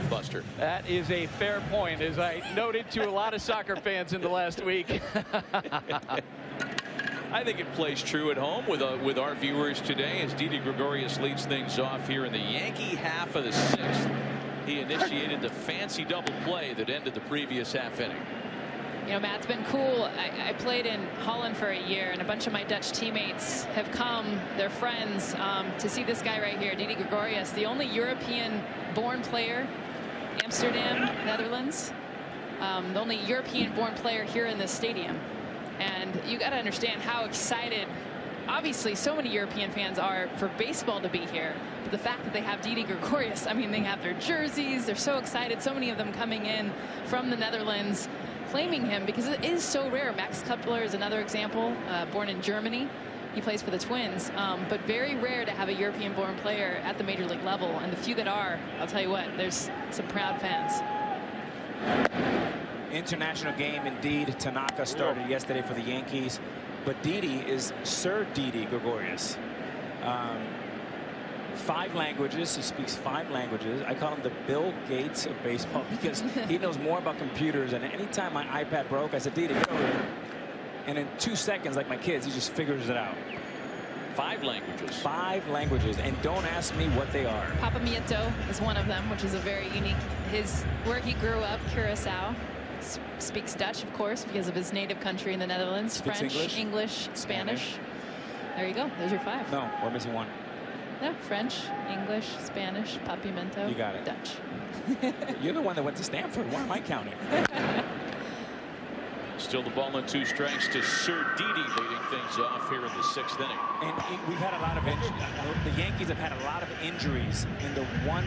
Buster. That is a fair point, as I noted to a lot of soccer fans in the last week. I think it plays true at home with our viewers today as Didi Gregorius leads things off here in the Yankee half of the 6th. He initiated the fancy double play that ended the previous half inning. You know, Matt, it's been cool. I played in Holland for a year, and a bunch of my Dutch teammates have come, they're friends, to see this guy right here, Didi Gregorius, the only European-born player, Amsterdam, Netherlands, the only European-born player here in this stadium. And you got to understand how excited, obviously, so many European fans are for baseball to be here. But the fact that they have Didi Gregorius, I mean, they have their jerseys, they're so excited, so many of them coming in from the Netherlands, claiming him because it is so rare. Max Kepler is another example, born in Germany. He plays for the Twins, but very rare to have a European-born player at the major league level. And the few that are, I'll tell you what, there's some proud fans. International game indeed. Tanaka started yesterday for the Yankees, but Didi is Sir Didi Gregorius. 5 languages. He speaks 5 languages. I call him the Bill Gates of baseball because he knows more about computers. And anytime my iPad broke, I said, Didi, get over here. And in 2 seconds, like my kids, he just figures it out. 5 languages. 5 languages. And don't ask me what they are. Papa Mieto is one of them, which is a very unique. Where he grew up, Curacao. Speaks Dutch, of course, because of his native country in the Netherlands. Speaks French, English, Spanish. There you go. There's your 5. No, we're missing 1. Yeah, French, English, Spanish, Papiamento. You got it. Dutch. You're the one that went to Stanford. Why am I counting? Still the ball and 2 strikes to Sir Didi, leading things off here in the 6th inning. And we've had a lot of injuries. The Yankees have had a lot of injuries, and the one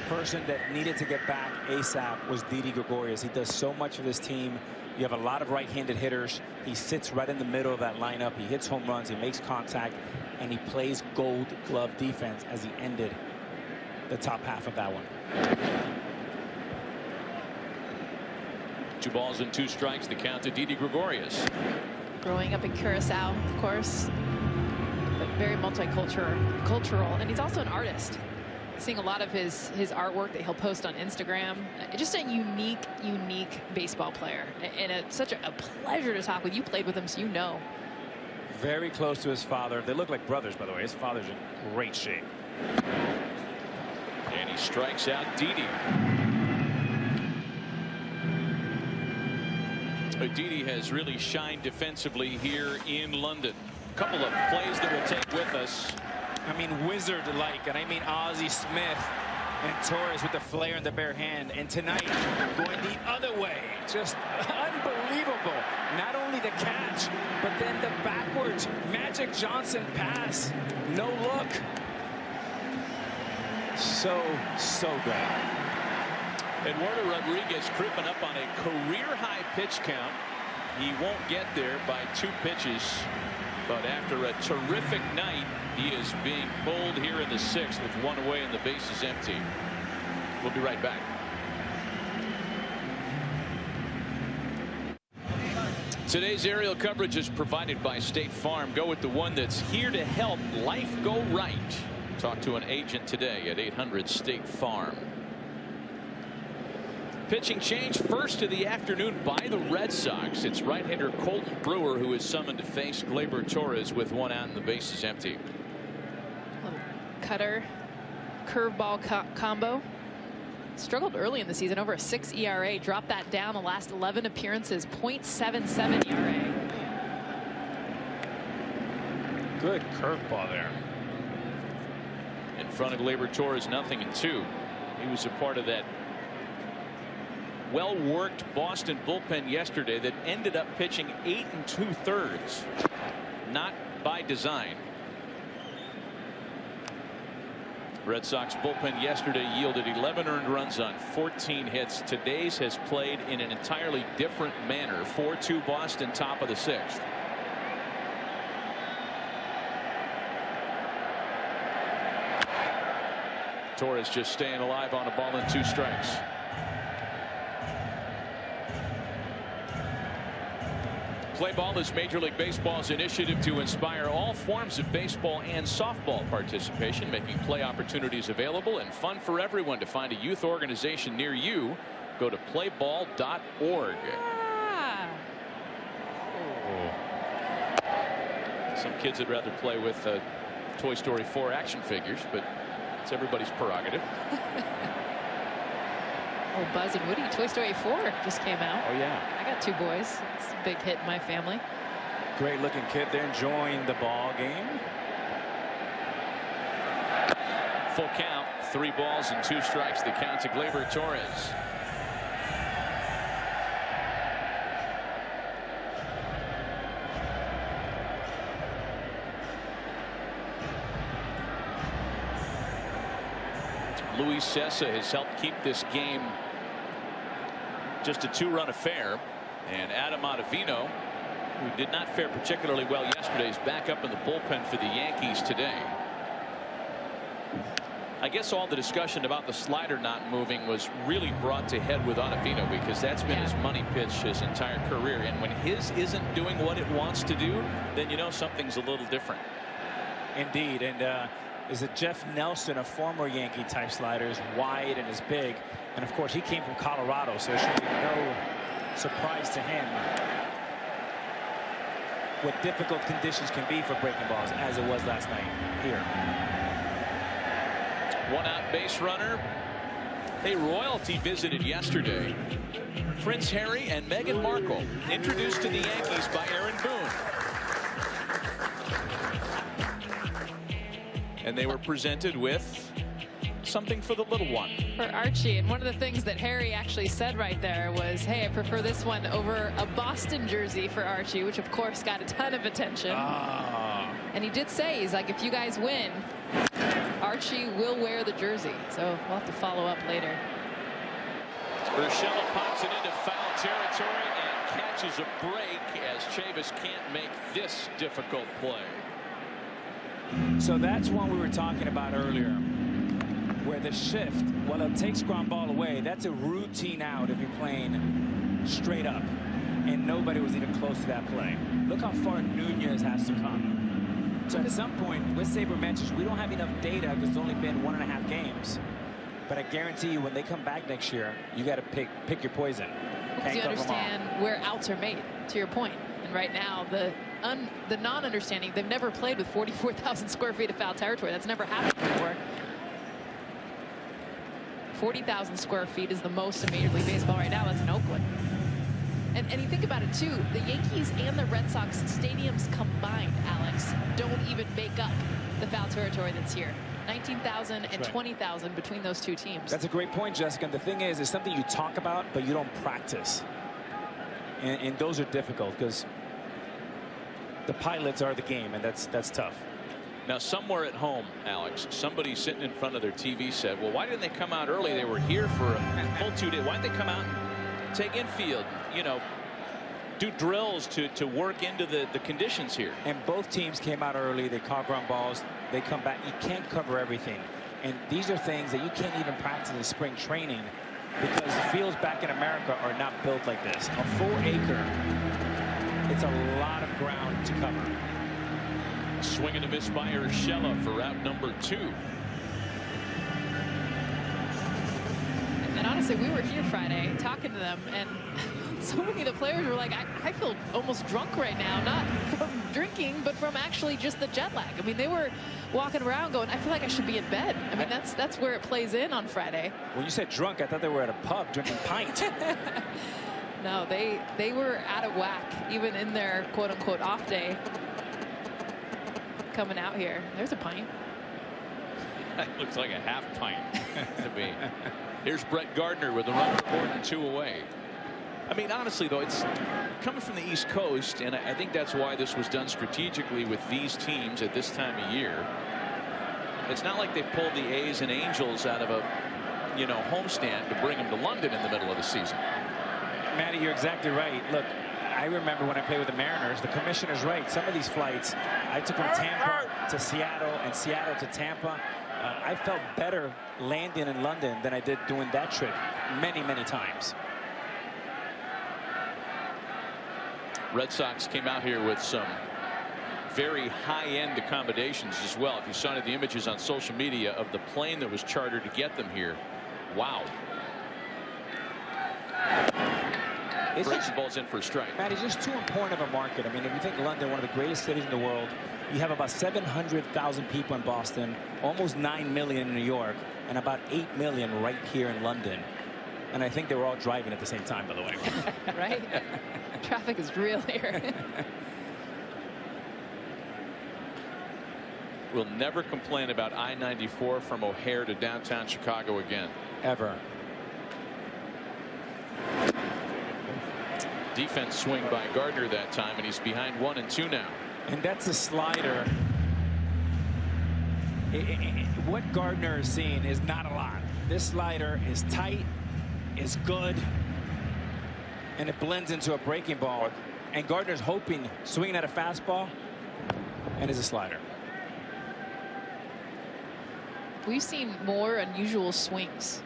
person that needed to get back ASAP was Didi Gregorius. He does so much for this team. You have a lot of right-handed hitters. He sits right in the middle of that lineup. He hits home runs. He makes contact. And he plays gold glove defense as he ended the top half of that one. 2 balls and 2 strikes, the count to Didi Gregorius. Growing up in Curacao, of course, but very multicultural, and he's also an artist. seeing a lot of his artwork that he'll post on Instagram. Just a unique baseball player, and such a pleasure to talk with. You played with him, so you know. Very close to his father. They look like brothers, by the way. His father's in great shape. And he strikes out Didi. Didi has really shined defensively here in London. A couple of plays that we'll take with us. I mean, wizard-like, and I mean Ozzie Smith and Torres with the flare in the bare hand. And tonight, going the other way. Just unbelievable. Not only the catch, but then the backwards Magic Johnson pass. No look. So good. Eduardo Rodriguez creeping up on a career-high pitch count. He won't get there by 2 pitches. But after a terrific night, he is being pulled here in the 6th with 1 away and the bases empty. We'll be right back. Today's aerial coverage is provided by State Farm. Go with the one that's here to help life go right. Talk to an agent today at 800 State Farm. Pitching change first of the afternoon by the Red Sox. It's right-hander Colton Brewer who is summoned to face Gleyber Torres with 1 out and the bases empty. Cutter, curveball combo. Struggled early in the season, over a 6 ERA. Dropped that down the last 11 appearances, .77 ERA. Good curveball there. In front of Gleyber Torres, 0-2. He was a part of that well-worked Boston bullpen yesterday that ended up pitching 8 2/3. Not by design. Red Sox bullpen yesterday yielded 11 earned runs on 14 hits. Today's has played in an entirely different manner. 4-2 Boston, top of the 6th. Torres just staying alive on a ball and 2 strikes. Play Ball is Major League Baseball's initiative to inspire all forms of baseball and softball participation, making play opportunities available and fun for everyone. To find a youth organization near you, go to playball.org. Some kids would rather play with Toy Story 4 action figures, but it's everybody's prerogative. Oh, Buzz and Woody, Toy Story 4 just came out. Oh, yeah. I got 2 boys. It's a big hit in my family. Great looking kid there, enjoying the ball game. Full count, 3 balls and 2 strikes. The count to Gleyber Torres. Luis Cessa has helped keep this game just a 2-run affair, and Adam Ottavino, who did not fare particularly well yesterday, is back up in the bullpen for the Yankees today. I guess all the discussion about the slider not moving was really brought to head with Ottavino, because that's been his money pitch his entire career, and when his isn't doing what it wants to do, then you know something's a little different. Indeed, and is it Jeff Nelson, a former Yankee type slider, is wide and is big, and of course he came from Colorado, so it should be no surprise to him what difficult conditions can be for breaking balls, as it was last night here. 1 out base runner. A royalty visited yesterday. Prince Harry and Meghan Markle introduced to the Yankees by Aaron Boone. And they were presented with something for the little one. For Archie, and one of the things that Harry actually said right there was, hey, I prefer this one over a Boston jersey for Archie, which of course got a ton of attention. And he did say, he's like, if you guys win, Archie will wear the jersey. So we'll have to follow up later. Urshela pops it into foul territory and catches a break as Chavis can't make this difficult play. So that's one we were talking about earlier, where the shift, well, it takes ground ball away. That's a routine out if you're playing straight up, and nobody was even close to that play. Look how far Nunez has to come. So at some point, with sabermetrics, we don't have enough data because it's only been 1.5 games. But I guarantee you, when they come back next year, you got to pick your poison. Because you understand where outs are made, to your point. And right now, the non-understanding, they've never played with 44,000 square feet of foul territory. That's never happened before. 40,000 square feet is the most in Major League Baseball right now. That's in Oakland. And you think about it, too. The Yankees and the Red Sox stadiums combined, Alex, don't even make up the foul territory that's here. 19,000 and 20,000 between those two teams. That's a great point, Jessica. And the thing is, it's something you talk about, but you don't practice. And those are difficult because the pilots are the game, and that's tough. Now, somewhere at home, Alex, somebody sitting in front of their TV said, well, why didn't they come out early? They were here for a full 2 days. Why didn't they come out and take infield, you know, do drills to work into the conditions here? And both teams came out early. They caught ground balls. They come back. You can't cover everything. And these are things that you can't even practice in spring training because the fields back in America are not built like this. A full acre, it's a lot of ground to cover. Swing and a miss by Urshela for out number 2. And honestly, we were here Friday talking to them, and so many of the players were like, I feel almost drunk right now, not from drinking, but from actually just the jet lag. I mean, they were walking around going, I feel like I should be in bed. I mean, that's where it plays in on Friday. When you said drunk, I thought they were at a pub drinking pint. No, they were out of whack, even in their quote-unquote off day. Coming out here. There's a pint. That looks like a half pint to me. Here's Brett Gardner with a runner aboard and 2 away. I mean, honestly, though, it's coming from the East Coast, and I think that's why this was done strategically with these teams at this time of year. It's not like they pulled the A's and Angels out of a, you know, homestand to bring them to London in the middle of the season. Matty, you're exactly right. Look, I remember when I played with the Mariners, the commissioner's right. Some of these flights, I took from Tampa to Seattle and Seattle to Tampa. I felt better landing in London than I did doing that trip many, many times. Red Sox came out here with some very high-end accommodations as well. If you saw the images on social media of the plane that was chartered to get them here. Wow. Breaks the balls in for a strike. Matt, it's just too important of a market. I mean, if you think London, one of the greatest cities in the world, you have about 700,000 people in Boston, almost 9 million in New York, and about 8 million right here in London. And I think they were all driving at the same time, by the way. Right? Traffic is real here. We'll never complain about I-94 from O'Hare to downtown Chicago again. Ever. Defense swing by Gardner that time, and he's behind 1 and 2 now. And that's a slider. What Gardner is seeing is not a lot. This slider is tight, is good, and it blends into a breaking ball. And Gardner's hoping, swinging at a fastball, and it's a slider. We've seen more unusual swings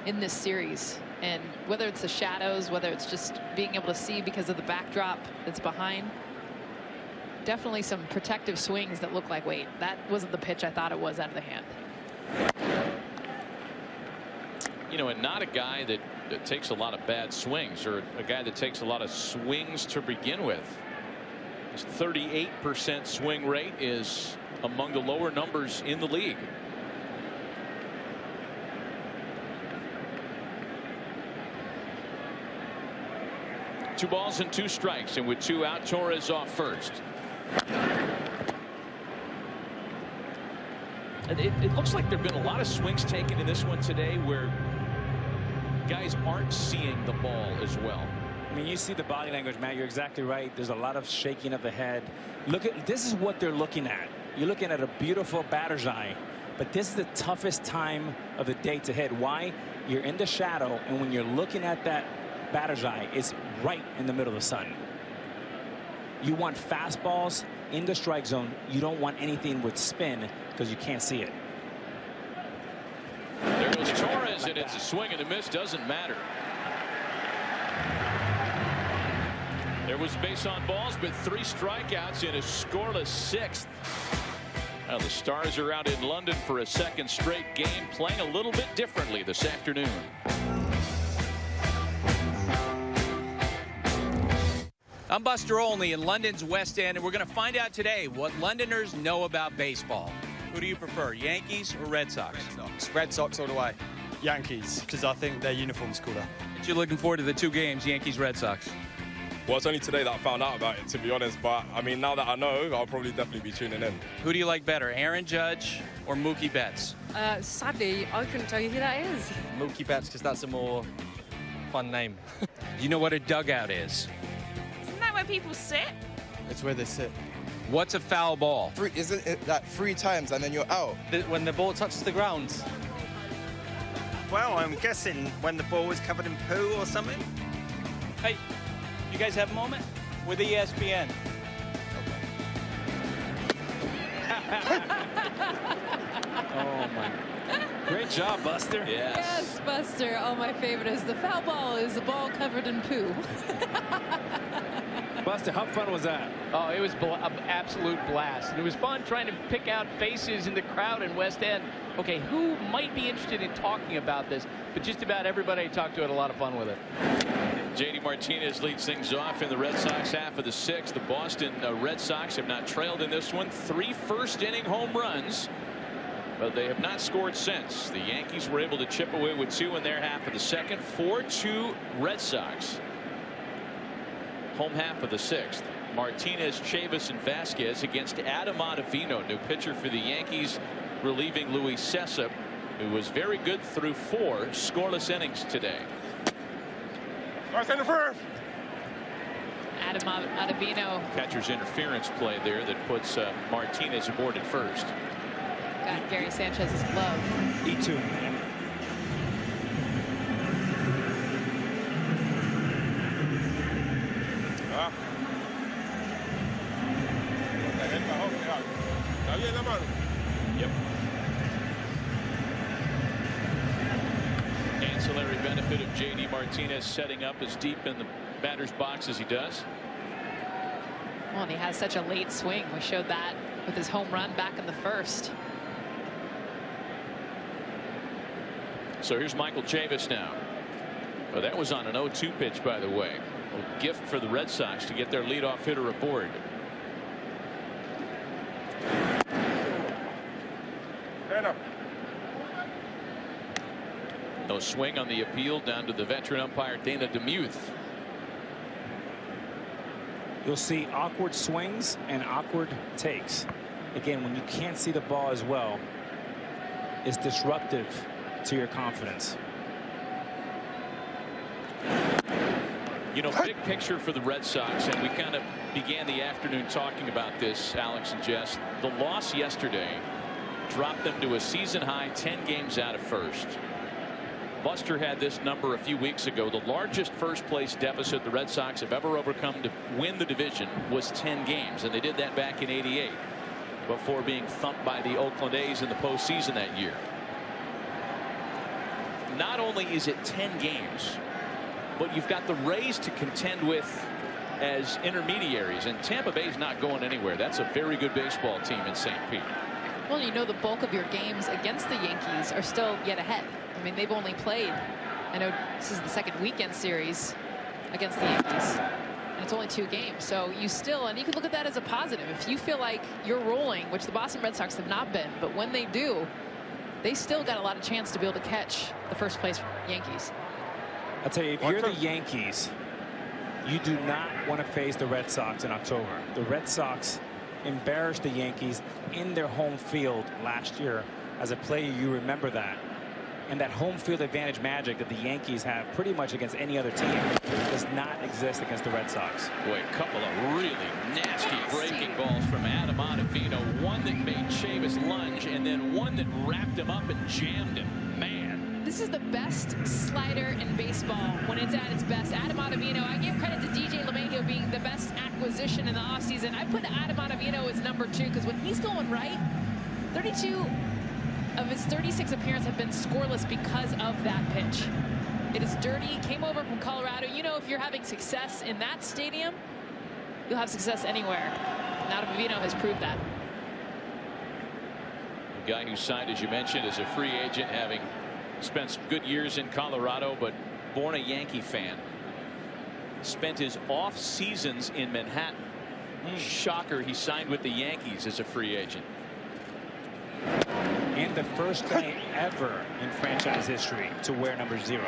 in this series. And whether it's the shadows, whether it's just being able to see because of the backdrop that's behind, definitely some protective swings that look like, wait, that wasn't the pitch I thought it was out of the hand. You know, and not a guy that takes a lot of bad swings, or a guy that takes a lot of swings to begin with. His 38% swing rate is among the lower numbers in the league. Two balls and 2 strikes, and with 2 out, Torres off first. And it looks like there have been a lot of swings taken in this one today where guys aren't seeing the ball as well. I mean, you see the body language, Matt. You're exactly right. There's a lot of shaking of the head. Look at this is what they're looking at. You're looking at a beautiful batter's eye, but this is the toughest time of the day to hit. Why? You're in the shadow, and when you're looking at that batter's eye, it's right in the middle of the sun. You want fastballs in the strike zone. You don't want anything with spin because you can't see it. There goes Torres, and it's a swing and a miss. Doesn't matter. There was base on balls, but 3 strikeouts in a scoreless 6th. Well, the Stars are out in London for a second straight game, playing a little bit differently this afternoon. I'm Buster Olney in London's West End, and we're going to find out today what Londoners know about baseball. Who do you prefer, Yankees or Red Sox? Red Sox all the way. Yankees, because I think their uniform's cooler. But you're looking forward to the 2 games, Yankees-Red Sox. Well, it's only today that I found out about it, to be honest. But, I mean, now that I know, I'll probably definitely be tuning in. Who do you like better, Aaron Judge or Mookie Betts? Sadly, I couldn't tell you who that is. Mookie Betts, because that's a more fun name. Do you know what a dugout is? Isn't that where people sit? It's where they sit. What's a foul ball? Isn't it that 3 times and then you're out? When the ball touches the ground. Well, I'm guessing when the ball was covered in poo or something. Hey, you guys have a moment with ESPN? Oh, my. Great job, Buster. Yes, Buster. Oh, my favorite is the foul ball is a ball covered in poo. Buster, how fun was that? Oh, it was an absolute blast. And it was fun trying to pick out faces in the crowd in West End. Okay, who might be interested in talking about this? But just about everybody I talked to had a lot of fun with it. JD Martinez leads things off in the Red Sox half of the 6th. The Boston Red Sox have not trailed in this one. 3 first-inning home runs, but they have not scored since. The Yankees were able to chip away with 2 in their half of the 2nd. 4-2 Red Sox. Home half of the 6th. Martinez, Chavis, and Vasquez against Adam Ottavino, new pitcher for the Yankees, relieving Luis Cessa, who was very good through 4 scoreless innings today. Adam Ottavino. Catcher's interference play there that puts Martinez aboard at first. Got Gary Sanchez's glove. E2. Yep. Ancillary benefit of JD Martinez setting up as deep in the batter's box as he does. Well, and he has such a late swing. We showed that with his home run back in the 1st. So here's Michael Chavis now. Well, that was on an 0-2 pitch, by the way. A gift for the Red Sox to get their leadoff hitter aboard. No swing on the appeal, down to the veteran umpire Dana DeMuth. You'll see awkward swings and awkward takes. Again, when you can't see the ball as well, it's disruptive to your confidence. You know, big picture for the Red Sox, and we kind of began the afternoon talking about this, Alex and Jess. The loss yesterday dropped them to a season high 10 games out of first. Buster had this number a few weeks ago. The largest first place deficit the Red Sox have ever overcome to win the division was 10 games, and they did that back in '88 before being thumped by the Oakland A's in the postseason that year. Not only is it 10 games, but you've got the Rays to contend with as intermediaries, and Tampa Bay's not going anywhere. That's a very good baseball team in St. Pete. Well, you know, the bulk of your games against the Yankees are still yet ahead. I mean, they've only played, I know this is the 2nd weekend series against the Yankees, and it's only 2 games. So you still, and you can look at that as a positive. If you feel like you're rolling, which the Boston Red Sox have not been, but when they do, they still got a lot of chance to be able to catch the first place Yankees. I'll tell you, if you're the Yankees, you do not want to face the Red Sox in October. The Red Sox embarrassed the Yankees in their home field last year. As a player, you remember that. And that home field advantage magic that the Yankees have pretty much against any other team does not exist against the Red Sox. Boy, a couple of really nasty breaking balls from Adam Ottavino. One that made Chavis lunge, and then one that wrapped him up and jammed him. Man. This is the best slider in baseball when it's at its best. Adam Ottavino, I give credit to DJ LeMahieu being the best acquisition in the offseason. I put Adam Ottavino as number 2 because when he's going right, 32 of his 36 appearances have been scoreless because of that pitch. It is dirty. Came over from Colorado. You know, if you're having success in that stadium, you'll have success anywhere. And Ottavino has proved that. guy who signed, as you mentioned, as a free agent, having spent some good years in Colorado, but born a Yankee fan. Spent his off seasons in Manhattan. Shocker, he signed with the Yankees as a free agent. And the first guy ever in franchise history to wear number 0.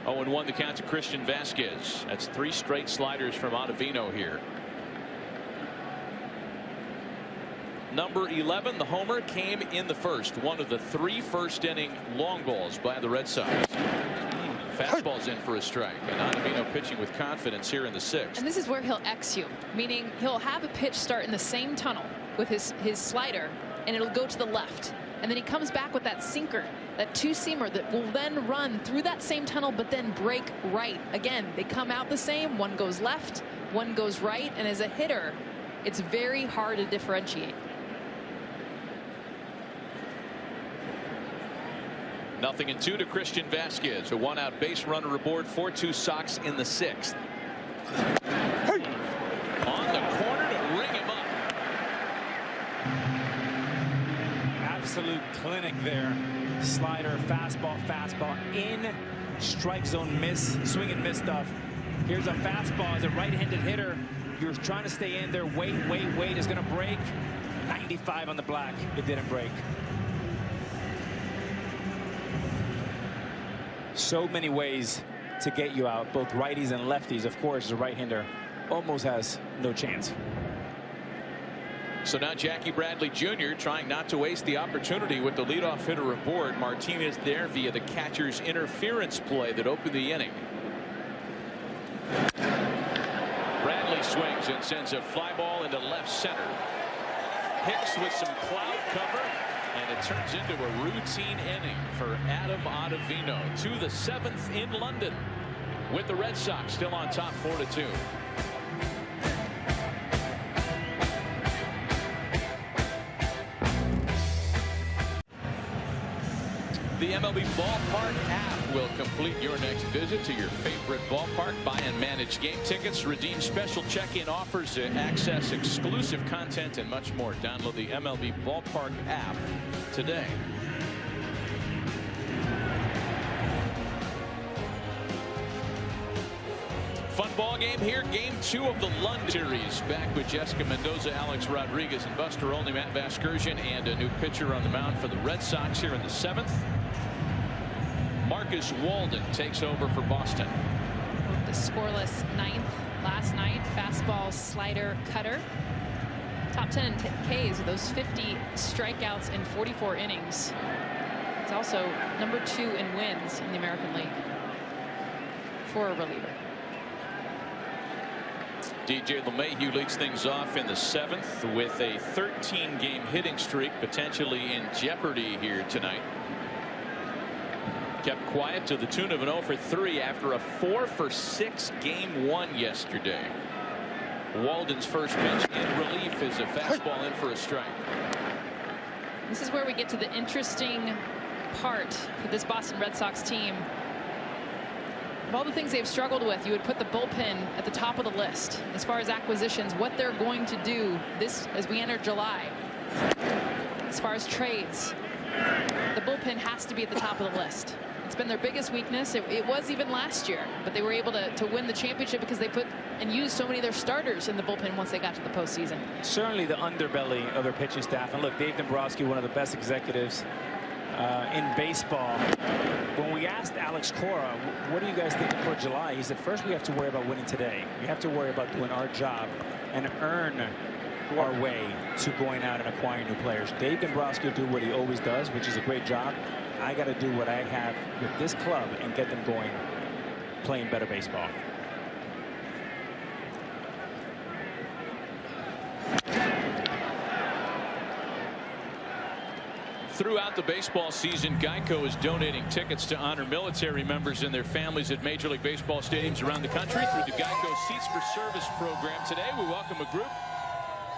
Oh, and 1 the count to Christian Vasquez. That's 3 straight sliders from Ottavino here. Number 11, the homer, came in the first. One of the 3 first-inning long balls by the Red Sox. Fastball's in for a strike. And Ottavino pitching with confidence here in the 6th. And this is where he'll X you, meaning he'll have a pitch start in the same tunnel with his slider, and it'll go to the left. And then he comes back with that sinker, that 2-seamer that will then run through that same tunnel, but then break right. Again, they come out the same. One goes left, one goes right. And as a hitter, it's very hard to differentiate. 0-2 to Christian Vasquez. A 1-out base runner aboard. 4-2 Sox in the 6th. On the corner to ring him up. Absolute clinic there. Slider, fastball, in strike zone, miss, swing and miss stuff. Here's a fastball as a right-handed hitter. You're trying to stay in there. Wait. It's going to break. 95 on the black. It didn't break. So many ways to get you out, both righties and lefties. Of course, the right-hander almost has no chance. So now Jackie Bradley Jr. trying not to waste the opportunity with the leadoff hitter aboard. Martinez there via the catcher's interference play that opened the inning. Bradley swings and sends a fly ball into left center. Hicks with some cloud cover, and it turns into a routine inning for Adam Ottavino. To the 7th in London, with the Red Sox still on top 4-2. The MLB Ballpark app will complete your next visit to your favorite ballpark. Buy and manage game tickets, redeem special check-in offers, access exclusive content, and much more. Download the MLB Ballpark app today. Fun ball game here. Game 2 of the London series. Back with Jessica Mendoza, Alex Rodriguez, and Buster Olney, Matt Vasgersian, and a new pitcher on the mound for the Red Sox here in the 7th. Marcus Walden takes over for Boston. The scoreless 9th last night. Fastball, slider, cutter. Top 10 in Ks with those 50 strikeouts in 44 innings. He's also number 2 in wins in the American League for a reliever. DJ LeMahieu leads things off in the 7th with a 13-game hitting streak potentially in jeopardy here tonight. Kept quiet to the tune of an 0-for-3 after a 4-for-6 game 1 yesterday. Walden's first pitch in relief is a fastball in for a strike. This is where we get to the interesting part for this Boston Red Sox team. Of all the things they've struggled with, you would put the bullpen at the top of the list as far as acquisitions, what they're going to do this as we enter July. As far as trades, the bullpen has to be at the top of the list. It's been their biggest weakness. It was even last year, but they were able to win the championship because they put and used so many of their starters in the bullpen once they got to the postseason. Certainly the underbelly of their pitching staff. And look, Dave Dombrowski, one of the best executives in baseball. When we asked Alex Cora, what are you guys thinking for July? He said, first we have to worry about winning today. We have to worry about doing our job and earn our way to going out and acquiring new players. Dave Dombrowski will do what he always does, which is a great job. I got to do what I have with this club and get them going, playing better baseball. Throughout the baseball season, Geico is donating tickets to honor military members and their families at Major League Baseball stadiums around the country through the Geico Seats for Service program. Today, we welcome a group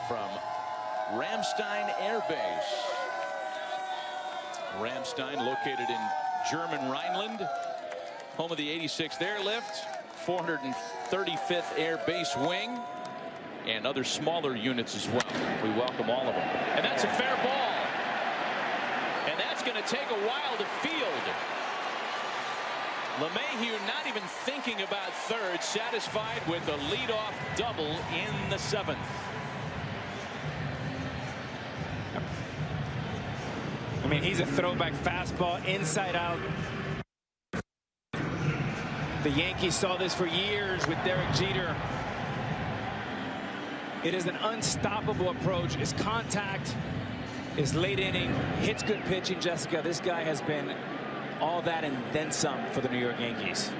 from Ramstein Air Base. Ramstein, located in German Rhineland, home of the 86th Airlift, 435th Air Base Wing, and other smaller units as well. We welcome all of them. And that's a fair ball. And that's going to take a while to field. LeMahieu not even thinking about third, satisfied with the leadoff double in the 7th. I mean, he's a throwback fastball inside out. The Yankees saw this for years with Derek Jeter. It is an unstoppable approach. It's contact. It's late inning. Hits good pitching, Jessica. This guy has been all that and then some for the New York Yankees.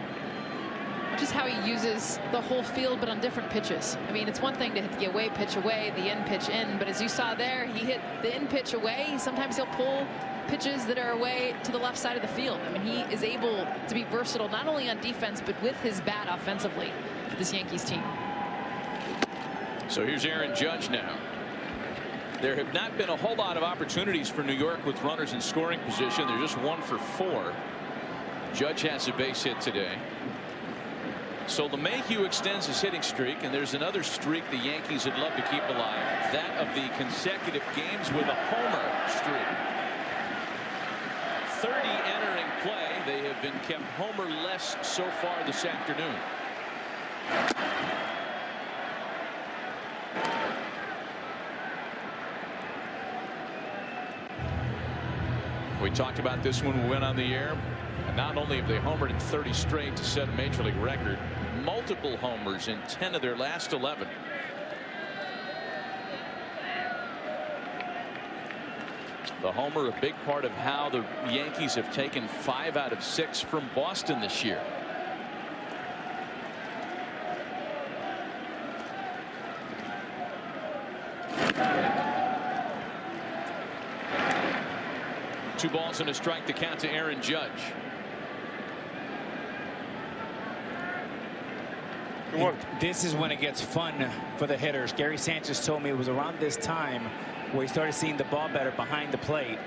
Just how he uses the whole field, but on different pitches. I mean, it's one thing to hit the away pitch away, the in pitch in, but as you saw there, he hit the in pitch away. Sometimes he'll pull pitches that are away to the left side of the field. I mean, he is able to be versatile, not only on defense, but with his bat offensively for this Yankees team. So here's Aaron Judge now. There have not been a whole lot of opportunities for New York with runners in scoring position. They're just 1 for 4. Judge has a base hit today. So LeMahieu extends his hitting streak, and there's another streak the Yankees would love to keep alive, that of the consecutive games with a homer streak. 30 entering play. They have been kept homer-less so far this afternoon. We talked about this when we went on the air. And not only have they homered in 30 straight to set a major league record, multiple homers in 10 of their last 11. The homer, a big part of how the Yankees have taken 5 out of 6 from Boston this year. Two balls and a strike to count to Aaron Judge. This is when it gets fun for the hitters. Gary Sanchez told me it was around this time where he started seeing the ball better behind the plate.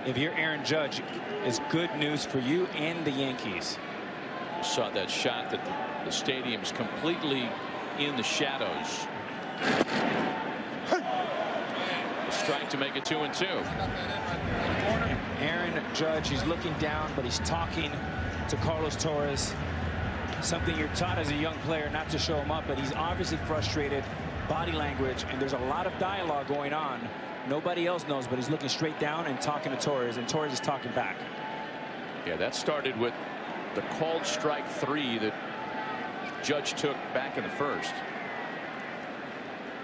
If you're Aaron Judge, it's good news for you and the Yankees. Saw that shot that the stadium's completely in the shadows. A strike to make it 2-2. Aaron Judge, he's looking down, but he's talking to Carlos Torres. Something you're taught as a young player not to show him up, but he's obviously frustrated. Body language, and there's a lot of dialogue going on. Nobody else knows, but he's looking straight down and talking to Torres, and Torres is talking back. Yeah, that started with the called strike 3 that Judge took back in the first.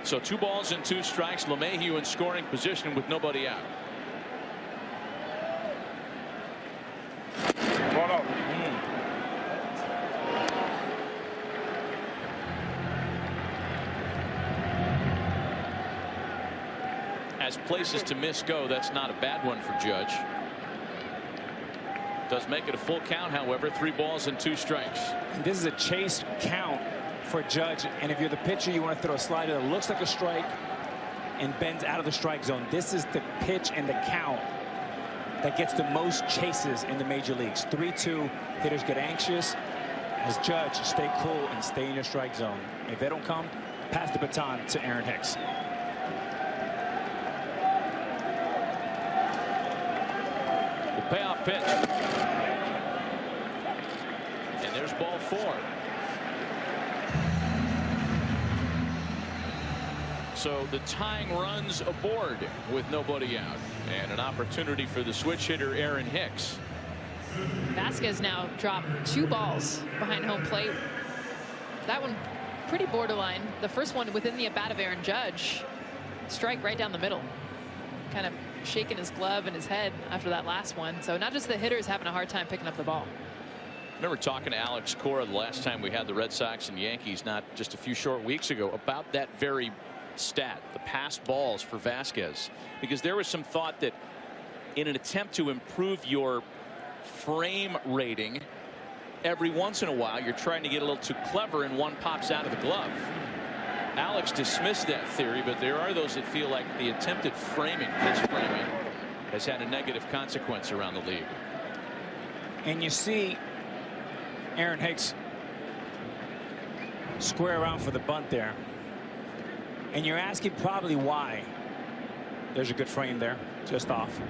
So 2 balls and 2 strikes. LeMahieu in scoring position with nobody out. As places to miss go, that's not a bad one for Judge. Does make it a full count, however. 3 balls and 2 strikes. And this is a chase count for Judge, and if you're the pitcher, you want to throw a slider that looks like a strike and bends out of the strike zone. This is the pitch and the count that gets the most chases in the major leagues. 3-2. Hitters get anxious. As Judge, stay cool and stay in your strike zone. If they don't come, pass the baton to Aaron Hicks. Payoff pitch. And there's ball 4. So the tying runs aboard with nobody out. And an opportunity for the switch hitter Aaron Hicks. Vasquez now dropped 2 balls behind home plate. That one pretty borderline. The first one within the at-bat of Aaron Judge. Strike right down the middle. Kind of shaking his glove and his head after that last one. So not just the hitters having a hard time picking up the ball. I remember talking to Alex Cora the last time we had the Red Sox and Yankees, not just a few short weeks ago, about that very stat, the pass balls for Vasquez, because there was some thought that in an attempt to improve your frame rating, every once in a while you're trying to get a little too clever and one pops out of the glove. Alex dismissed that theory, but there are those that feel like the attempted framing, pitch framing, has had a negative consequence around the league. And you see Aaron Hicks square around for the bunt there. And you're asking probably why. There's a good frame there, just off.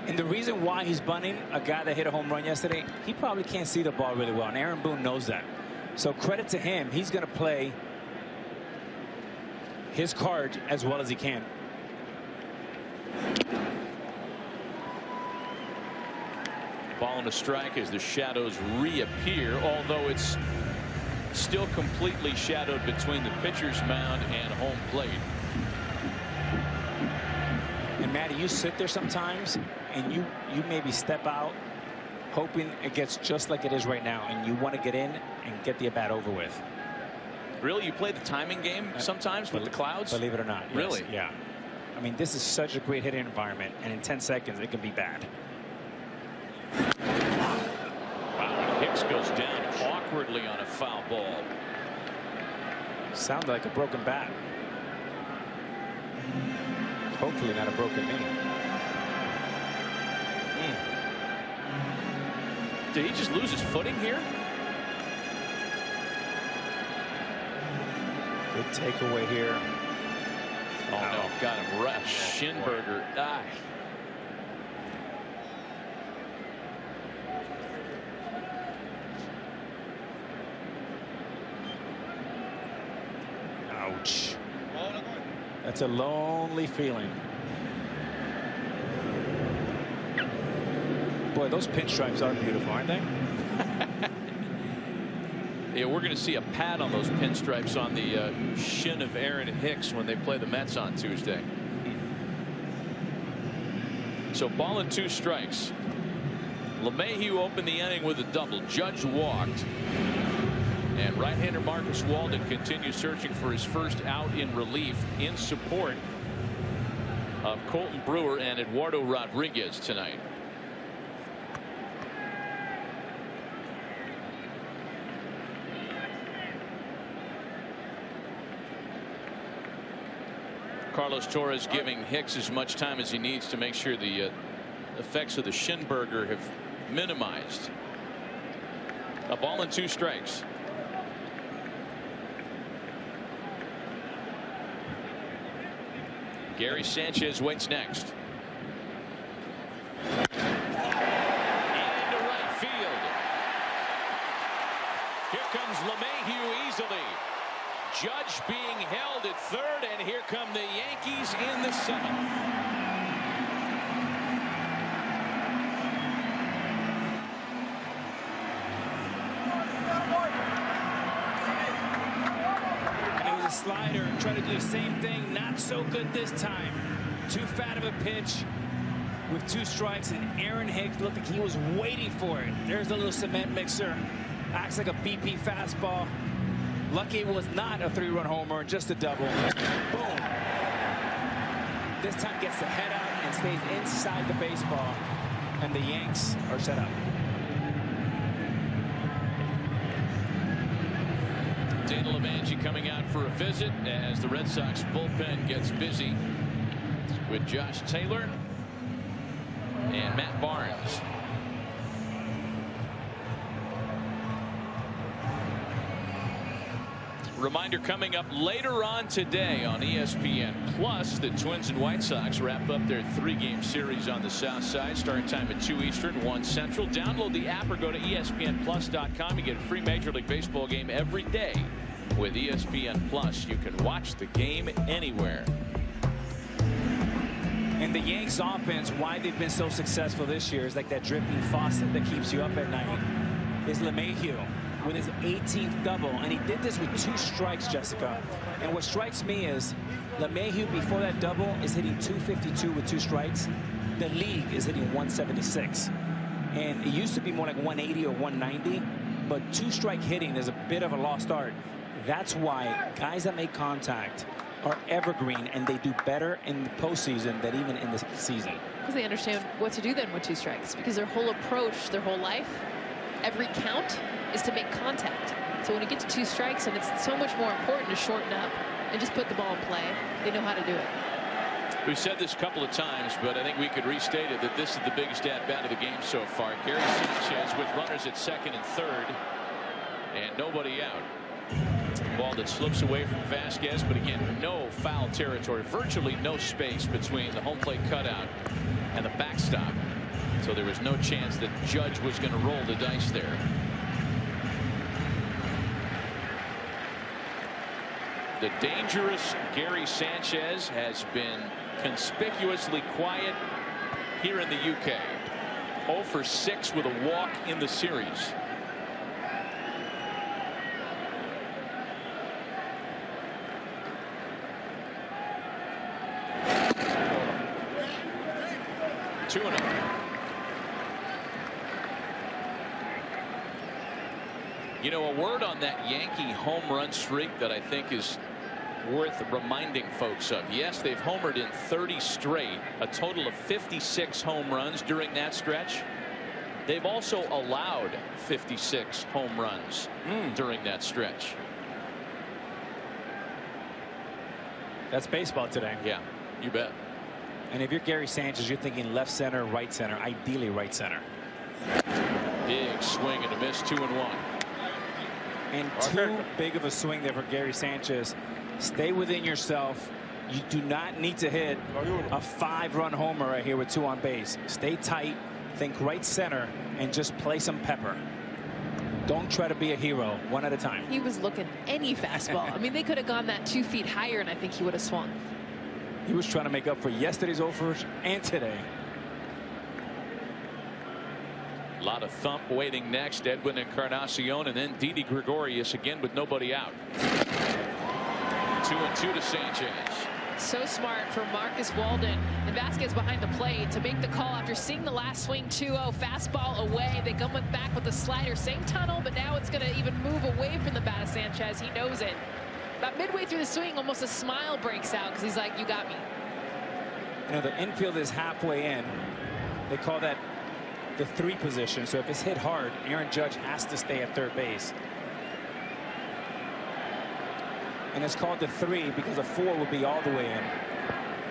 And the reason why he's bunting a guy that hit a home run yesterday, he probably can't see the ball really well. And Aaron Boone knows that. So credit to him. He's going to play his card as well as he can. Ball and a strike as the shadows reappear, although it's still completely shadowed between the pitcher's mound and home plate. And Matty, you sit there sometimes and you maybe step out hoping it gets just like it is right now, and you want to get in and get the at bat over with. Really? You play the timing game sometimes with the clouds? Believe it or not. Yes. Really? Yeah. I mean, this is such a great hitting environment, and in 10 seconds it can be bad. Wow, Hicks goes down awkwardly on a foul ball. Sounded like a broken bat. Hopefully not a broken knee. Did he just lose his footing here? Good takeaway here. Oh no, got him right. Schinberger. Ouch. That's a lonely feeling. Boy, those pinstripes are beautiful, aren't they? Yeah, we're going to see a pad on those pinstripes on the shin of Aaron Hicks when they play the Mets on Tuesday. So ball and 2 strikes. LeMahieu opened the inning with a double. Judge walked. And right-hander Marcus Walden continues searching for his first out in relief in support of Colton Brewer and Eduardo Rodriguez tonight. Carlos Torres giving Hicks as much time as he needs to make sure the effects of the Schinberger have minimized. A ball and 2 strikes. Gary Sanchez waits next. Into right field. Here comes LeMahieu easily. Judge being held at third, and here come the Yankees in the 7th. Slider, try to do the same thing, not so good this time. Too fat of a pitch with 2 strikes, and Aaron Hicks looked like he was waiting for it. There's a little cement mixer, acts like a BP fastball. Lucky it was not a 3-run homer, just a double. Boom. This time gets the head out and stays inside the baseball, and the Yanks are set up. Dana LeVangie coming out for a visit as the Red Sox bullpen gets busy with Josh Taylor and Matt Barnes. Reminder coming up later on today on ESPN Plus, the Twins and White Sox wrap up their 3-game series on the South Side. Starting time at 2 Eastern, 1 Central. Download the app or go to ESPNplus.com. You get a free Major League Baseball game every day with ESPN Plus. You can watch the game anywhere. And the Yanks offense, why they've been so successful this year, is like that dripping faucet that keeps you up at night, is LeMahieu with his 18th double, and he did this with 2 strikes, Jessica. And what strikes me is LeMahieu before that double is hitting 252 with 2 strikes. The league is hitting 176, and it used to be more like 180 or 190, but 2-strike hitting is a bit of a lost art. That's why guys that make contact are evergreen, and they do better in the postseason than even in the season. Because they understand what to do then with 2 strikes, because their whole approach, their whole life, every count is to make contact. So when you get to 2 strikes, and it's so much more important to shorten up and just put the ball in play, they know how to do it. We've said this a couple of times, but I think we could restate it that this is the biggest at-bat of the game so far. Gary Sanchez with runners at 2nd and 3rd, and nobody out. Ball that slips away from Vasquez, but again, no foul territory, virtually no space between the home plate cutout and the backstop. So there was no chance that Judge was going to roll the dice there. The dangerous Gary Sanchez has been conspicuously quiet here in the UK. 0 for 6 with a walk in the series. Two and oh. You know, a word on that Yankee home run streak that I think is worth reminding folks of. Yes, they've homered in 30 straight, a total of 56 home runs during that stretch. They've also allowed 56 home runs during that stretch. That's baseball today. Yeah, you bet. And if you're Gary Sanchez, you're thinking left center, right center, ideally right center. Big swing and a miss, 2-1. And too big of a swing there for Gary Sanchez. Stay within yourself. You do not need to hit a 5-run homer right here with 2 on base. Stay tight, think right center, and just play some pepper. Don't try to be a hero, one at a time. He was looking any fastball. I mean, they could have gone that 2 feet higher, and I think he would have swung. He was trying to make up for yesterday's offers and today. A lot of thump waiting next. Edwin Encarnacion, and then Didi Gregorius again with nobody out. 2-2 to Sanchez. So smart for Marcus Walden and Vasquez behind the plate to make the call after seeing the last swing. 2-0 fastball away. They come back with the slider, same tunnel, but now it's going to even move away from the bat of Sanchez. He knows it. About midway through the swing, almost a smile breaks out because he's like, you got me. You know, the infield is halfway in. They call that the 3 position. So if it's hit hard, Aaron Judge has to stay at third base. And it's called the 3 because a 4 would be all the way in.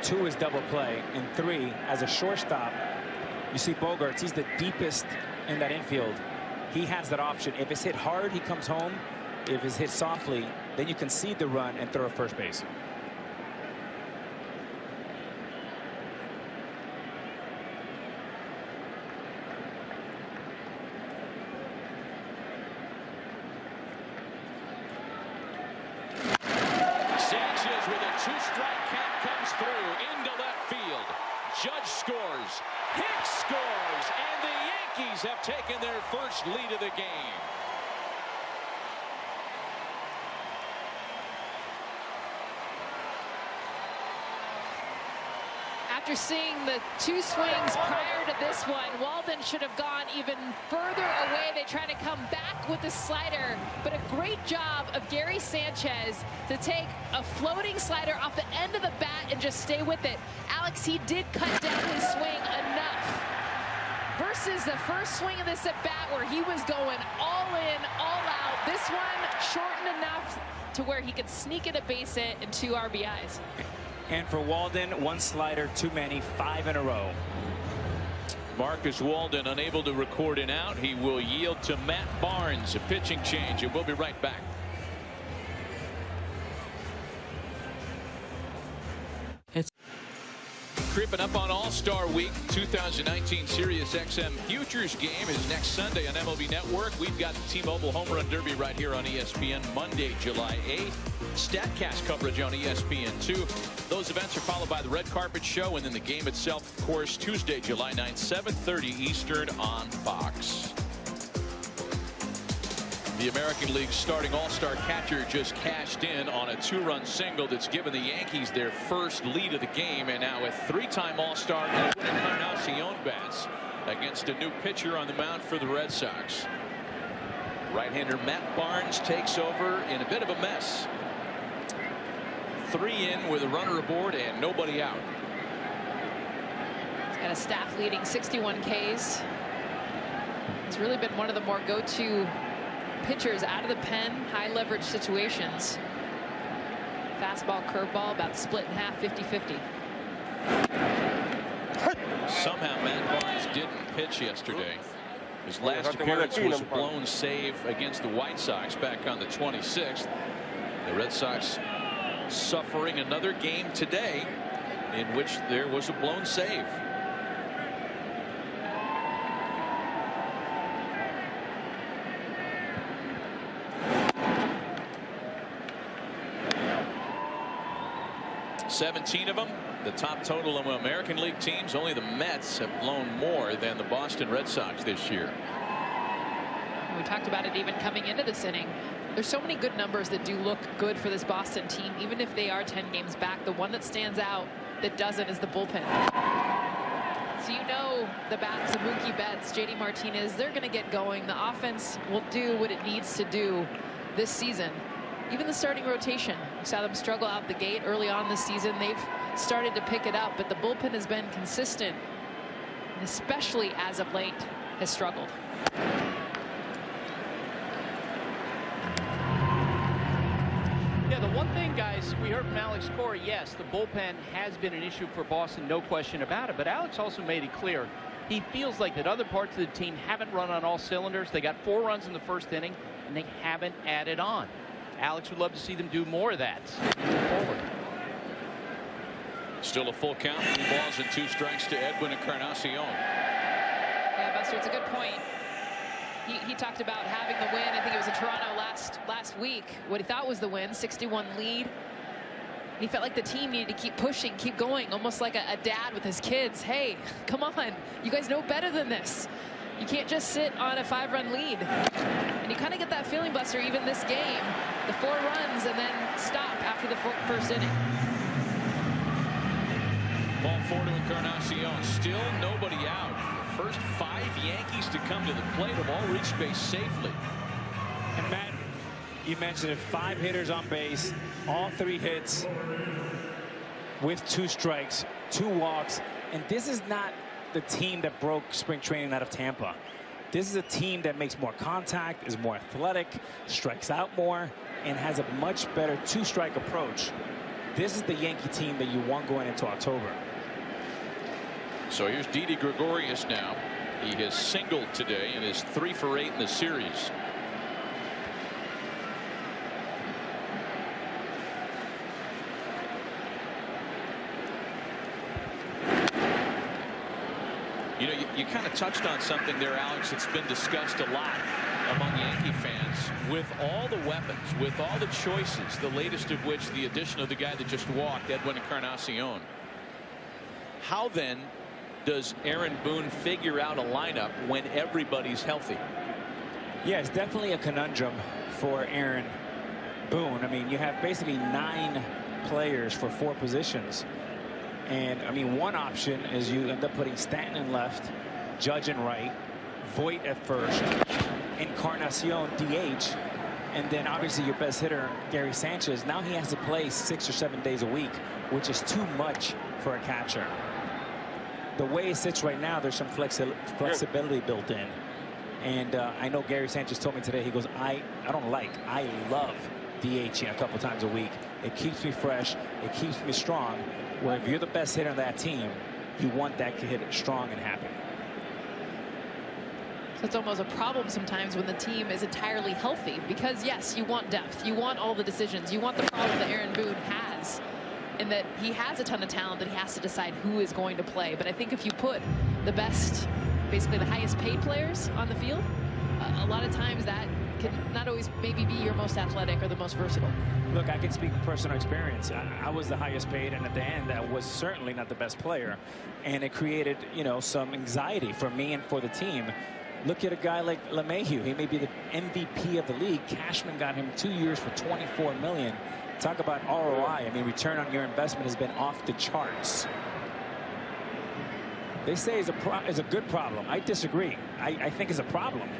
2 is double play, and 3 as a shortstop. You see Bogarts, he's the deepest in that infield. He has that option. If it's hit hard, he comes home. If it's hit softly, then you concede the run and throw at first base. Sanchez with a 2-strike count comes through into left field. Judge scores. Hicks scores. And the Yankees have taken their first lead of the game. After seeing the 2 swings prior to this one, Walden should have gone even further away. They try to come back with the slider, but a great job of Gary Sanchez to take a floating slider off the end of the bat and just stay with it. Alex, he did cut down his swing enough versus the first swing of this at bat where he was going all in, all out. This one shortened enough to where he could sneak in a base hit and 2 RBIs. And for Walden, 1 slider too many, 5 in a row. Marcus Walden unable to record an out. He will yield to Matt Barnes, a pitching change, and we'll be right back. It's creeping up on All-Star Week. 2019 Sirius XM Futures game is next Sunday on MLB Network. We've got the T-Mobile Home Run Derby right here on ESPN Monday, July 8th. StatCast coverage on ESPN2. Those events are followed by the Red Carpet Show, and then the game itself, of course, Tuesday, July 9th, 7:30 Eastern on Fox. The American League starting all-star catcher just cashed in on a 2-run single that's given the Yankees their first lead of the game, and now a 3-time all-star Edwin Encarnacion bats against a new pitcher on the mound for the Red Sox. Right-hander Matt Barnes takes over in a bit of a mess. 3 in with a runner aboard and nobody out. He's got a staff leading 61 Ks. He's really been one of the more go-to pitchers out of the pen, high leverage situations. Fastball, curveball, about split in half, 50-50. Somehow Matt Barnes didn't pitch yesterday. His last appearance was a blown save against the White Sox back on the 26th. The Red Sox suffering another game today in which there was a blown save. $17 of them. The top total of American League teams. Only the Mets have blown more than the Boston Red Sox this year. We talked about it even coming into this inning. There's so many good numbers that do look good for this Boston team, even if they are 10 games back. The one that stands out that doesn't is the bullpen. So you know the bats of Mookie Betts, JD Martinez, they're going to get going. The offense will do what it needs to do this season. Even the starting rotation, we saw them struggle out the gate early on this season. They've started to pick it up, but the bullpen has been consistent, and especially as of late has struggled. Yeah, the one thing, guys, we heard from Alex Cora, yes, the bullpen has been an issue for Boston, no question about it, but Alex also made it clear he feels like that other parts of the team haven't run on all cylinders. They got 4 runs in the first inning, and they haven't added on. Alex would love to see them do more of that forward. Still a full count. 3 balls and 2 strikes to Edwin Encarnacion. Yeah, Buster, it's a good point. He talked about having the win. I think it was in Toronto last week. What he thought was the win, 61 lead. He felt like the team needed to keep pushing, keep going, almost like a dad with his kids. Hey, come on, you guys know better than this. You can't just sit on a 5-run lead. And you kind of get that feeling, Buster, even this game, the 4 runs and then stop after the first inning. Ball 4 to Encarnacion. Still nobody out. The first 5 Yankees to come to the plate have all reached base safely. And Matt, you mentioned it, 5 hitters on base, all 3 hits with 2 strikes, 2 walks, and this is not the team that broke spring training out of Tampa. This is a team that makes more contact, is more athletic, strikes out more, and has a much better 2-strike approach. This is the Yankee team that you want going into October. So here's Didi Gregorius now. He has singled today and is 3 for 8 in the series. You know, you kind of touched on something there, Alex. It's been discussed a lot among Yankee fans. With all the weapons, with all the choices, the latest of which the addition of the guy that just walked, Edwin Encarnacion. How then does Aaron Boone figure out a lineup when everybody's healthy? Yeah, it's definitely a conundrum for Aaron Boone. I mean, you have basically 9 players for 4 positions. And I mean, one option is you end up putting Stanton in left, Judge in right, Voit at first, Encarnacion DH, and then obviously your best hitter, Gary Sanchez. Now he has to play 6 or 7 days a week, which is too much for a catcher. The way it sits right now, there's some flexibility built in. And I know Gary Sanchez told me today, he goes, I love DHing a couple times a week. It keeps me fresh. It keeps me strong. Where if you're the best hitter on that team, you want that kid strong and happy. So it's almost a problem sometimes when the team is entirely healthy, because yes, you want depth, you want all the decisions, you want the problem that Aaron Boone has, in that he has a ton of talent that he has to decide who is going to play. But I think if you put the best, basically the highest paid players on the field, a lot of times that can not always maybe be your most athletic or the most versatile. Look, I can speak from personal experience. I was the highest paid, and at the end, I was certainly not the best player. And it created, you know, some anxiety for me and for the team. Look at a guy like LeMahieu. He may be the MVP of the league. Cashman got him 2 years for $24 million. Talk about ROI. I mean, return on your investment has been off the charts. They say it's a good problem. I disagree. I think it's a problem.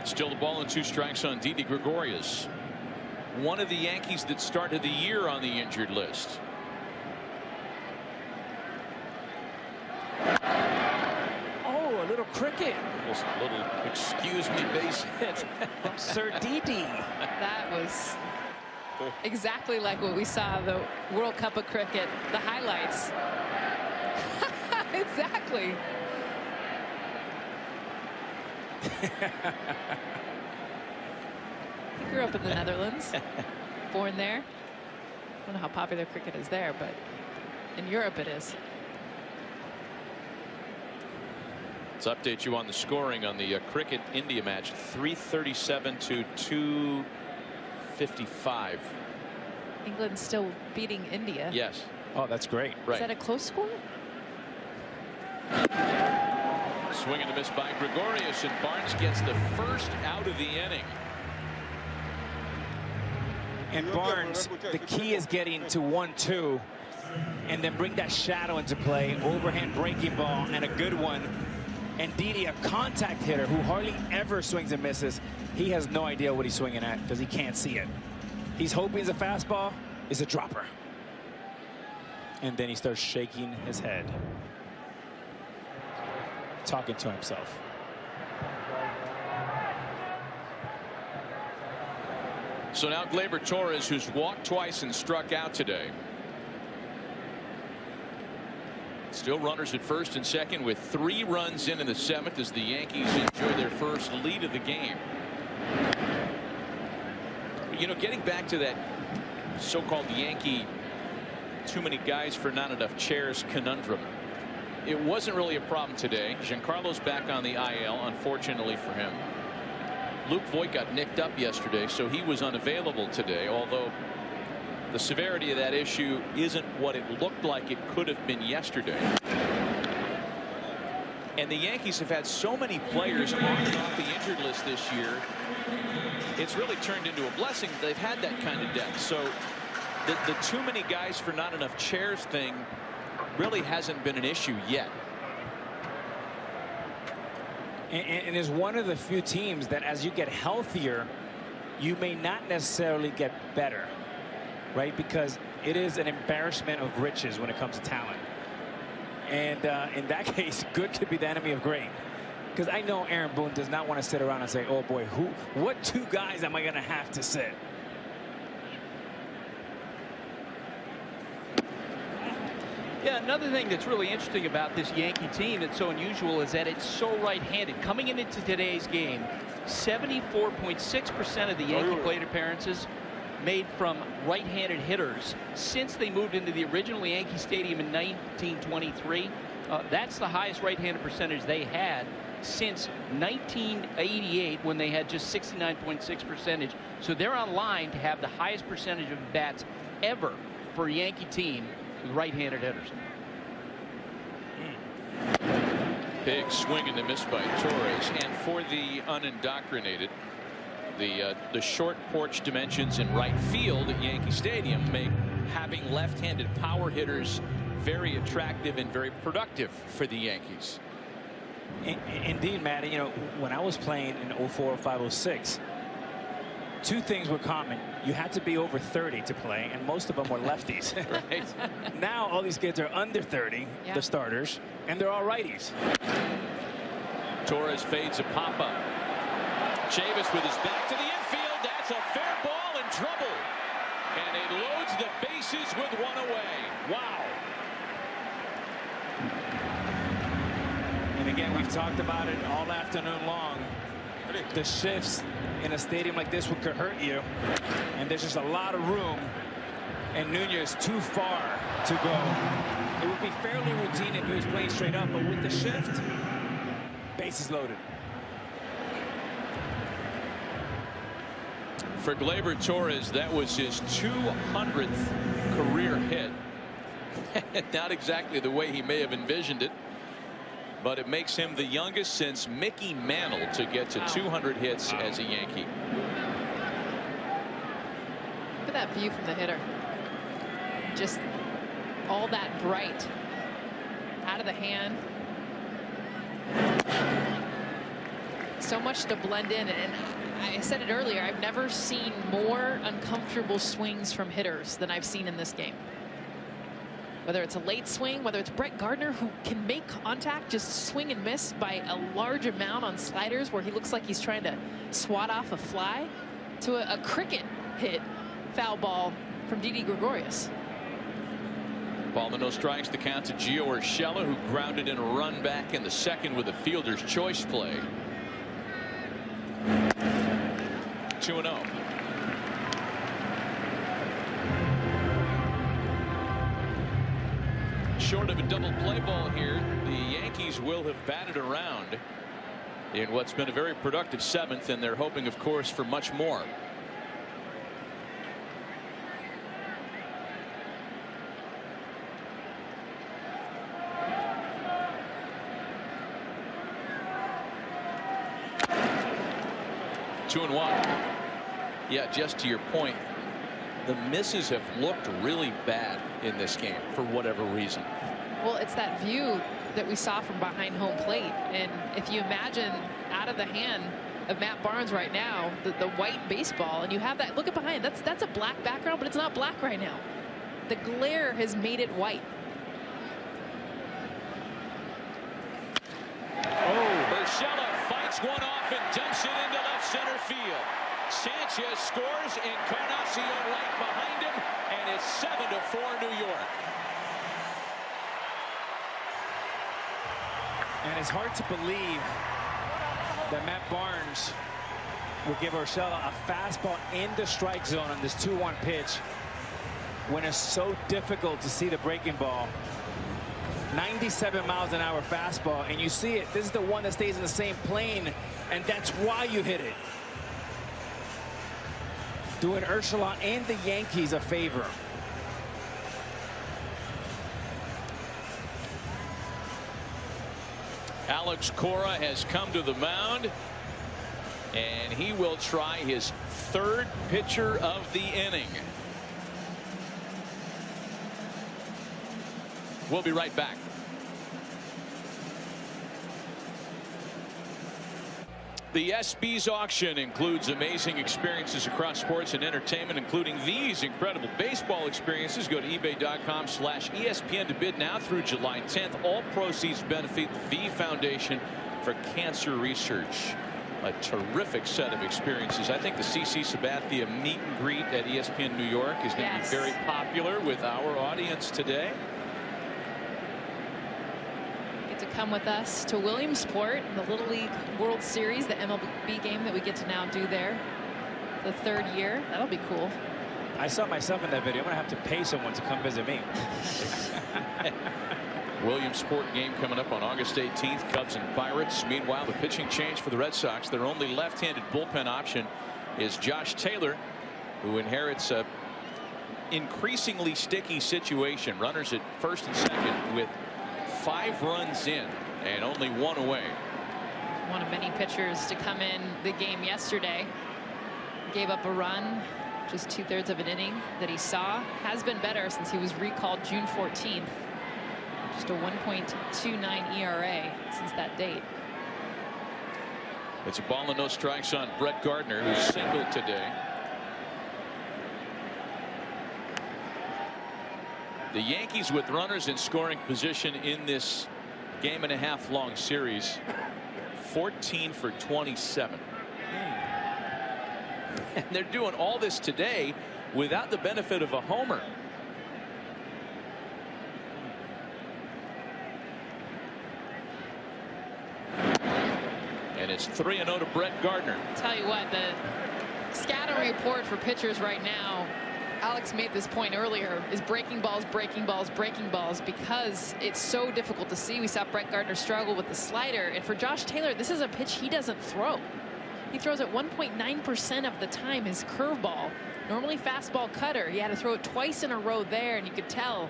Still the ball and 2 strikes on Didi Gregorius. One of the Yankees that started the year on the injured list. Oh, a little cricket. A little excuse me base hit from Sir Didi. That was exactly like what we saw the World Cup of cricket, the highlights. Exactly. He grew up in the Netherlands. Born there. I don't know how popular cricket is there, but in Europe it is. Let's update you on the scoring on the cricket India match. 337 to 255. England still beating India. Yes. Oh, that's great. Is that a close score? Swing and a miss by Gregorius, and Barnes gets the first out of the inning. And Barnes, the key is getting to 1-2 and then bring that shadow into play. Overhand breaking ball and a good one. And Didi, a contact hitter who hardly ever swings and misses. He has no idea what he's swinging at because he can't see it. He's hoping it's a fastball. It's a dropper. And then he starts shaking his head, talking to himself. So now Gleyber Torres, who's walked twice and struck out today. Still runners at first and second with 3 runs in the 7th as the Yankees enjoy their first lead of the game. You know, getting back to that so-called Yankee too many guys for not enough chairs conundrum. It wasn't really a problem today. Giancarlo's back on the IL, unfortunately for him. Luke Voigt got nicked up yesterday, so he was unavailable today, although the severity of that issue isn't what it looked like it could have been yesterday. And the Yankees have had so many players on and off the injured list this year, it's really turned into a blessing. They've had that kind of depth. So the too many guys for not enough chairs thing really hasn't been an issue yet. And is one of the few teams that as you get healthier, you may not necessarily get better, right? Because it is an embarrassment of riches when it comes to talent. And in that case, good could be the enemy of great. Because I know Aaron Boone does not want to sit around and say, oh boy, what 2 guys am I going to have to sit? Yeah, another thing that's really interesting about this Yankee team that's so unusual is that it's so right-handed. Coming into today's game, 74.6% of the Yankee plate appearances made from right-handed hitters since they moved into the original Yankee Stadium in 1923. That's the highest right-handed percentage they had since 1988, when they had just 69.6%. So they're on line to have the highest percentage of bats ever for a Yankee team with right-handed hitters. Big swing and a miss by Torres. And for the unindoctrinated, the short porch dimensions in right field at Yankee Stadium make having left-handed power hitters very attractive and very productive for the Yankees. Indeed, Matt. You know, when I was playing in 04, 05, 06, 2 things were common. You had to be over 30 to play, and most of them were lefties. Right. Now all these kids are under 30, the starters, and they're all righties. Torres fades a pop-up. Chavis with his back to the infield. That's a fair ball in trouble. And it loads the bases with 1 away. Wow. And again, we've talked about it all afternoon long. The shifts in a stadium like this could hurt you. And there's just a lot of room. And Nunez too far to go. It would be fairly routine if he was playing straight up, but with the shift, bases loaded. For Gleyber Torres, that was his 200th career hit. Not exactly the way he may have envisioned it, but it makes him the youngest since Mickey Mantle to get to 200 hits as a Yankee. Look at that view from the hitter. Just all that bright. Out of the hand. So much to blend in. And I said it earlier, I've never seen more uncomfortable swings from hitters than I've seen in this game. Whether it's a late swing, whether it's Brett Gardner, who can make contact, just swing and miss by a large amount on sliders where he looks like he's trying to swat off a fly, to a cricket hit foul ball from Didi Gregorius. Ball to no strikes, the count to Gio Urshela, who grounded in a run back in the 2nd with a fielder's choice play. 2-0. Short of a double play ball here, the Yankees will have batted around in what's been a very productive 7th, and they're hoping, of course, for much more. Two and one. Yeah, just to your point, the misses have looked really bad in this game for whatever reason. Well, it's that view that we saw from behind home plate. And if you imagine out of the hand of Matt Barnes right now, the white baseball, and you have that, look at behind, that's a black background, but it's not black right now. The glare has made it white. Urshela fights one off and dumps it into left center field. Sanchez scores, Encarnacion right behind him, and it's 7-4 New York. And it's hard to believe that Matt Barnes will give Urshela a fastball in the strike zone on this 2-1 pitch when it's so difficult to see the breaking ball. 97 miles an hour fastball, and you see it. This is the one that stays in the same plane, and that's why you hit it. Doing Urshela and the Yankees a favor. Alex Cora has come to the mound, and he will try his 3rd pitcher of the inning. We'll be right back. The ESPYs auction includes amazing experiences across sports and entertainment, including these incredible baseball experiences. Go to ebay.com/ESPN to bid now through July 10th. All proceeds benefit the Foundation for Cancer Research. A terrific set of experiences. I think the CC Sabathia meet and greet at ESPN New York is going to be very popular with our audience today. To come with us to Williamsport, the Little League World Series, the MLB game that we get to now do there, the 3rd year. That'll be cool. I saw myself in that video. I'm gonna have to pay someone to come visit me. Williamsport game coming up on August 18th. Cubs and Pirates. Meanwhile, the pitching change for the Red Sox. Their only left-handed bullpen option is Josh Taylor, who inherits a increasingly sticky situation. Runners at first and second with 5 runs in and only 1 away. One of many pitchers to come in the game yesterday. Gave up a run, just 2/3 of an inning that he saw. Has been better since he was recalled June 14th. Just a 1.29 ERA since that date. It's a ball and no strikes on Brett Gardner, who singled today. The Yankees with runners in scoring position in this game-and-a-half long series, 14 for 27. And they're doing all this today without the benefit of a homer. And it's 3-0 to Brett Gardner. Tell you what, the scouting report for pitchers right now, Alex made this point earlier, is breaking balls, breaking balls, breaking balls, because it's so difficult to see. We saw Brett Gardner struggle with the slider, and for Josh Taylor, this is a pitch he doesn't throw. He throws it 1.9% of the time, his curveball. Normally fastball cutter. He had to throw it twice in a row there, and you could tell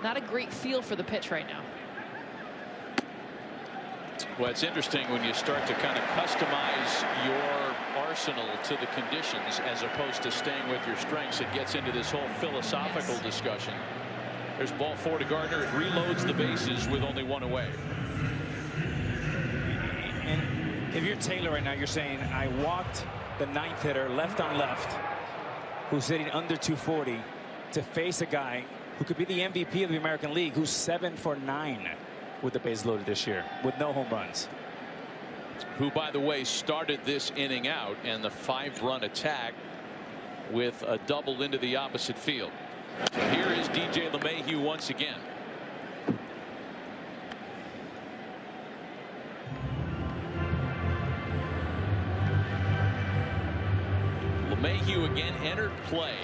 not a great feel for the pitch right now. Well, it's interesting when you start to kind of customize your arsenal to the conditions as opposed to staying with your strengths. It gets into this whole philosophical discussion. There's ball 4 to Gardner. It reloads the bases with only 1 away. And if you're Taylor right now, you're saying, I walked the 9th hitter left on left who's hitting under 240 to face a guy who could be the MVP of the American League, who's 7 for 9 with the base loaded this year with no home runs. Who, by the way, started this inning out and the 5-run attack with a double into the opposite field. So here is DJ LeMahieu once again. LeMahieu again entered play.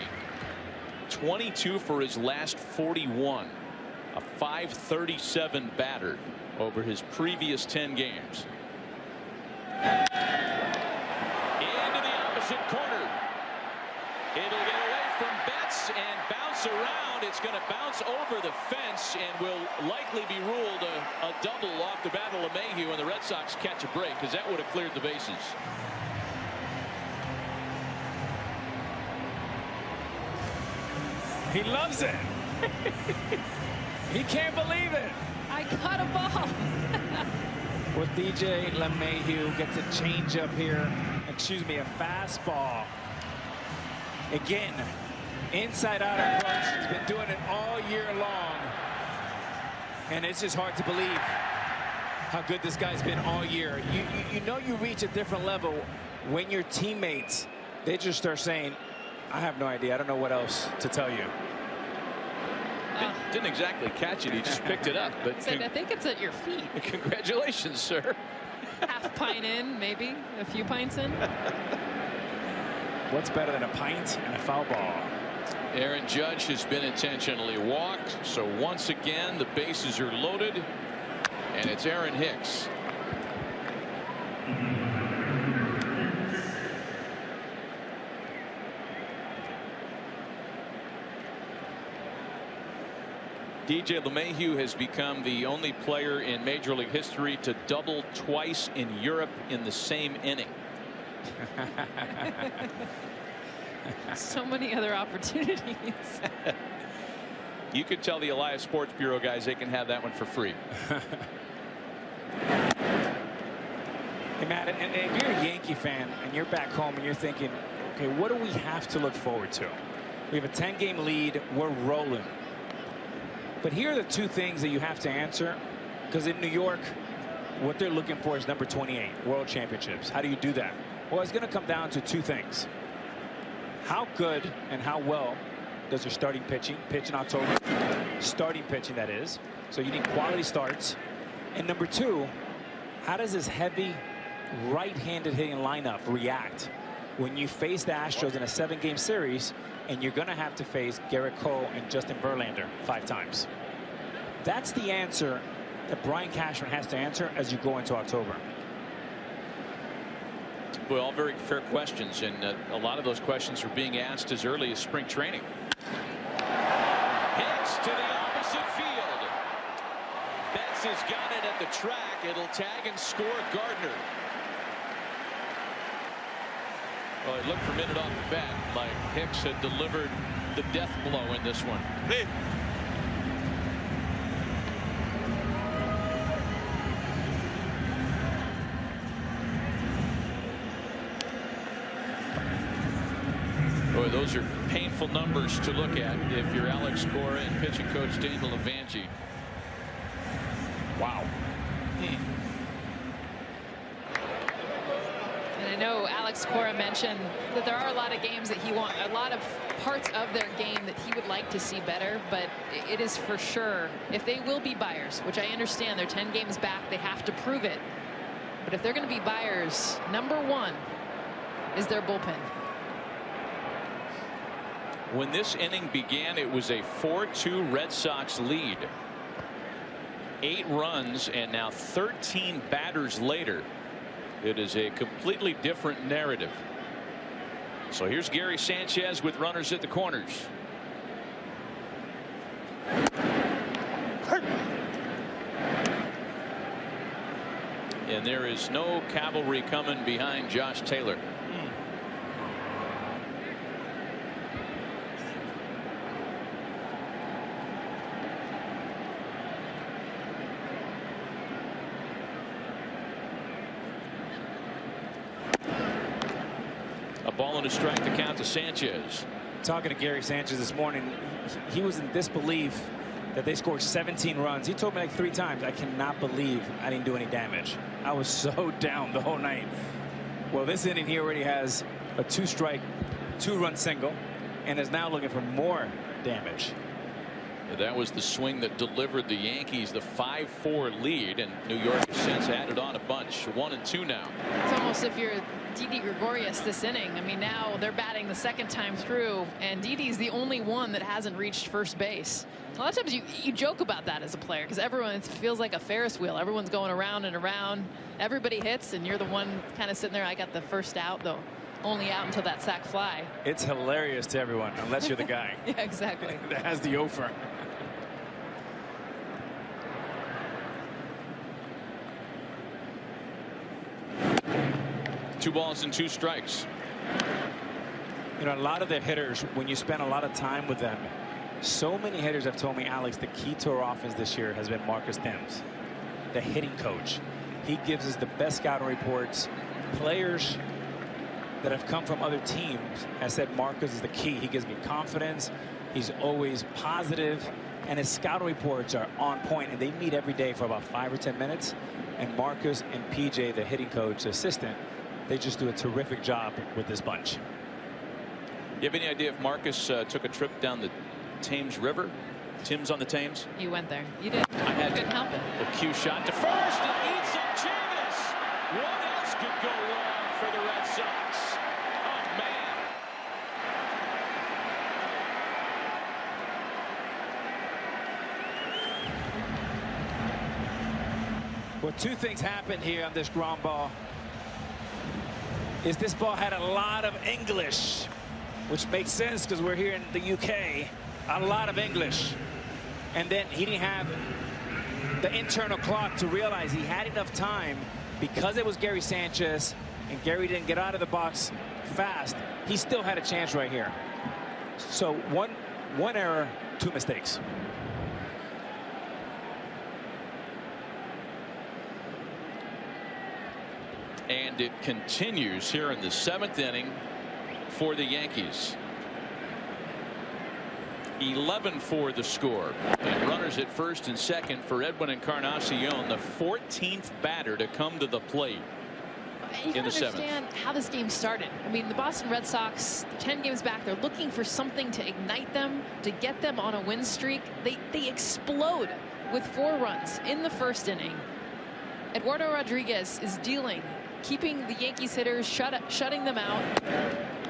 22 for his last 41. A .537 batter over his previous 10 games. Into the opposite corner. It'll get away from Betts and bounce around. It's going to bounce over the fence and will likely be ruled a double off the bat of LeMahieu, and the Red Sox catch a break because that would have cleared the bases. He loves it. He can't believe it. I caught a ball. With DJ LeMahieu gets a changeup here. Excuse me, a fastball. Again, inside out approach. He's been doing it all year long. And it's just hard to believe how good this guy's been all year. You know you reach a different level when your teammates, they just start saying, I have no idea. I don't know what else to tell you. Didn't exactly catch it. He just picked it up. But I think it's at your feet. Congratulations, sir. Half pint in, maybe a few pints in. What's better than a pint and a foul ball? Aaron Judge has been intentionally walked. So once again, the bases are loaded. And it's Aaron Hicks. DJ LeMahieu has become the only player in Major League history to double twice in Europe in the same inning. So many other opportunities. You could tell the Elias Sports Bureau guys they can have that one for free. Hey, Matt, and if you're a Yankee fan and you're back home and you're thinking, okay, what do we have to look forward to? We have a 10-game lead. We're rolling. But here are the two things that you have to answer, because in New York, what they're looking for is number 28, World Championships. How do you do that? Well, it's going to come down to two things. How good and how well does your starting pitch in October? Starting pitching, that is. So you need quality starts. And number two, how does this heavy right-handed hitting lineup react when you face the Astros in a 7-game series and you're going to have to face Garrett Cole and Justin Verlander 5 times? That's the answer that Brian Cashman has to answer as you go into October. Well, all very fair questions, and a lot of those questions are being asked as early as spring training. Hits to the opposite field. Betts has got it at the track. It'll tag and score Gardner. Well, it looked for a minute off the bat like Hicks had delivered the death blow in this one. Boy, those are painful numbers to look at if you're Alex Cora and pitching coach Daniel Evangie. Wow. And I know Alex Cora mentioned that there are a lot of games that a lot of parts of their game that he would like to see better, but it is for sure, if they will be buyers, which I understand they're 10 games back, they have to prove it. But if they're going to be buyers, number one is their bullpen. When this inning began, it was a 4-2 Red Sox lead. 8 runs, and now 13 batters later, it is a completely different narrative. So here's Gary Sanchez with runners at the corners. And there is no cavalry coming behind Josh Taylor. Ball and a strike to count to Sanchez. Talking to Gary Sanchez this morning, he was in disbelief that they scored 17 runs. He told me like 3 times, I cannot believe I didn't do any damage. I was so down the whole night. Well, this inning he already has a 2-strike, 2-run single and is now looking for more damage. That was the swing that delivered the Yankees the 5-4 lead, and New York has since added on a bunch. 1 and 2 now. It's almost if you're Didi Gregorius this inning. I mean, now they're batting the second time through, and Didi's the only one that hasn't reached first base. A lot of times you joke about that as a player because everyone, it feels like a Ferris wheel. Everyone's going around and around. Everybody hits, and you're the one kind of sitting there. I got the first out, though. Only out until that sac fly. It's hilarious to everyone, unless you're the guy. Yeah, exactly. That has the offer. 2 balls and 2 strikes. You know, a lot of the hitters, when you spend a lot of time with them, so many hitters have told me, Alex, the key to our offense this year has been Marcus Thames, the hitting coach. He gives us the best scouting reports. Players that have come from other teams have said Marcus is the key. He gives me confidence. He's always positive, and his scouting reports are on point, and they meet every day for about 5 or 10 minutes. And Marcus and PJ, the hitting coach assistant, they just do a terrific job with this bunch. You have any idea if Marcus took a trip down the Thames River? Tim's on the Thames? You went there. You did. I had couldn't help it. A cue shot to first and eats up Chavis. What else could go wrong for the Red Sox? Oh, man. Well, 2 things happened here on this ground ball. Is this ball had a lot of English, which makes sense because we're here in the UK. A lot of English. And then he didn't have the internal clock to realize he had enough time because it was Gary Sanchez and Gary didn't get out of the box fast. He still had a chance right here. So one error, 2 mistakes. And it continues here in the 7th inning for the Yankees. 11-4 the score. And runners at first and second for Edwin Encarnacion, the 14th batter to come to the plate You in the 7th. Understand how this game started. I mean, the Boston Red Sox, 10 games back, they're looking for something to ignite them, to get them on a win streak. They explode with 4 runs in the first inning. Eduardo Rodriguez is dealing, keeping the Yankees hitters shutting them out,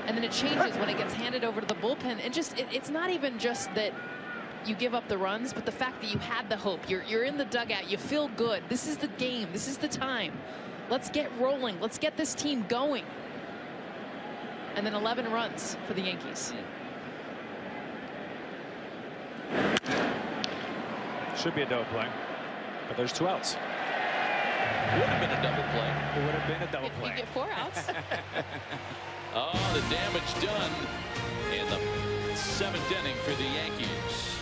and then it changes when it gets handed over to the bullpen. And just it's not even just that you give up the runs, but the fact that you had the hope. You're in the dugout. You feel good. This is the game. This is the time. Let's get rolling. Let's get this team going. And then 11 runs for the Yankees. Should be a double play, but there's 2 outs. Would have been a double play. It would have been a double play. You get 4 outs. Oh, the damage done in the 7th inning for the Yankees.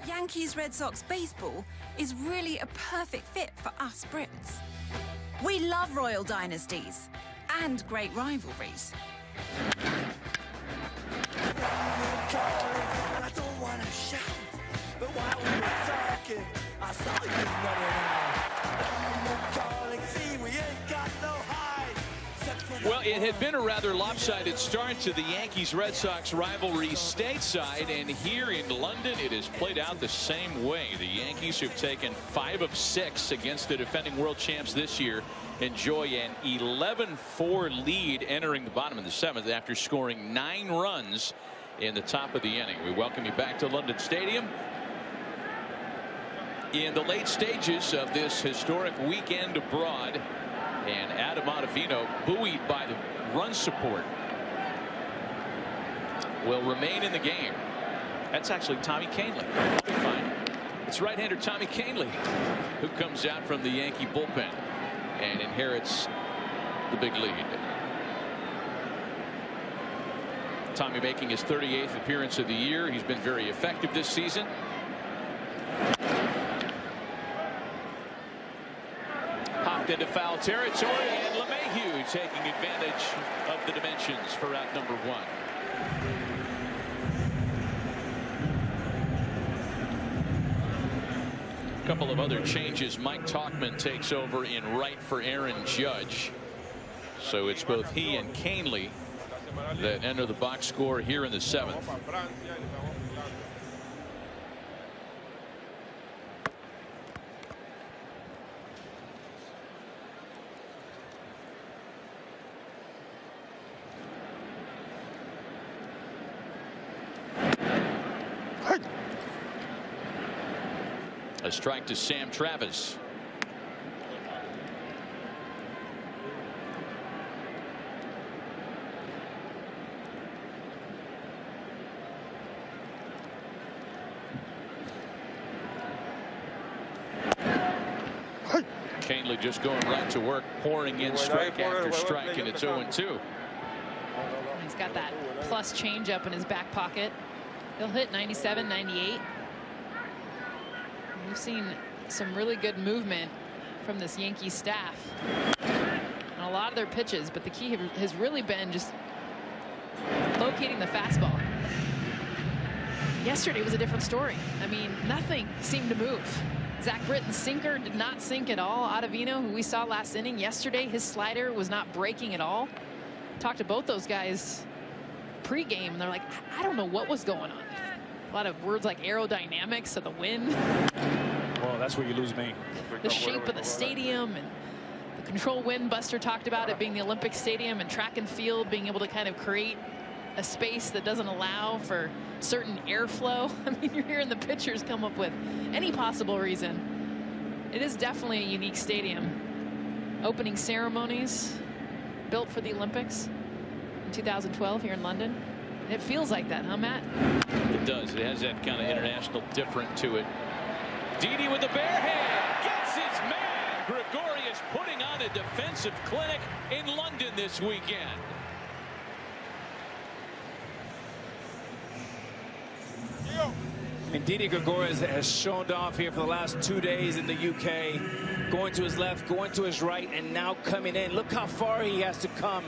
Yankees Red Sox baseball is really a perfect fit for us Brits. We love royal dynasties and great rivalries. I don't want to shout, but while we were talking, I saw you running out. Calling, see, we ain't got no hide. Well, it had been a rather lopsided start to the Yankees-Red Sox rivalry stateside, and here in London it has played out the same way. The Yankees, who've taken 5 of 6 against the defending world champs this year, enjoy an 11-4 lead entering the bottom of the 7th after scoring 9 runs in the top of the inning. We welcome you back to London Stadium in the late stages of this historic weekend abroad, and Adam Ottavino, buoyed by the run support, will remain in the game. That's actually Tommy Kahnle. Fine. It's right-hander Tommy Kahnle who comes out from the Yankee bullpen and inherits the big lead. Tommy making his 38th appearance of the year. He's been very effective this season. Popped into foul territory, and LeMahieu taking advantage of the dimensions for out number 1. A couple of other changes. Mike Tauchman takes over in right for Aaron Judge. So it's both he and Canely that enter the box score here in the 7th. A strike to Sam Travis. Canely just going right to work, pouring in strike after strike, and it's 0-2. He's got that plus changeup in his back pocket. He'll hit 97, 98. We've seen some really good movement from this Yankees staff on a lot of their pitches, but the key has really been just locating the fastball. Yesterday was a different story. I mean, nothing seemed to move. Zach Britton's sinker did not sink at all. Ottavino, who we saw last inning, yesterday his slider was not breaking at all. Talked to both those guys pre-game. They're like, I don't know what was going on. A lot of words like aerodynamics of the wind. Well, that's where you lose me. The shape of the stadium and the control wind. Buster talked about it being the Olympic Stadium and track and field being able to kind of create a space that doesn't allow for certain airflow. I mean, you're hearing the pitchers come up with any possible reason. It is definitely a unique stadium. Opening ceremonies built for the Olympics in 2012 here in London. It feels like that, huh, Matt? It does. It has that kind of international different to it. Didi with the bare hand gets his man. Gregorius putting on a defensive clinic in London this weekend. And Didi Gregorius has shown off here for the last 2 days in the UK, going to his left, going to his right, and now coming in. Look how far he has to come.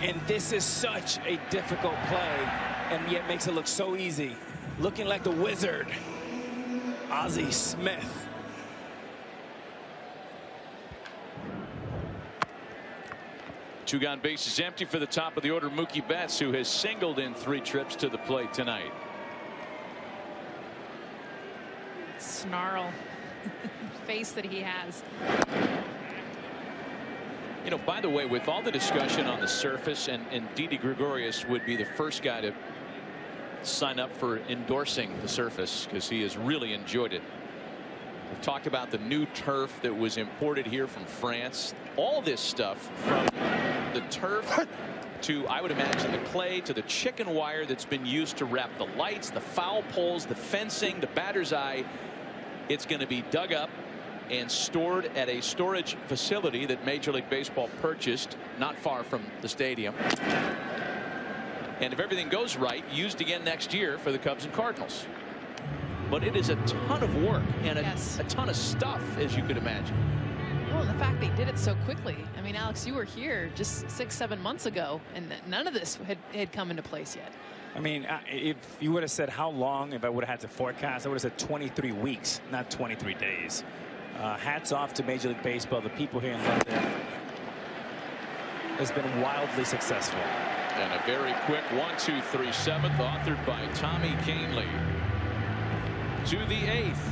And this is such a difficult play, and yet makes it look so easy. Looking like the wizard, Ozzie Smith. Two gone, bases empty for the top of the order. Mookie Betts, who has singled in 3 trips to the plate tonight. Snarl face that he has. You know, by the way, with all the discussion on the surface, and Didi Gregorius would be the first guy to sign up for endorsing the surface because he has really enjoyed it. We've talked about the new turf that was imported here from France. All this stuff, from the turf to, I would imagine, the clay, to the chicken wire that's been used to wrap the lights, the foul poles, the fencing, the batter's eye. It's going to be dug up and stored at a storage facility that Major League Baseball purchased not far from the stadium. And if everything goes right, used again next year for the Cubs and Cardinals. But it is a ton of work and a ton of stuff, as you could imagine. Well, the fact they did it so quickly. I mean, Alex, you were here just 6-7 months ago, and none of this had come into place yet. I mean, if you would have said how long, if I would have had to forecast, I would have said 23 weeks, not 23 days. Hats off to Major League Baseball. The people here in London has been wildly successful. And a very quick 1-2-3 7th, authored by Tommy Canely. To the 8th,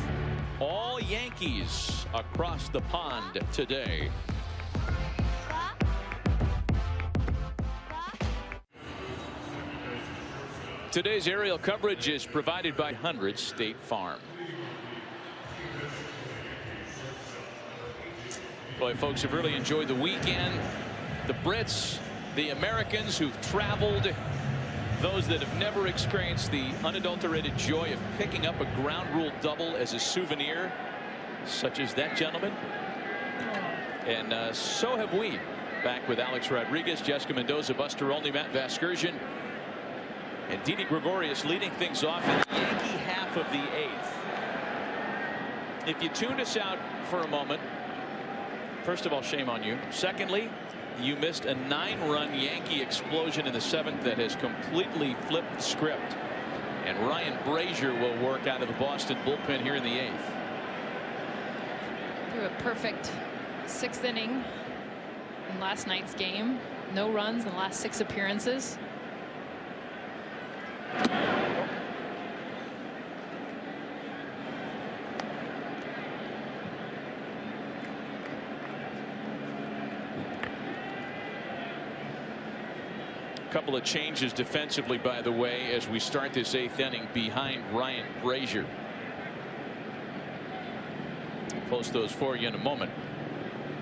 all Yankees across the pond today. Today's aerial coverage is provided by 100 State Farm. Boy, folks have really enjoyed the weekend. The Brits, the Americans who've traveled, those that have never experienced the unadulterated joy of picking up a ground rule double as a souvenir, such as that gentleman. And so have we. Back with Alex Rodriguez, Jessica Mendoza, Buster Olney, Matt Vasgersian, and Didi Gregorius leading things off in the Yankee half of the 8th. If you tuned us out for a moment, first of all, shame on you. Secondly, you missed a 9-run Yankee explosion in the 7th that has completely flipped the script. And Ryan Brazier will work out of the Boston bullpen here in the 8th. Through a perfect 6th inning. in last night's game. No runs in the last 6 appearances. Couple of changes defensively, by the way, as we start this 8th inning behind Ryan Brazier. Post those for you in a moment.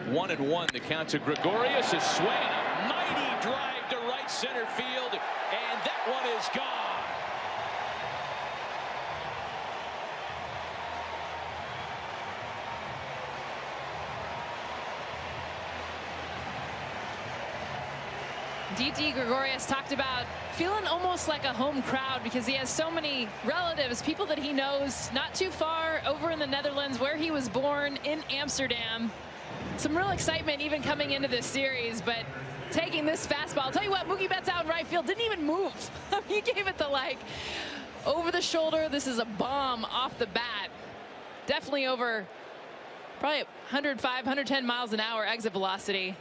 1-1. The count to Gregorius is swinging a mighty drive to right center field, and that one is gone. Didi Gregorius talked about feeling almost like a home crowd because he has so many relatives, people that he knows not too far over in the Netherlands where he was born in Amsterdam. Some real excitement even coming into this series, but taking this fastball. I'll tell you what, Mookie Betts out in right field didn't even move. He gave it the like over the shoulder. This is a bomb off the bat. Definitely over probably 105, 110 miles an hour exit velocity.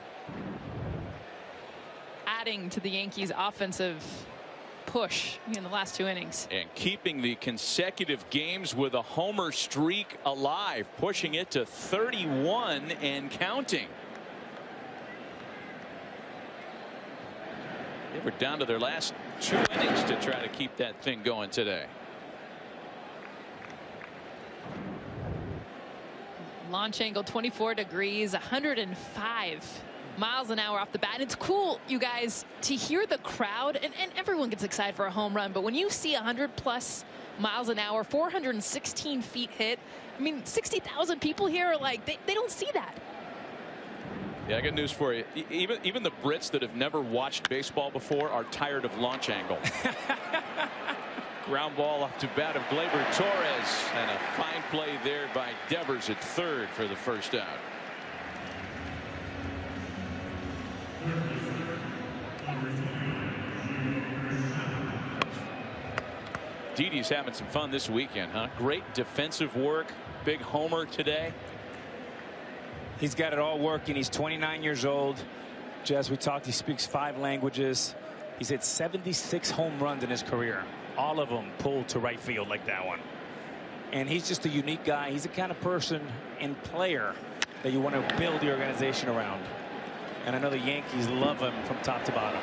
Adding to the Yankees offensive push in the last 2 innings. And keeping the consecutive games with a homer streak alive, pushing it to 31 and counting. They were down to their last 2 innings to try to keep that thing going today. Launch angle 24 degrees, 105 miles an hour off the bat. And it's cool, you guys, to hear the crowd, and everyone gets excited for a home run, but when you see 100+ miles an hour, 416 feet hit, I mean, 60,000 people here are like, they don't see that. Yeah, I got news for you. Even the Brits that have never watched baseball before are tired of launch angle. Ground ball off to bat of Gleyber Torres, and a fine play there by Devers at third for the first out. Didi's having some fun this weekend, huh? Great defensive work. Big homer today. He's got it all working. He's 29 years old. Jess, we talked, he speaks 5 languages. He's hit 76 home runs in his career. All of them pulled to right field like that one. And he's just a unique guy. He's the kind of person and player that you want to build the organization around. And I know the Yankees love him from top to bottom.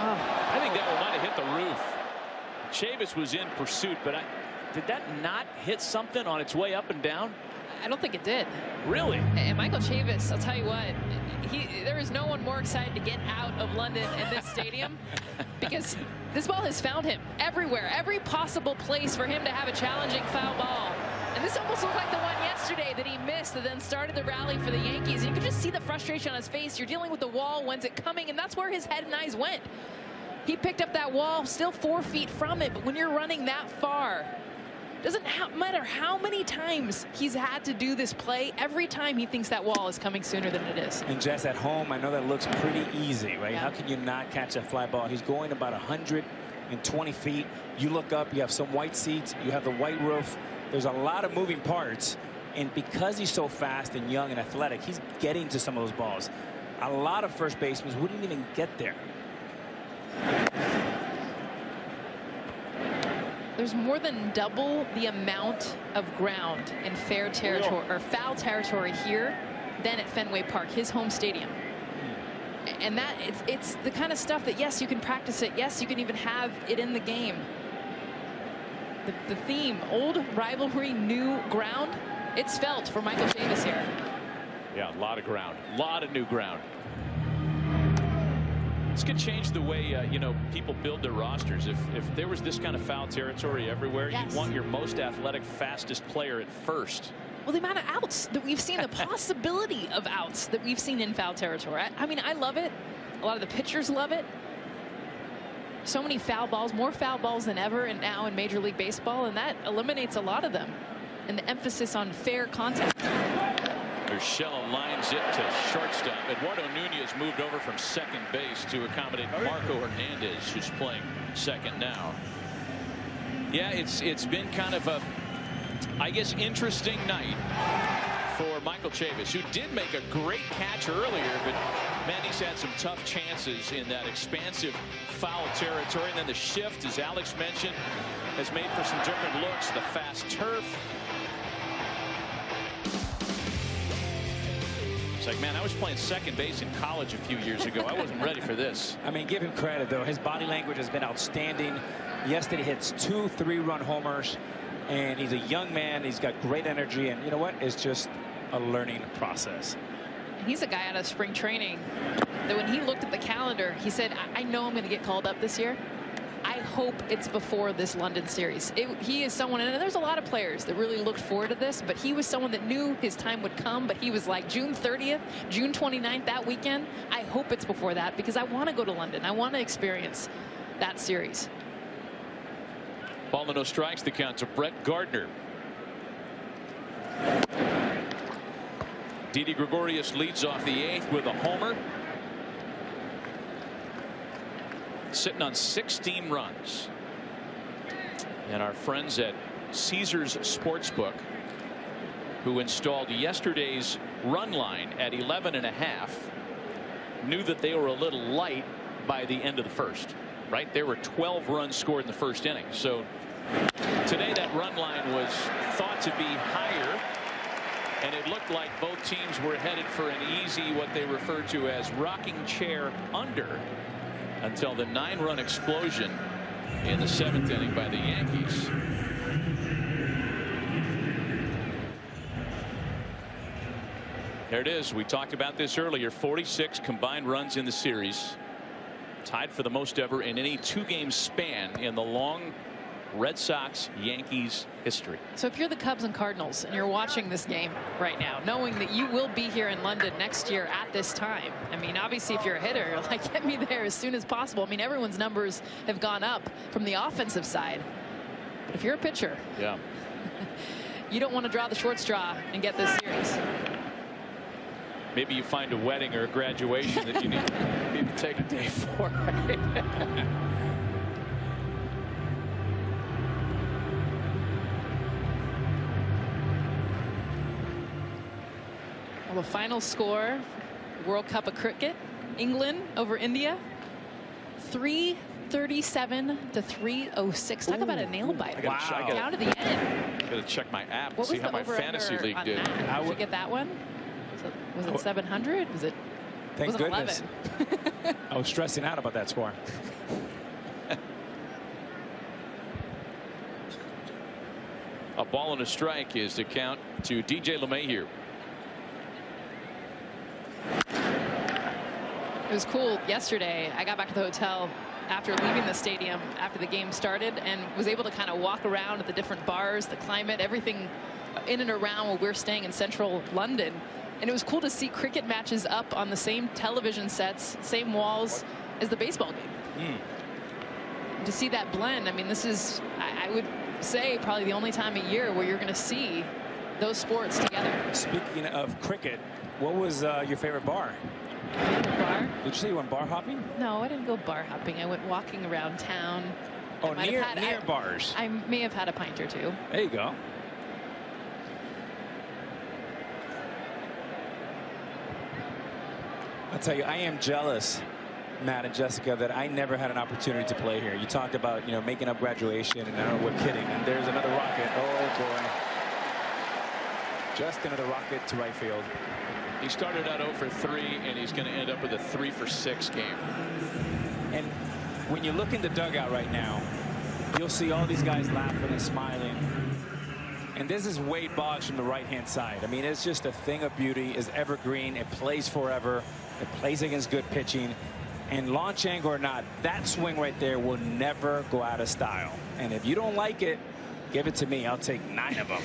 Oh, I think that one might have hit the roof. Chavis was in pursuit, but did that not hit something on its way up and down? I don't think it did. Really? And Michael Chavis, I'll tell you what, there is no one more excited to get out of London in this stadium because this ball has found him everywhere, every possible place for him to have a challenging foul ball. And this almost looked like the one yesterday that he missed that then started the rally for the Yankees. And you could just see the frustration on his face. You're dealing with the wall. When's it coming? And that's where his head and eyes went. He picked up that wall still 4 feet from it. But when you're running that far, doesn't matter how many times he's had to do this play. Every time he thinks that wall is coming sooner than it is. And just at home, I know that looks pretty easy, right? Yeah. How can you not catch a fly ball? He's going about 120 feet. You look up, you have some white seats, you have the white roof. There's a lot of moving parts. And because he's so fast and young and athletic, he's getting to some of those balls. A lot of first basemen wouldn't even get there. There's more than double the amount of ground in fair territory or foul territory here than at Fenway Park, his home stadium. And that it's the kind of stuff that, yes, you can practice it. Yes, you can even have it in the game. The theme, old rivalry, new ground, it's felt for Michael Chavis here. Yeah, a lot of ground, a lot of new ground. This could change the way people build their rosters. If there was this kind of foul territory everywhere, yes, you'd want your most athletic, fastest player at first. Well, the amount of outs that we've seen, the possibility of outs that we've seen in foul territory. I mean, I love it. A lot of the pitchers love it. So many foul balls, more foul balls than ever, and now in Major League Baseball, and that eliminates a lot of them. And the emphasis on fair contact. Urshela lines it to shortstop. Eduardo Nunez moved over from second base to accommodate Marco Hernandez, who's playing second now. Yeah, it's been kind of a, I guess, interesting night for Michael Chavis, who did make a great catch earlier, but man, he's had some tough chances in that expansive foul territory. And then the shift, as Alex mentioned, has made for some different looks. The fast turf. It's like, man, I was playing second base in college a few years ago. I wasn't ready for this. I mean, give him credit, though. His body language has been outstanding. Yesterday, he hits 2 3-run homers. And he's a young man. He's got great energy. And you know what? It's just a learning process. He's a guy out of spring training that when he looked at the calendar, he said, I know I'm going to get called up this year. I hope it's before this London series. He is someone, and there's a lot of players that really looked forward to this, but he was someone that knew his time would come. But he was like, June 30th, June 29th, that weekend, I hope it's before that because I want to go to London. I want to experience that series. Ball and no strikes, the count to Brett Gardner. Didi Gregorius leads off the 8th with a homer. Sitting on 16 runs. And our friends at Caesars Sportsbook, who installed yesterday's run line at 11.5, knew that they were a little light by the end of the first. Right? There were 12 runs scored in the first inning. So today that run line was thought to be higher, and it looked like both teams were headed for an easy, what they refer to as rocking chair under, until the 9-run explosion in the 7th inning by the Yankees. There it is. We talked about this earlier. 46 combined runs in the series. Tied for the most ever in any 2-game span in the long Red Sox-Yankees history. So if you're the Cubs and Cardinals and you're watching this game right now, knowing that you will be here in London next year at this time, I mean, obviously if you're a hitter, you're like, get me there as soon as possible. I mean, everyone's numbers have gone up from the offensive side. But if you're a pitcher, yeah, you don't want to draw the short straw and get this series. Maybe you find a wedding or a graduation that you need to take a day for. Well, the final score, World Cup of Cricket, England over India, 337 to 306. Talk about a nail biter. Wow. Down to the end. I gotta check my app What to see was how my the fantasy over-under league on did. that? Did you get that one? Was it 700? Was it? Thank was it goodness. 11? I was stressing out about that score. A ball and a strike is the count to DJ LeMahieu. It was cool yesterday. I got back to the hotel after leaving the stadium after the game started and was able to kind of walk around at the different bars, the climate, everything in and around where we're staying in central London. And it was cool to see cricket matches up on the same television sets, same walls as the baseball game. To see that blend, I mean, this is, I would say, probably the only time of year where you're going to see those sports together. Speaking of cricket, what was your favorite bar? Bar? Did you say you went bar hopping? No, I didn't go bar hopping. I went walking around town. Oh, near bars. I may have had a pint or two. There you go. I'll tell you, I am jealous, Matt and Jessica, that I never had an opportunity to play here. You talked about, you know, making up graduation, and I don't know, we're kidding. And there's another rocket. Oh, boy. Just another rocket to right field. He started out 0 for 3, and he's going to end up with a 3 for 6 game. And when you look in the dugout right now, you'll see all these guys laughing and smiling. And this is Wade Boggs from the right-hand side. I mean, it's just a thing of beauty. It's evergreen. It plays forever. It plays against good pitching. And launch angle or not, that swing right there will never go out of style. And if you don't like it, give it to me. I'll take 9 of them.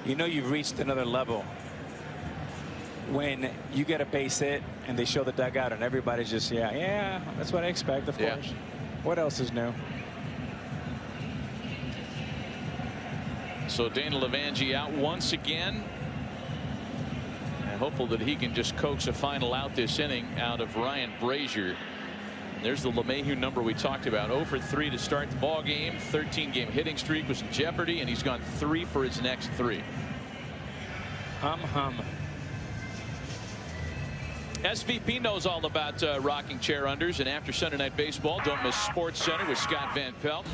You know you've reached another level when you get a base hit and they show the dugout and everybody's just, yeah, that's what I expect, of course. What else is new? So Dana Levangie out once again. And hopeful that he can just coax a final out this inning out of Ryan Brazier. And there's the LeMahieu number we talked about. 0 for 3 to start the ball game. 13-game hitting streak was in jeopardy, and he's gone 3 for his next 3. Hum. SVP knows all about rocking chair unders, and after Sunday Night Baseball, don't miss Sports Center with Scott Van Pelt.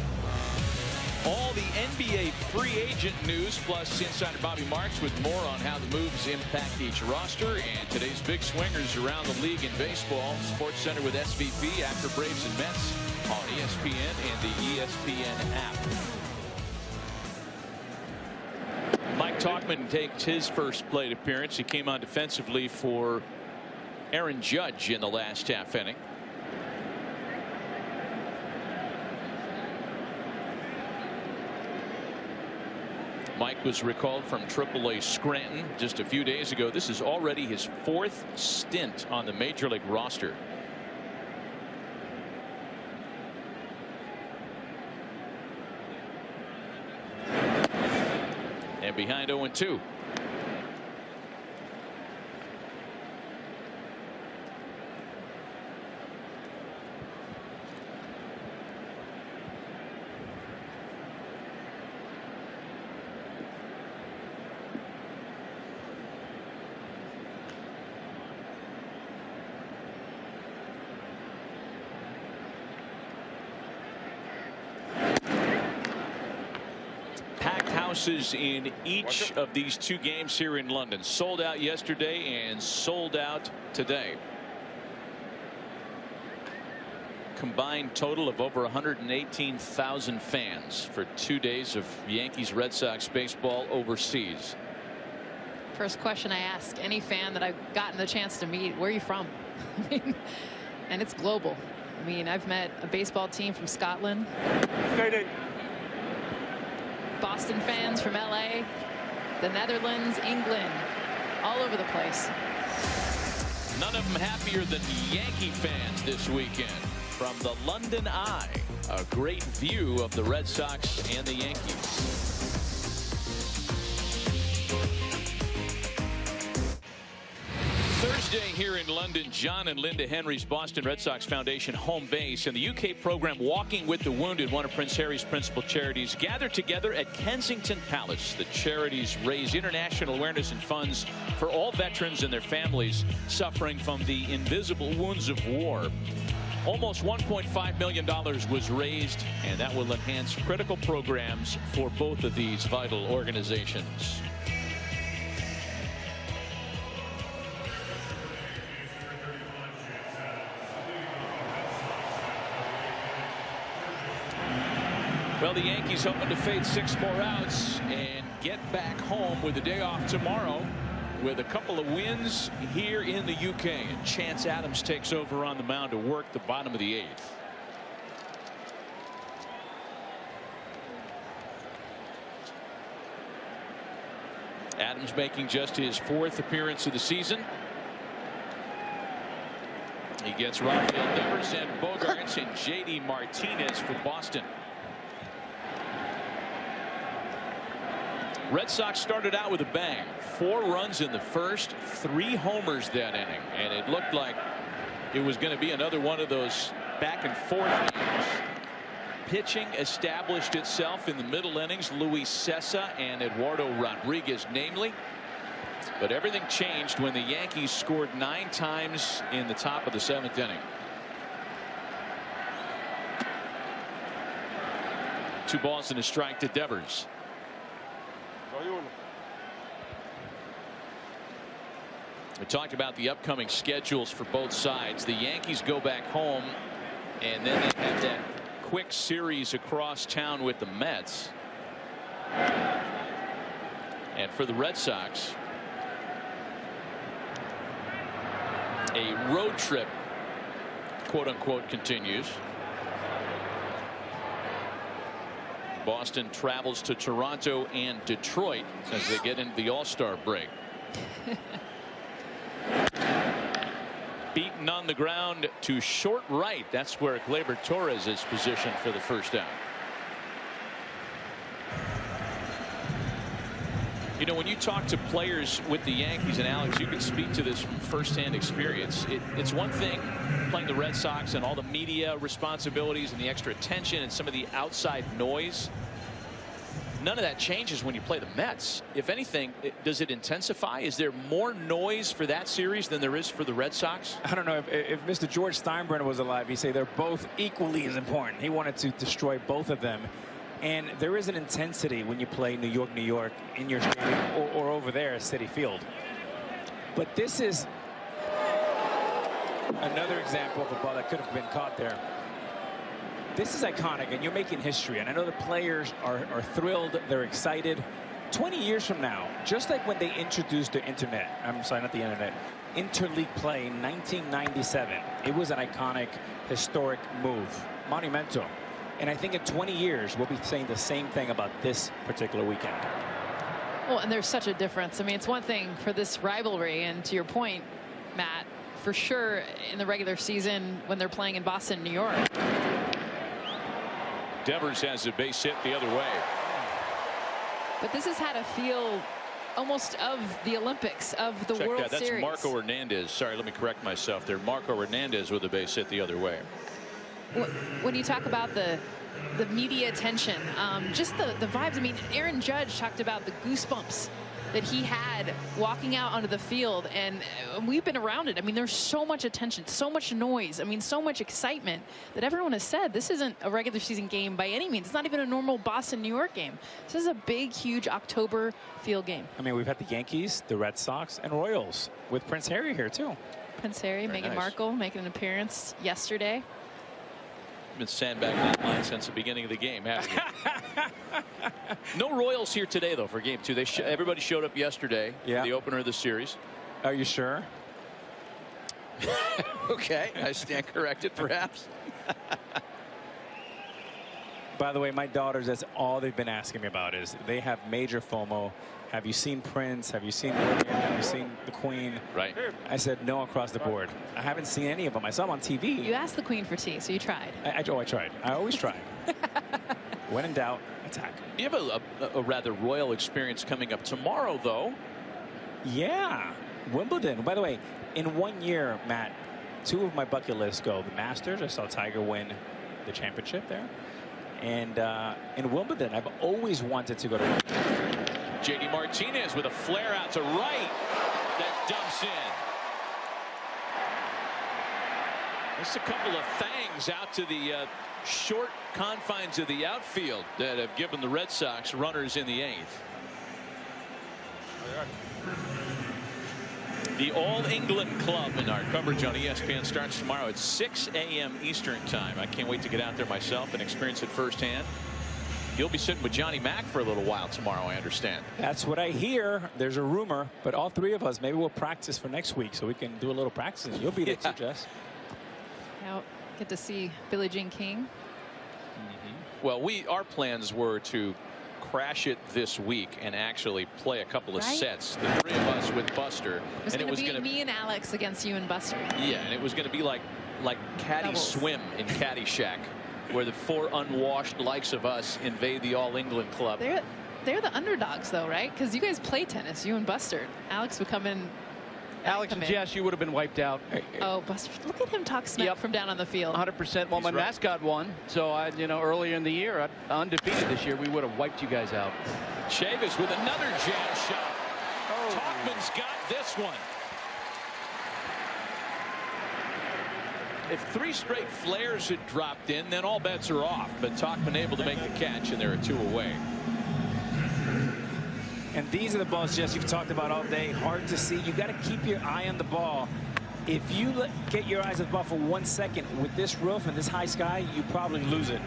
All the NBA free agent news, plus insider Bobby Marks with more on how the moves impact each roster and today's big swingers around the league in baseball. Sports Center with SVP after Braves and Mets on ESPN and the ESPN app. Mike Tauchman takes his first plate appearance. He came on defensively for Aaron Judge in the last half inning. Mike was recalled from AAA Scranton just a few days ago. This is already his 4th stint on the major league roster. And behind 0-2. In each of these 2 games here in London. Sold out yesterday and sold out today. Combined total of over 118,000 fans for 2 days of Yankees Red Sox baseball overseas. First question I ask any fan that I've gotten the chance to meet, where are you from? And it's global. I mean, I've met a baseball team from Scotland. Boston fans from LA, the Netherlands, England, all over the place. None of them happier than Yankee fans this weekend. From the London Eye, a great view of the Red Sox and the Yankees. Thursday here in London, John and Linda Henry's Boston Red Sox Foundation home base and the UK program Walking with the Wounded, one of Prince Harry's principal charities, gathered together at Kensington Palace. The charities raise international awareness and funds for all veterans and their families suffering from the invisible wounds of war. Almost $1.5 million was raised, and that will enhance critical programs for both of these vital organizations. Well, the Yankees hoping to fade 6 more outs and get back home with a day off tomorrow with a couple of wins here in the UK. And Chance Adams takes over on the mound to work the bottom of the 8th. Adams making just his 4th appearance of the season. He gets Rafael Devers and Bogarts and J.D. Martinez for Boston. Red Sox started out with a bang. 4 runs in the first, 3 homers that inning, and it looked like it was going to be another one of those back and forth games. Pitching established itself in the middle innings. Luis Cessa and Eduardo Rodriguez namely. But everything changed when the Yankees scored 9 times in the top of the 7th inning. 2 balls and a strike to Devers. We talked about the upcoming schedules for both sides. The Yankees go back home, and then they have that quick series across town with the Mets. And for the Red Sox, a road trip, quote unquote, continues. Boston travels to Toronto and Detroit as they get into the All-Star break. Beaten on the ground to short right. That's where Gleyber Torres is positioned for the first out. You know, when you talk to players with the Yankees, and Alex, you can speak to this from firsthand experience. It's one thing playing the Red Sox and all the media responsibilities and the extra attention and some of the outside noise. None of that changes when you play the Mets. If anything, does it intensify? Is there more noise for that series than there is for the Red Sox? I don't know. If Mr. George Steinbrenner was alive, he'd say they're both equally as important. He wanted to destroy both of them. And there is an intensity when you play New York, in your stadium or over there at Citi Field. But this is another example of a ball that could have been caught there. This is iconic, and you're making history. And I know the players are thrilled. They're excited. 20 years from now, just like when they introduced the internet, I'm sorry, not the internet, interleague play in 1997, it was an iconic, historic move, monumental. And I think in 20 years, we'll be saying the same thing about this particular weekend. Well, and there's such a difference. I mean, it's one thing for this rivalry, and to your point, Matt, for sure in the regular season when they're playing in Boston, New York. Devers has a base hit the other way. But this has had a feel almost of the Olympics, of the World Series. That's Marco Hernandez. Sorry, let me correct myself there. Marco Hernandez with a base hit the other way. When you talk about the media attention, just the vibes. I mean, Aaron Judge talked about the goosebumps that he had walking out onto the field, and we've been around it. I mean, there's so much attention, so much noise. I mean, so much excitement that everyone has said this isn't a regular season game by any means. It's not even a normal Boston, New York game. This is a big, huge October field game. I mean, we've had the Yankees, the Red Sox, and Royals with Prince Harry here too. Prince Harry, Meghan Markle making an appearance yesterday. Been sandbagging that line since the beginning of the game, haven't you? No Royals here today, though, for Game 2. Everybody showed up yesterday for the opener of the series. Are you sure? Okay, I stand corrected, perhaps. By the way, my daughters, that's all they've been asking me about is they have major FOMO. Have you seen Prince? Have you seen William? Have you seen the Queen? Right. I said no across the board. I haven't seen any of them. I saw them on TV. You asked the Queen for tea, so you tried. I tried. I always try. When in doubt, attack. You have a rather royal experience coming up tomorrow, though. Yeah. Wimbledon. By the way, in 1 year, Matt, 2 of my bucket lists go. The Masters, I saw Tiger win the championship there. And in Wimbledon, I've always wanted to go to Wimbledon. J.D. Martinez with a flare out to right that dumps in. Just a couple of things out to the short confines of the outfield that have given the Red Sox runners in the 8th. The All England Club in our coverage on ESPN starts tomorrow at 6 a.m. Eastern time. I can't wait to get out there myself and experience it firsthand. You'll be sitting with Johnny Mack for a little while tomorrow, I understand. That's what I hear. There's a rumor, but all 3 of us, maybe we'll practice for next week so we can do a little practicing. You'll be there too, Jess. Now get to see Billie Jean King. Well, our plans were to crash it this week and actually play a couple of sets, the 3 of us with Buster. It was going to be me and Alex against you and Buster. Yeah, and it was going to be like caddy swim in Caddyshack, where the 4 unwashed likes of us invade the All England Club. They're the underdogs, though, right? Because you guys play tennis, you and Buster. Alex would come in. Alex and Jess, you would have been wiped out. Oh, Buster, look at him talk smack from down on the field. 100%. Well, my mascot won. So, earlier in the year, undefeated this year, we would have wiped you guys out. Chavis with another jab shot. Tauchman's got this one. If 3 straight flares had dropped in, then all bets are off. But Tauchman able to make the catch, and there are 2 away. And these are the balls, Jess, you've talked about all day. Hard to see. You got to keep your eye on the ball. If you get your eyes on the ball for 1 second with this roof and this high sky, you probably lose it.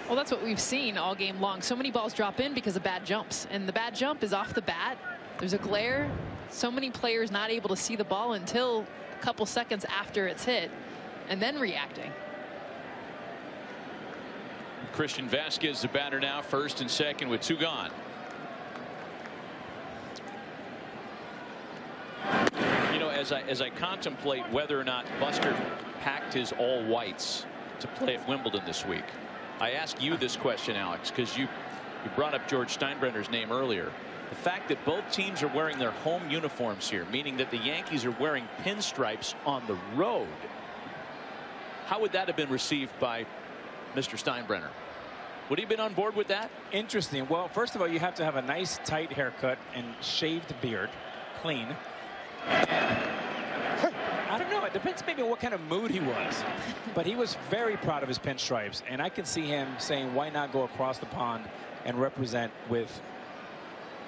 Well, that's what we've seen all game long. So many balls drop in because of bad jumps. And the bad jump is off the bat. There's a glare. So many players not able to see the ball until a couple seconds after it's hit and then reacting. Christian Vasquez, the batter now, first and second with 2 gone. You know, as I contemplate whether or not Buster packed his all whites to play at Wimbledon this week, I ask you this question, Alex, because you brought up George Steinbrenner's name earlier. The fact that both teams are wearing their home uniforms here, meaning that the Yankees are wearing pinstripes on the road. How would that have been received by Mr. Steinbrenner? Would he have been on board with that? Interesting. Well, first of all, you have to have a nice tight haircut and shaved beard, clean. And I don't know. It depends maybe on what kind of mood he was. But he was very proud of his pinstripes. And I can see him saying, why not go across the pond and represent with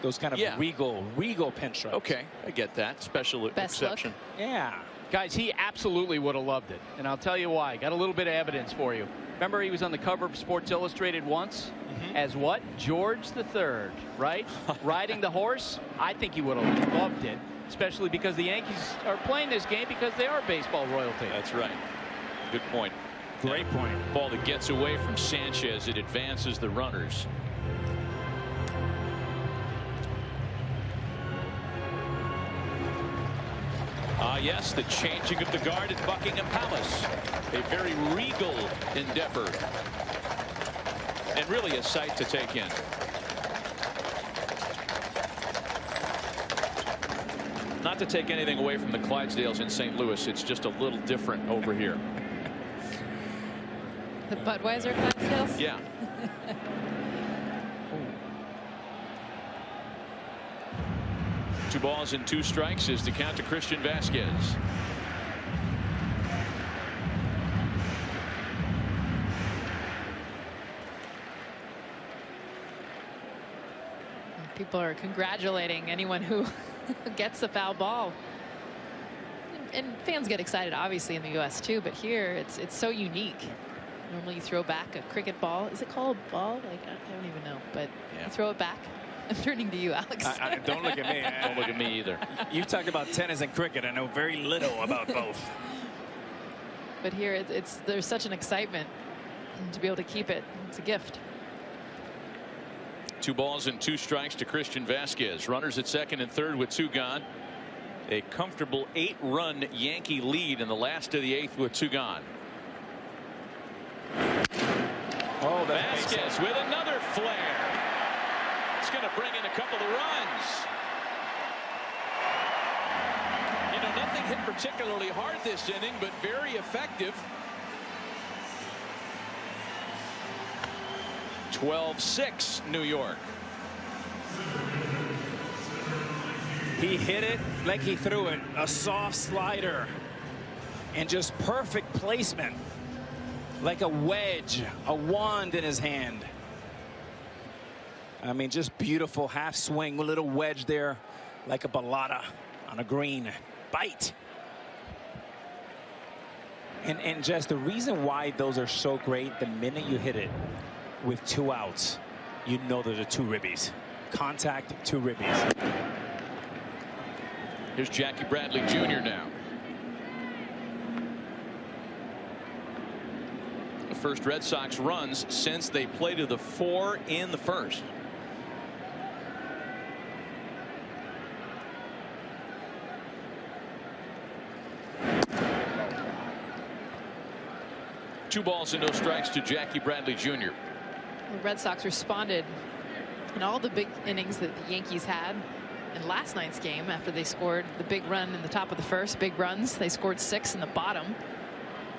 those kind of regal pinstripes. Okay, I get that. Special exception. Yeah. Guys, he absolutely would have loved it. And I'll tell you why. Got a little bit of evidence for you. Remember, he was on the cover of Sports Illustrated once as what? George III, right? Riding the horse. I think he would have loved it, especially because the Yankees are playing this game because they are baseball royalty. That's right. Good point. Great point. Ball that gets away from Sanchez. It advances the runners. Yes, the changing of the guard at Buckingham Palace. A very regal endeavor. And really a sight to take in. Not to take anything away from the Clydesdales in St. Louis. It's just a little different over here. The Budweiser Clydesdales? Yeah. Two balls and two strikes is the count to Christian Vasquez. People are congratulating anyone who gets the foul ball. And fans get excited, obviously, in the U.S. too, but here it's so unique. Normally you throw back a cricket ball. Is it called ball? Like, I don't even know, but you throw it back. I'm turning to you, Alex. Don't look at me. Don't look at me either. You talked about tennis and cricket. I know very little about both. But here there's such an excitement to be able to keep it. It's a gift. Two balls and two strikes to Christian Vasquez. Runners at second and third with two gone. A comfortable 8-run Yankee lead in the last of the 8th with two gone. Oh, Vasquez with another flare. It's going to bring in a couple of runs. You know, nothing hit particularly hard this inning, but very effective. 12-6 New York. He hit it like he threw it. A soft slider. And just perfect placement. Like a wedge, a wand in his hand. I mean, just beautiful half swing, a little wedge there, like a balata on a green. Bite. And just the reason why those are so great, the minute you hit it with 2 outs, you know those are 2 ribbies. Contact, 2 ribbies. Here's Jackie Bradley Jr. now. The first Red Sox runs since they played to the 4 in the first. Two balls and no strikes to Jackie Bradley Jr. The Red Sox responded in all the big innings that the Yankees had in last night's game after they scored the big run in the top of the first. Big runs. They scored 6 in the bottom.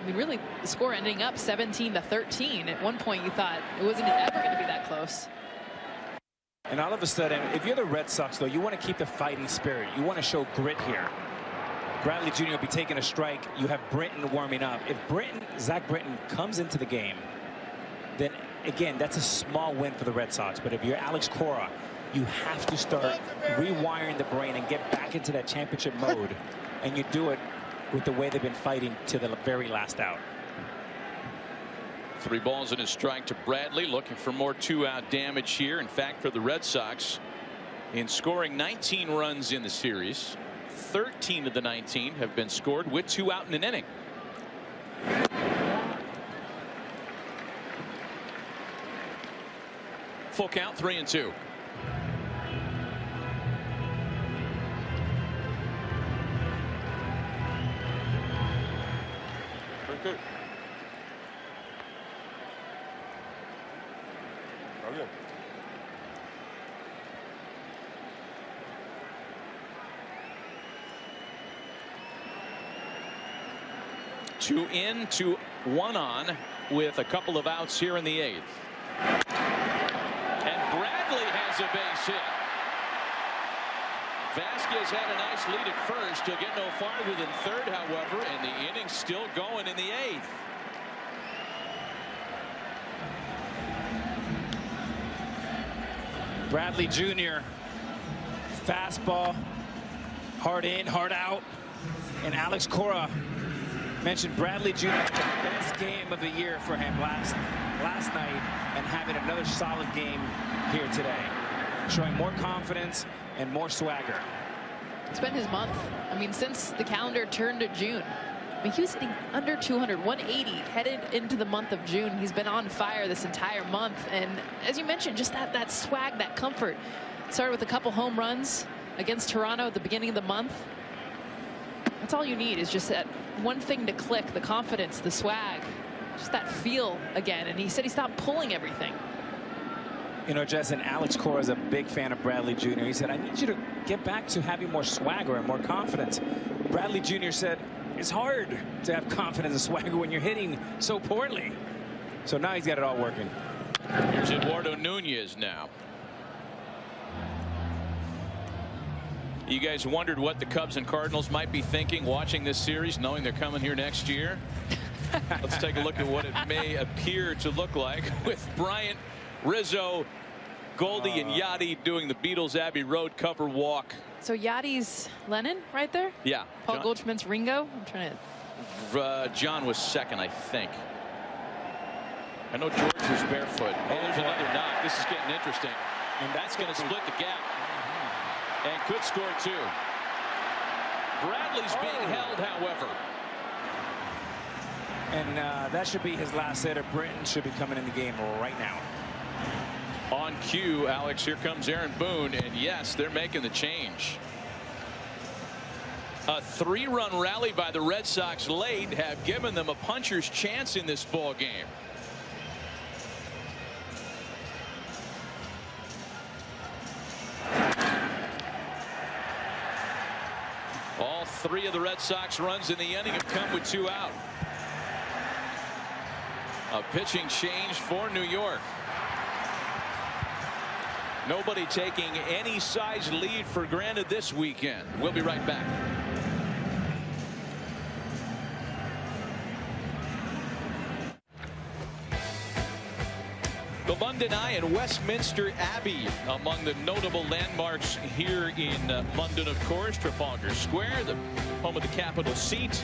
I mean, really, the score ending up 17-13. At one point, you thought it wasn't ever going to be that close. And all of a sudden, if you're the Red Sox, though, you want to keep the fighting spirit. You want to show grit here. Bradley Jr. will be taking a strike. You have Britton warming up. If Zach Britton comes into the game, then, again, that's a small win for the Red Sox. But if you're Alex Cora, you have to start rewiring the brain and get back into that championship mode. And you do it with the way they've been fighting to the very last out. 3 balls and a strike to Bradley, looking for more 2-out damage here. In fact, for the Red Sox, in scoring 19 runs in the series, 13 of the 19 have been scored with 2 out in an inning. Full count, 3-2. Good. 2 in, 2 1 on with a couple of outs here in the 8th. And Bradley has a base hit. Vasquez had a nice lead at first. He'll get no farther than third, however, and the inning's still going in the 8th. Bradley Jr. fastball, hard in, hard out. And Alex Cora mentioned Bradley Jr. the best game of the year for him last night, and having another solid game here today, showing more confidence and more swagger. It's been his month. I mean, since the calendar turned to June. I mean, he was hitting under 200, 180 headed into the month of June. He's been on fire this entire month. And as you mentioned, just that swag, that comfort. Started with a couple home runs against Toronto at the beginning of the month. That's all you need, is just that one thing to click, the confidence, the swag, just that feel again. And he said he stopped pulling everything. You know, Justin, Alex Cora is a big fan of Bradley Jr. He said, I need you to get back to having more swagger and more confidence. Bradley Jr. said, it's hard to have confidence and swagger when you're hitting so poorly. So now he's got it all working. Here's Eduardo Nunez now. You guys wondered what the Cubs and Cardinals might be thinking watching this series, knowing they're coming here next year? Let's take a look at what it may appear to look like with Bryant, Rizzo, Goldie, and Yachty doing the Beatles Abbey Road cover walk. So Yachty's Lennon right there? Yeah. Paul Goldschmidt's Ringo? I'm trying to... John was second, I think. I know George was barefoot. Oh, there's another knock. This is getting interesting. And that's going to split the gap. And could score too. Bradley's being held, however. And that should be his last hitter. Britton should be coming in the game right now. On cue, Alex, here comes Aaron Boone, and yes, they're making the change. A 3-run rally by the Red Sox late have given them a puncher's chance in this ball game. All 3 of the Red Sox runs in the inning have come with 2 out. A pitching change for New York. Nobody taking any size lead for granted this weekend. We'll be right back. The London Eye and Westminster Abbey among the notable landmarks here in London, of course. Trafalgar Square, the home of the capital seat.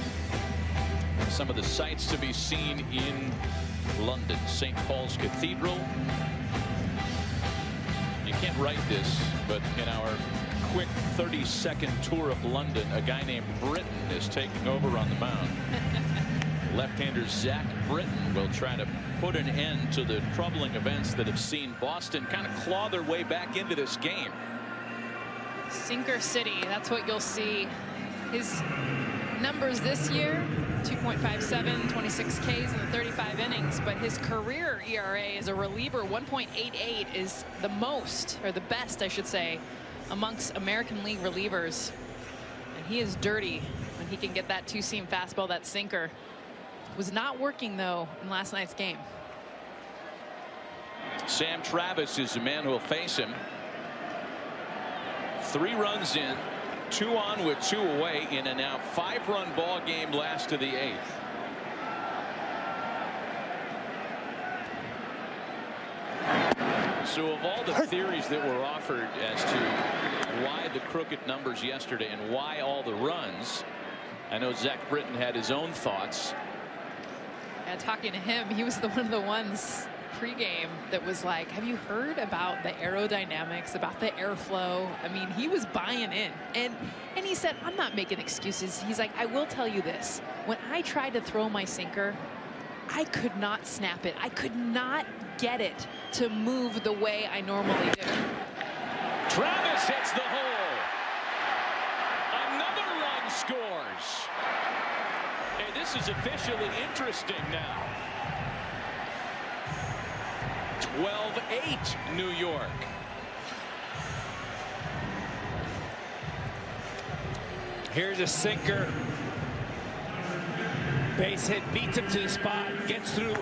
Some of the sights to be seen in London. St. Paul's Cathedral. You can't write this, but in our quick 30-second tour of London, a guy named Britton is taking over on the mound. Left-hander Zach Britton will try to put an end to the troubling events that have seen Boston kind of claw their way back into this game. Sinker City, that's what you'll see. His numbers this year, 2.57, 26 Ks in the 35 innings, but his career ERA as a reliever, 1.88, is the most, or the best, I should say, amongst American League relievers. And he is dirty when he can get that 2-seam fastball, that sinker. Was not working, though, in last night's game. Sam Travis is the man who will face him. 3 runs in, 2 on with 2 away in a now 5-run ball game, last to the 8th. So of all the theories that were offered as to why the crooked numbers yesterday and why all the runs, I know Zach Britton had his own thoughts. Yeah, talking to him, he was one of the ones pregame that was like, have you heard about the aerodynamics, about the airflow? I mean, he was buying in. And he said, I'm not making excuses. He's like, I will tell you this. When I tried to throw my sinker, I could not snap it. I could not get it to move the way I normally do. Travis hits the hole. Another run scores. Hey, this is officially interesting now. 12-8 New York. Here's a sinker. Base hit, beats him to the spot, gets through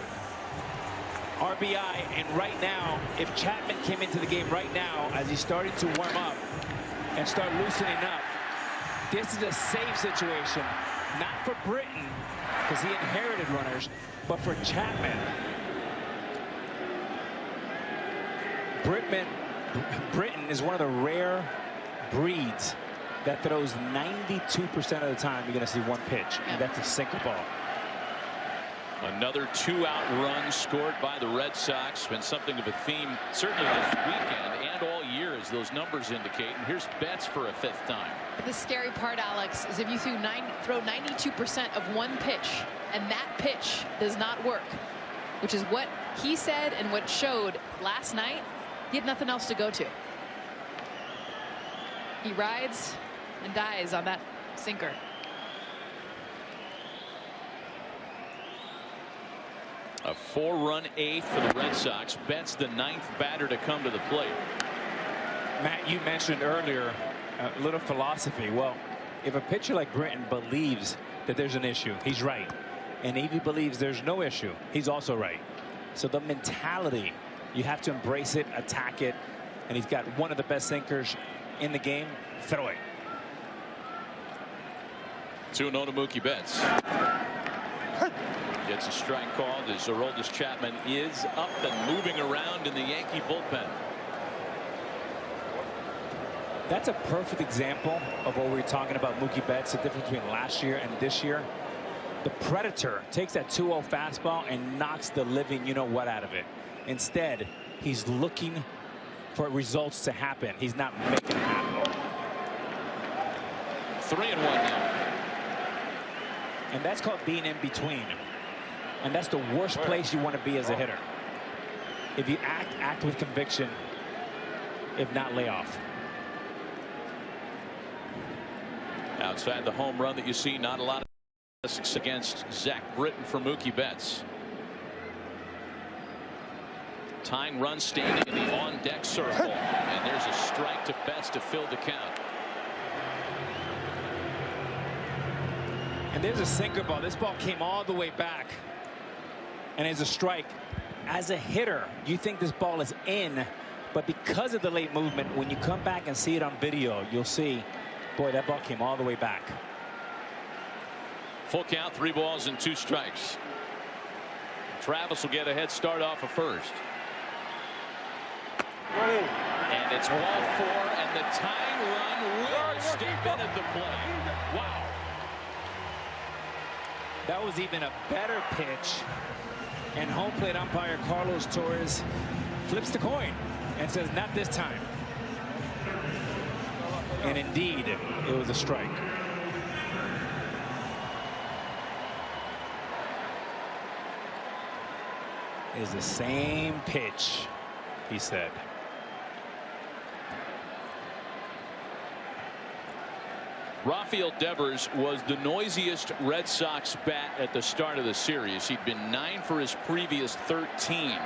RBI, and right now, if Chapman came into the game right now as he's starting to warm up and start loosening up, this is a safe situation, not for Britton, because he inherited runners, but for Chapman. Britton is one of the rare breeds that throws 92% of the time you're going to see one pitch, and that's a sinker ball. Another 2-out run scored by the Red Sox. Been something of a theme certainly this weekend and all year, as those numbers indicate. And here's Betts for a 5th time. The scary part, Alex, is if you throw 92% of one pitch and that pitch does not work, which is what he said and what showed last night, he had nothing else to go to. He rides and dies on that sinker. A 4-run 8th for the Red Sox. Betts the 9th batter to come to the plate. Matt, you mentioned earlier a little philosophy. Well, if a pitcher like Britton believes that there's an issue, he's right. And if he believes there's no issue, he's also right. So the mentality, you have to embrace it, attack it, and he's got one of the best sinkers in the game. Throw it. 2-0 to Mookie Betts. Gets a strike called as Aroldis Chapman is up and moving around in the Yankee bullpen. That's a perfect example of what we were talking about Mookie Betts, the difference between last year and this year. The Predator takes that 2-0 fastball and knocks the living you-know-what out of it. Instead, he's looking for results to happen. He's not making it happen. 3-1 now. And that's called being in between. And that's the worst place you want to be as a hitter. If you act with conviction, if not lay off. Outside the home run that you see, not a lot of success against Zach Britton for Mookie Betts. Tying run standing in the on-deck circle. And there's a strike to Betts to fill the count. And there's a sinker ball. This ball came all the way back. And it's a strike. As a hitter, you think this ball is in, but because of the late movement, when you come back and see it on video, you'll see, boy, that ball came all the way back. Full count, 3 balls and 2 strikes. Travis will get a head start off of first. And it's ball 4, and the tying run will step in at the plate. Wow. That was even a better pitch. And home plate umpire Carlos Torres flips the coin and says, not this time. And indeed, it was a strike. It is the same pitch, he said. Rafael Devers was the noisiest Red Sox bat at the start of the series. He'd been 9 for his previous 13.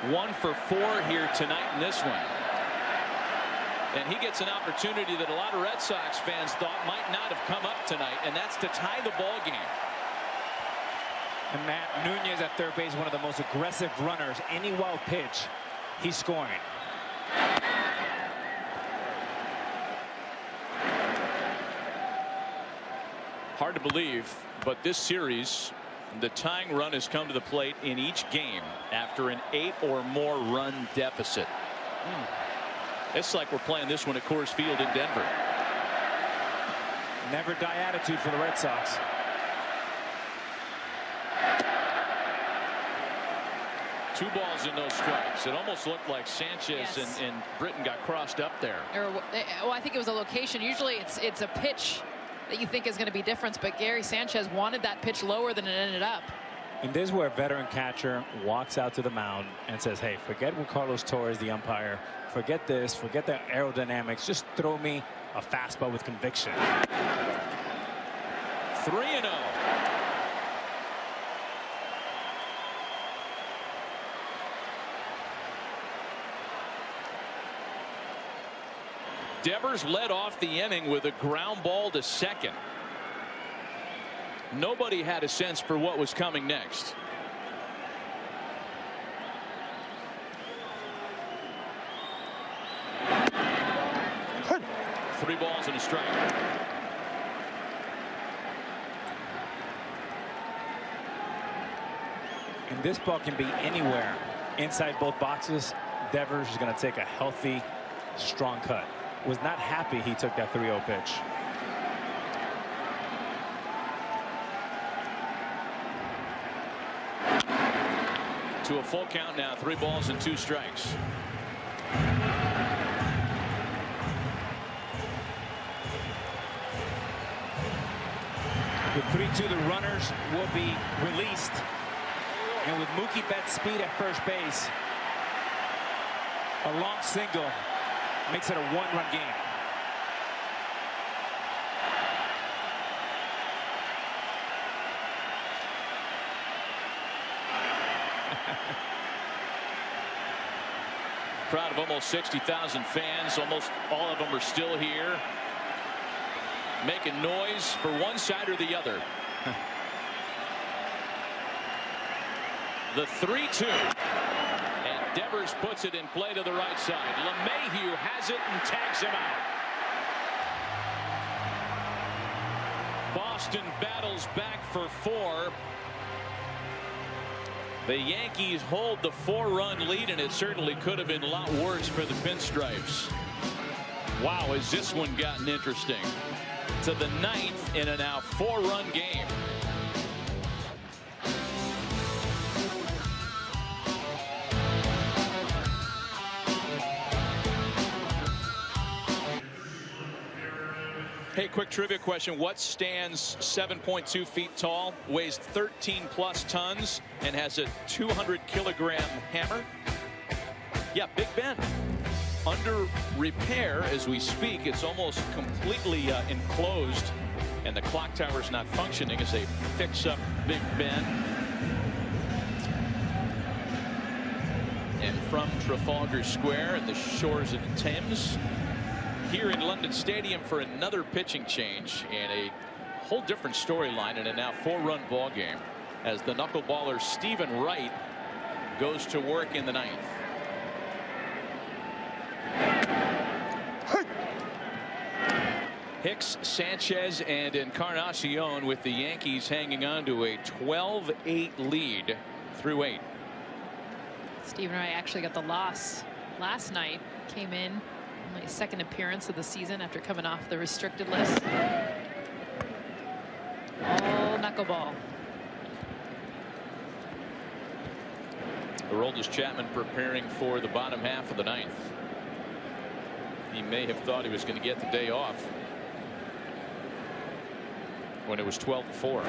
1 for 4 here tonight in this one. And he gets an opportunity that a lot of Red Sox fans thought might not have come up tonight, and that's to tie the ball game. And Matt, Nunez at third base, one of the most aggressive runners. Any wild pitch, he's scoring. Hard to believe, but this series, the tying run has come to the plate in each game after an 8 or more run deficit. It's like we're playing this one at Coors Field in Denver. Never die attitude for the Red Sox. Two balls and no strikes. It almost looked like Sanchez and Britton got crossed up there. Well, I think it was a location. Usually it's a pitch that you think is going to be different, but Gary Sanchez wanted that pitch lower than it ended up. And this is where a veteran catcher walks out to the mound and says, hey, forget what Carlos Torres, the umpire, forget this, forget the aerodynamics, just throw me a fastball with conviction. 3-0. Devers led off the inning with a ground ball to second. Nobody had a sense for what was coming next. Three balls and a strike. And this ball can be anywhere inside both boxes. Devers is going to take a healthy, strong cut. Was not happy he took that 3-0 pitch. To a full count now, 3 balls and 2 strikes. With 3-2, the runners will be released. And with Mookie Betts' speed at first base, a long single makes it a 1-run game. Crowd of almost 60,000 fans. Almost all of them are still here, making noise for one side or the other. The 3-2. And Devers puts it in play to the right side. LeMahieu has it and tags him out. Boston battles back for 4. The Yankees hold the 4-run lead, and it certainly could have been a lot worse for the Pinstripes. Wow, has this one gotten interesting. To the 9th in a now 4-run game. Hey, quick trivia question. What stands 7.2 feet tall, weighs 13 plus tons, and has a 200-kilogram hammer? Yeah, Big Ben. Under repair as we speak. It's almost completely enclosed, and the clock tower is not functioning as they fix up Big Ben. And from Trafalgar Square and the shores of the Thames, here in London Stadium for another pitching change and a whole different storyline in a now 4-run ball game as the knuckleballer Stephen Wright goes to work in the 9th. Hicks, Sanchez, and Encarnacion with the Yankees hanging on to a 12-8 lead through 8. Stephen Wright actually got the loss last night. Came in. Only his 2nd appearance of the season after coming off the restricted list. All knuckleball. Aroldis Chapman preparing for the bottom half of the 9th. He may have thought he was going to get the day off when it was 12-4.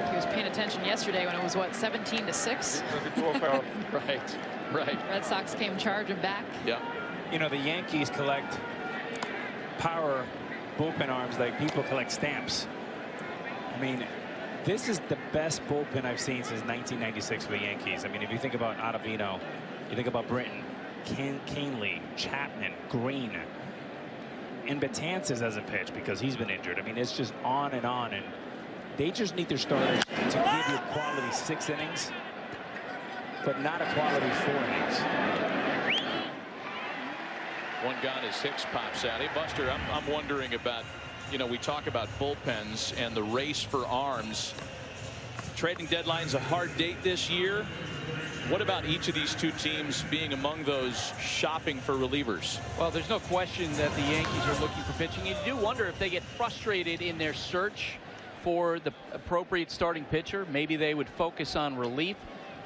He was paying attention yesterday when it was, what, 17-6? Right. Red Sox came charging back. Yeah. You know, the Yankees collect power bullpen arms like people collect stamps. I mean, this is the best bullpen I've seen since 1996 for the Yankees. I mean, if you think about Ottavino, you think about Britton, Canely, Chapman, Green, and Betances hasn't pitched because he's been injured. I mean, it's just on, and they just need their starters to give you quality 6 innings, but not a quality 4 innings. One gone as Hicks pops out. Hey, Buster, I'm wondering about, you know, we talk about bullpens and the race for arms. Trading deadline's a hard date this year. What about each of these two teams being among those shopping for relievers? Well, there's no question that the Yankees are looking for pitching. You do wonder if they get frustrated in their search for the appropriate starting pitcher. Maybe they would focus on relief.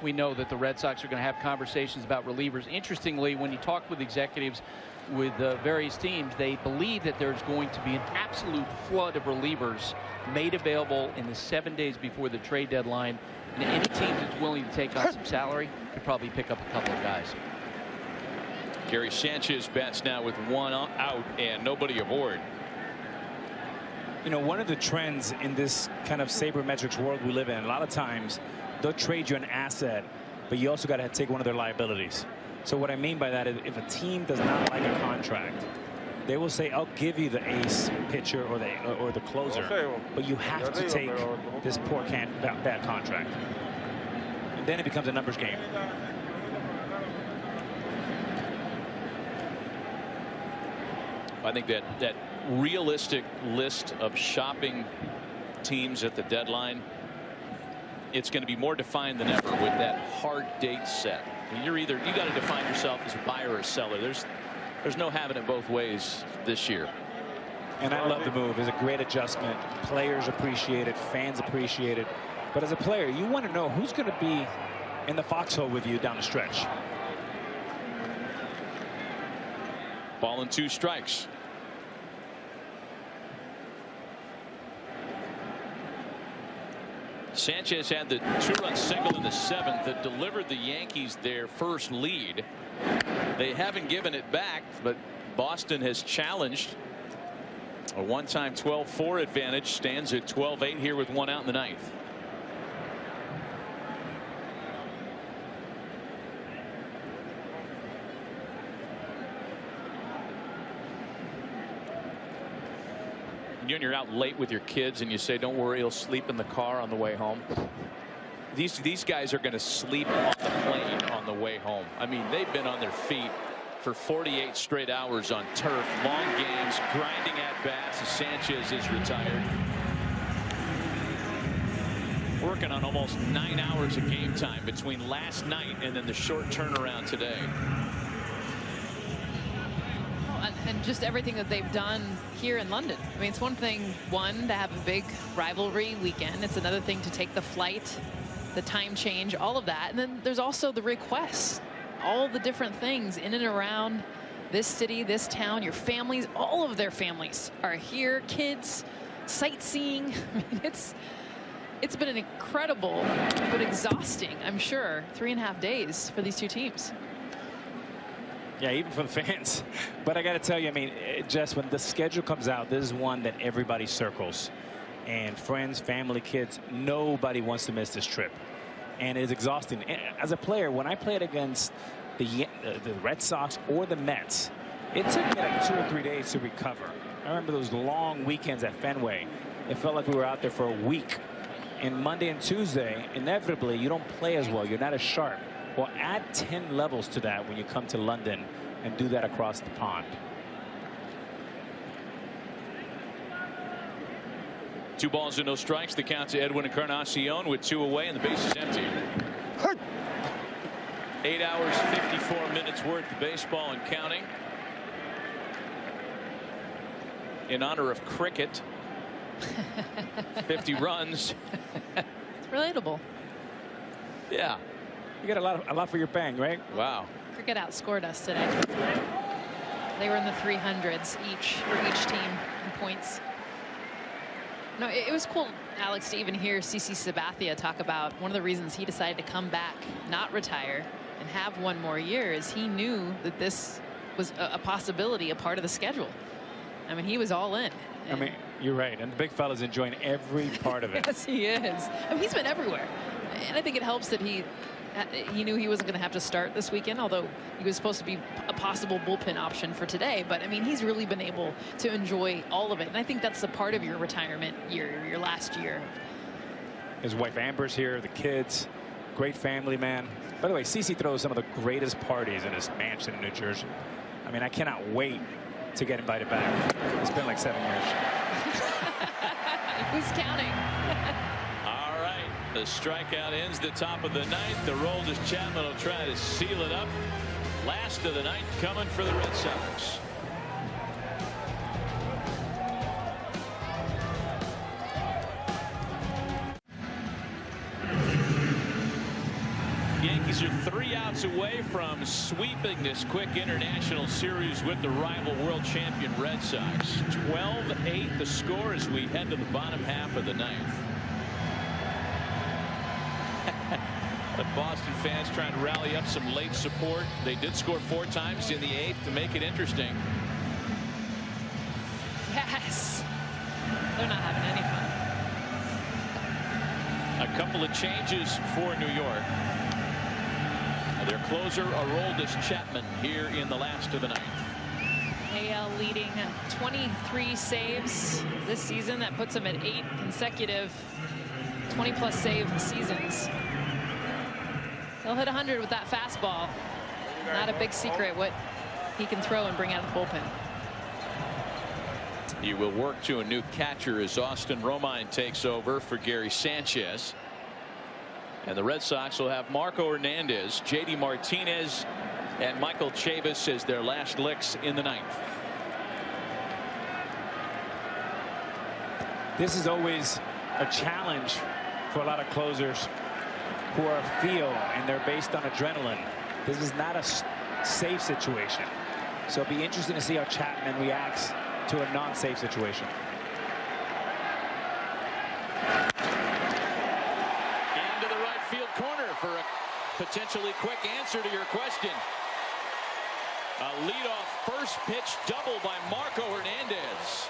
We know that the Red Sox are going to have conversations about relievers. Interestingly, when you talk with executives with various teams, they believe that there's going to be an absolute flood of relievers made available in the 7 days before the trade deadline. And any team that's willing to take on some salary could probably pick up a couple of guys. Gary Sanchez bats now with 1 out and nobody aboard. You know, one of the trends in this kind of sabermetrics world we live in, a lot of times they'll trade you an asset, but you also got to take one of their liabilities. So what I mean by that is if a team does not like a contract, they will say, I'll give you the ace pitcher or the closer, but you have to take this poor bad contract. And then it becomes a numbers game. I think that realistic list of shopping teams at the deadline, it's going to be more defined than ever with that hard date set. You got to define yourself as a buyer or a seller. There's no having it both ways this year. And I love the move. It's a great adjustment. Players appreciate it. Fans appreciate it. But as a player, you want to know who's going to be in the foxhole with you down the stretch. Ball and 2 strikes. Sanchez had the 2-run single in the 7th that delivered the Yankees their first lead. They haven't given it back, but Boston has challenged. A one-time 12-4 advantage stands at 12-8 here with 1 out in the 9th. You're out late with your kids and you say, don't worry, he'll sleep in the car on the way home. These guys are going to sleep on the plane on the way home. I mean, they've been on their feet for 48 straight hours on turf, long games, grinding at bats as Sanchez is retired. Working on almost 9 hours of game time between last night and then the short turnaround today. And just everything that they've done here in London. I mean, it's one thing, to have a big rivalry weekend. It's another thing to take the flight, the time change, all of that. And then there's also the requests, all the different things in and around this city, this town, your families, all of their families are here, kids, sightseeing. I mean, it's been an incredible but exhausting, I'm sure, 3.5 days for these two teams. Yeah, even for the fans. But I got to tell you, I mean, just when the schedule comes out, this is one that everybody circles. And friends, family, kids, nobody wants to miss this trip. And it's exhausting. As a player, when I played against the Red Sox or the Mets, it took me like 2 or 3 days to recover. I remember those long weekends at Fenway. It felt like we were out there for a week. And Monday and Tuesday, inevitably, you don't play as well. You're not as sharp. Well, add 10 levels to that when you come to London and do that across the pond. 2 balls and no strikes. The count to Edwin Encarnacion with 2 away and the base is empty. 8 hours, 54 minutes worth of baseball and counting. In honor of cricket. 50 runs. It's relatable. Yeah. You got a lot for your bang, right? Wow. Cricket outscored us today. They were in the 300s for each team in points. No, it was cool, Alex, to even hear CC Sabathia talk about one of the reasons he decided to come back, not retire, and have 1 more year is he knew that this was a possibility, a part of the schedule. I mean, he was all in. I mean, you're right. And the big fella's enjoying every part of it. Yes, he is. I mean, he's been everywhere. And I think it helps that he knew he wasn't going to have to start this weekend, although he was supposed to be a possible bullpen option for today. But I mean, he's really been able to enjoy all of it. And I think that's a part of your retirement year, your last year. His wife Amber's here, the kids, great family, man. By the way, CC throws some of the greatest parties in his mansion in New Jersey. I mean, I cannot wait to get invited back. It's been like 7 years. Who's counting? All right. The strikeout ends the top of the 9th. The Roldis Chapman will try to seal it up. Last of the 9th coming for the Red Sox. Yankees are 3 outs away from sweeping this quick international series with the rival world champion Red Sox. 12-8 the score as we head to the bottom half of the 9th. But Boston fans trying to rally up some late support. They did score 4 times in the 8th to make it interesting. Yes. They're not having any fun. A couple of changes for New York. Their closer, Aroldis Chapman, here in the last of the 9th. AL leading 23 saves this season. That puts him at 8 consecutive 20-plus save seasons. He'll hit 100 with that fastball. Not a big secret what he can throw and bring out of the bullpen. He will work to a new catcher as Austin Romine takes over for Gary Sanchez. And the Red Sox will have Marco Hernandez, JD Martinez, and Michael Chavis as their last licks in the ninth. This is always a challenge for a lot of closers who are feel and they're based on adrenaline. This is not a safe situation. So it'll be interesting to see how Chapman reacts to a non-safe situation. Into the right field corner for a potentially quick answer to your question. A leadoff first pitch double by Marco Hernandez.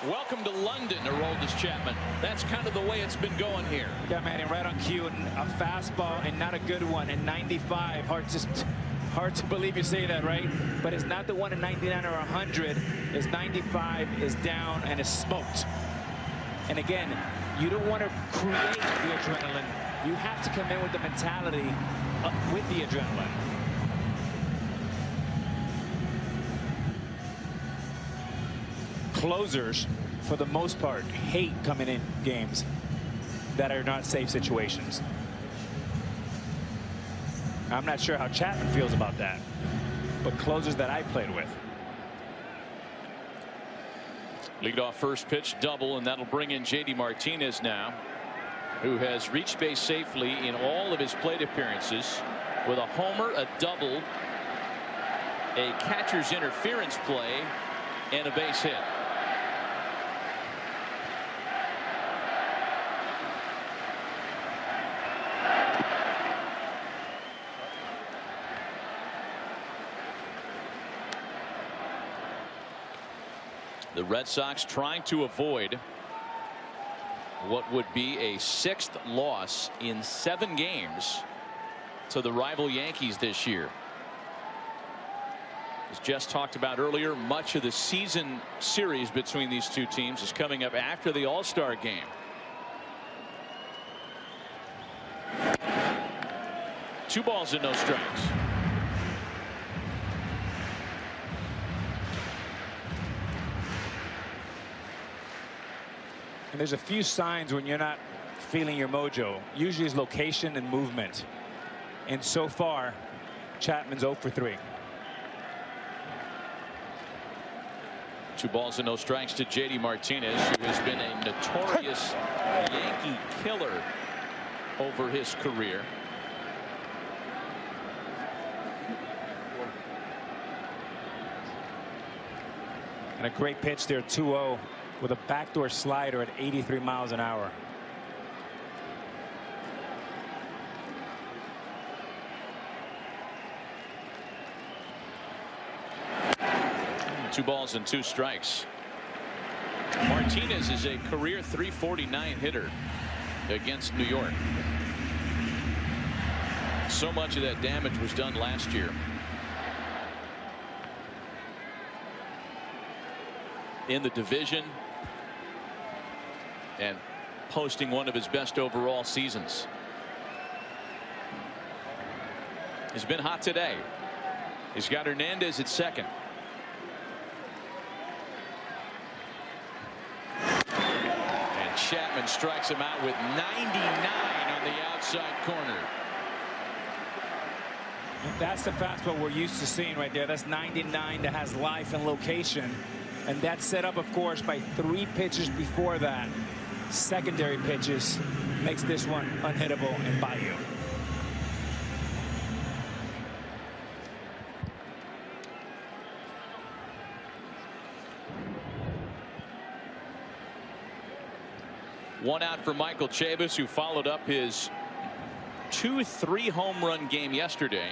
Welcome to London, Aroldis Chapman. That's kind of the way it's been going here. Yeah, man, and right on cue, and a fastball, and not a good one, and 95. Hard to believe you say that, right? But it's not the one in 99 or 100. It's 95 is down and is smoked. And again, you don't want to create the adrenaline. You have to come in with the mentality with the adrenaline. Closers, for the most part, hate coming in games that are not safe situations. I'm not sure how Chapman feels about that, but closers that I've played with. Leadoff first pitch double, and that'll bring in JD Martinez now, who has reached base safely in all of his plate appearances with a homer, a double, a catcher's interference play, and a base hit. The Red Sox trying to avoid what would be a 6th loss in 7 games to the rival Yankees this year. As Jess talked about earlier, much of the season series between these two teams is coming up after the All-Star game. Two balls and no strikes. And there's a few signs when you're not feeling your mojo. Usually it's location and movement. And so far, Chapman's 0 for 3. 2 balls and no strikes to JD Martinez, who has been a notorious Yankee killer over his career. And a great pitch there, 2-0. With a backdoor slider at 83 miles an hour. Two balls and 2 strikes. Martinez is a career .349 hitter against New York. So much of that damage was done last year. In the division and posting one of his best overall seasons. He's been hot today. He's got Hernandez at second. And Chapman strikes him out with 99 on the outside corner. That's the fastball we're used to seeing right there. That's 99 that has life and location. And that's set up, of course, by 3 pitches before that. Secondary pitches makes this one unhittable and Bayou. One out for Michael Chavis, who followed up his 2-3 home run game yesterday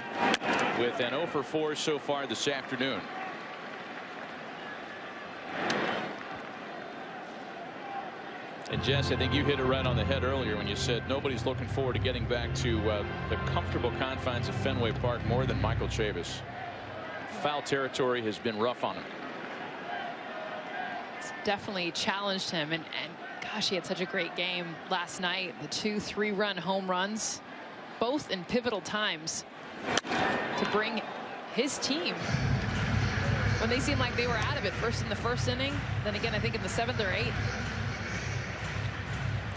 with an 0 for 4 so far this afternoon. And Jess, I think you hit it right on the head earlier when you said nobody's looking forward to getting back to the comfortable confines of Fenway Park more than Michael Chavis. Foul territory has been rough on him. definitely challenged him. And gosh, he had such a great game last night. The 2 3-run home runs, both in pivotal times to bring his team when they seemed like they were out of it, first in the first inning, then again I think in the 7th or 8th.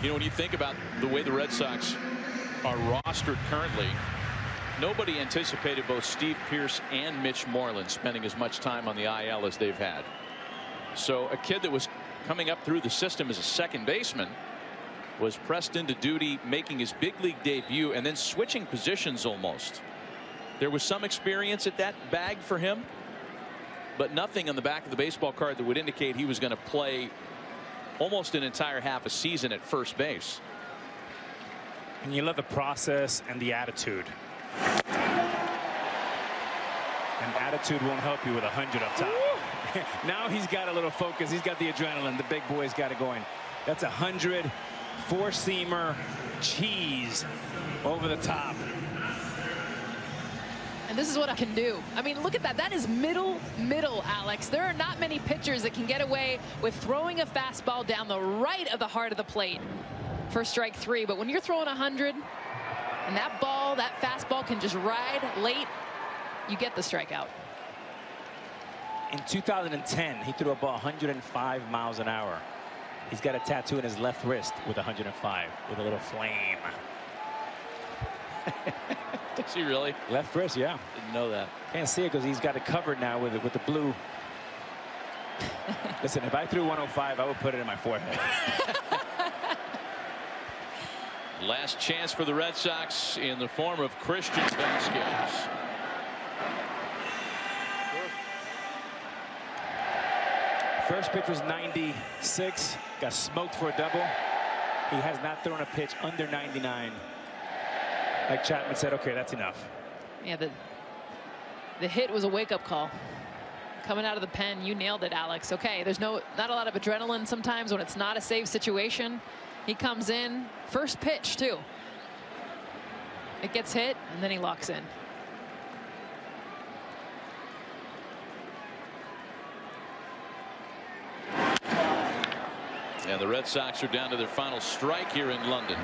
You know, when you think about the way the Red Sox are rostered currently, nobody anticipated both Steve Pearce and Mitch Moreland spending as much time on the IL as they've had. So a kid that was coming up through the system as a second baseman was pressed into duty, making his big league debut and then switching positions almost. There was some experience at that bag for him, but nothing on the back of the baseball card that would indicate he was going to play almost an entire half a season at first base. And you love the process and the attitude. And attitude won't help you with 100 up top. Now he's got a little focus. He's got the adrenaline. The big boy's got it going. That's 100 four-seamer cheese over the top. And this is what I can do. I mean, look at that. That is middle, Alex. There are not many pitchers that can get away with throwing a fastball down the right of the heart of the plate for strike 3. But when you're throwing 100 and that ball, that fastball can just ride late, you get the strikeout. In 2010, he threw a ball 105 miles an hour. He's got a tattoo in his left wrist with 105 with a little flame. Does he really? Left wrist, yeah. Didn't know that. Can't see it because he's got it covered now with the blue. Listen, if I threw 105, I would put it in my forehead. Last chance for the Red Sox in the form of Christian Vasquez. First pitch was 96. Got smoked for a double. He has not thrown a pitch under 99. Like Chapman said, okay, that's enough. Yeah, the hit was a wake-up call. Coming out of the pen, you nailed it, Alex. Okay, there's not a lot of adrenaline sometimes when it's not a save situation. He comes in, first pitch too. It gets hit, and then he locks in. And the Red Sox are down to their final strike here in London.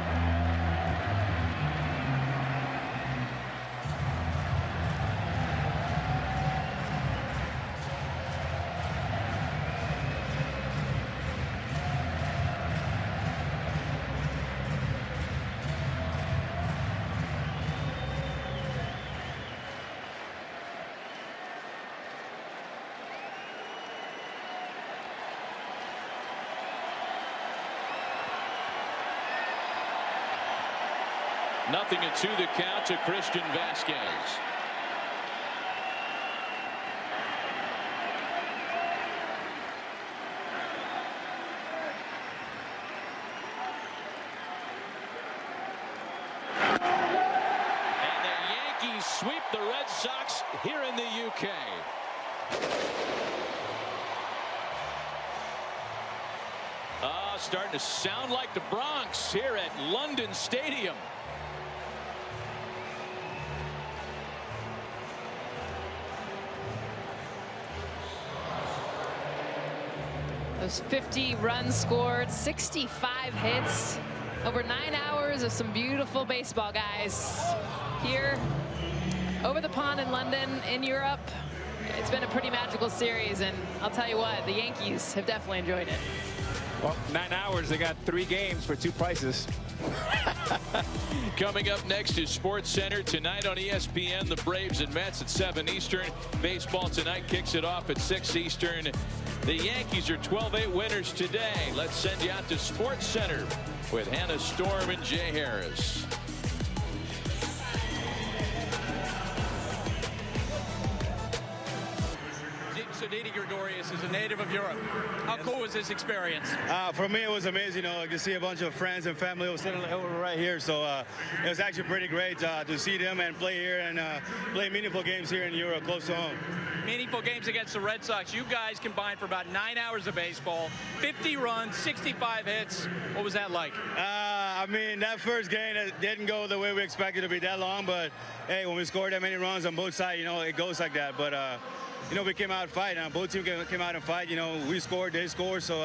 Nothing and 2 the count to Christian Vasquez. And the Yankees sweep the Red Sox here in the UK. Starting to sound like the Bronx here at London Stadium. Those 50 runs scored, 65 hits, over 9 hours of some beautiful baseball, guys. Here, over the pond in London, in Europe. It's been a pretty magical series, and I'll tell you what, the Yankees have definitely enjoyed it. Well, 9 hours, they got 3 games for 2 prices. Coming up next is Sports Center tonight on ESPN. The Braves and Mets at 7 Eastern. Baseball tonight kicks it off at 6 Eastern. The Yankees are 12-8 winners today. Let's send you out to Sports Center with Hannah Storm and Jay Harris. So Didi Gregorius is a native of Europe. How cool was this experience? For me, it was amazing. You know, to see a bunch of friends and family was sitting over right here. So it was actually pretty great to see them and play here and play meaningful games here in Europe, close to home. Meaningful games against the Red Sox. You guys combined for about 9 hours of baseball, 50 runs, 65 hits. What was that like? I mean, that first game it didn't go the way we expected it to be that long. But hey, when we scored that many runs on both sides, you know, it goes like that. But you know, we came out fighting. Both teams came out and fight. You know, we scored, they scored, so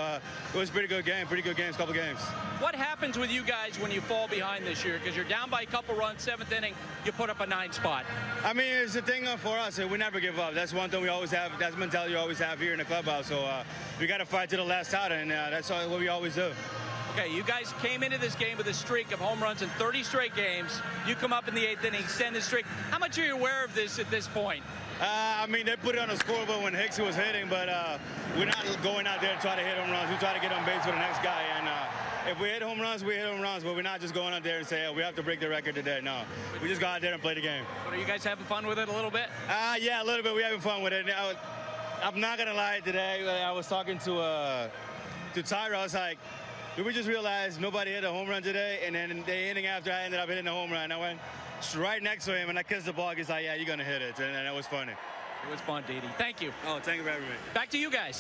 it was a pretty good games, couple games. What happens with you guys when you fall behind this year? Because you're down by a couple runs, 7th inning, you put up a 9 spot. I mean, it's the thing for us. We never give up. That's one thing we always have. That's the mentality we always have here in the clubhouse. So we got to fight to the last out, and that's what we always do. Okay, you guys came into this game with a streak of home runs in 30 straight games. You come up in the 8th inning, extend the streak. How much are you aware of this at this point? I mean, they put it on the scoreboard when Hicks was hitting, but we're not going out there to try to hit home runs. We try to get on base for the next guy, and if we hit home runs, we hit home runs, but we're not just going out there and say, oh, we have to break the record today. No, we just go out there and play the game. But are you guys having fun with it a little bit? Yeah, a little bit. We're having fun with it. I'm not going to lie, today I was talking to Tyra. I was like, did we just realize nobody hit a home run today? And then the inning after, I ended up hitting a home run. I went right next to him, and I kissed the ball. He's like, yeah, you're going to hit it. And that was funny. It was fun, Didi. Thank you. Oh, thank you for having me. Back to you guys.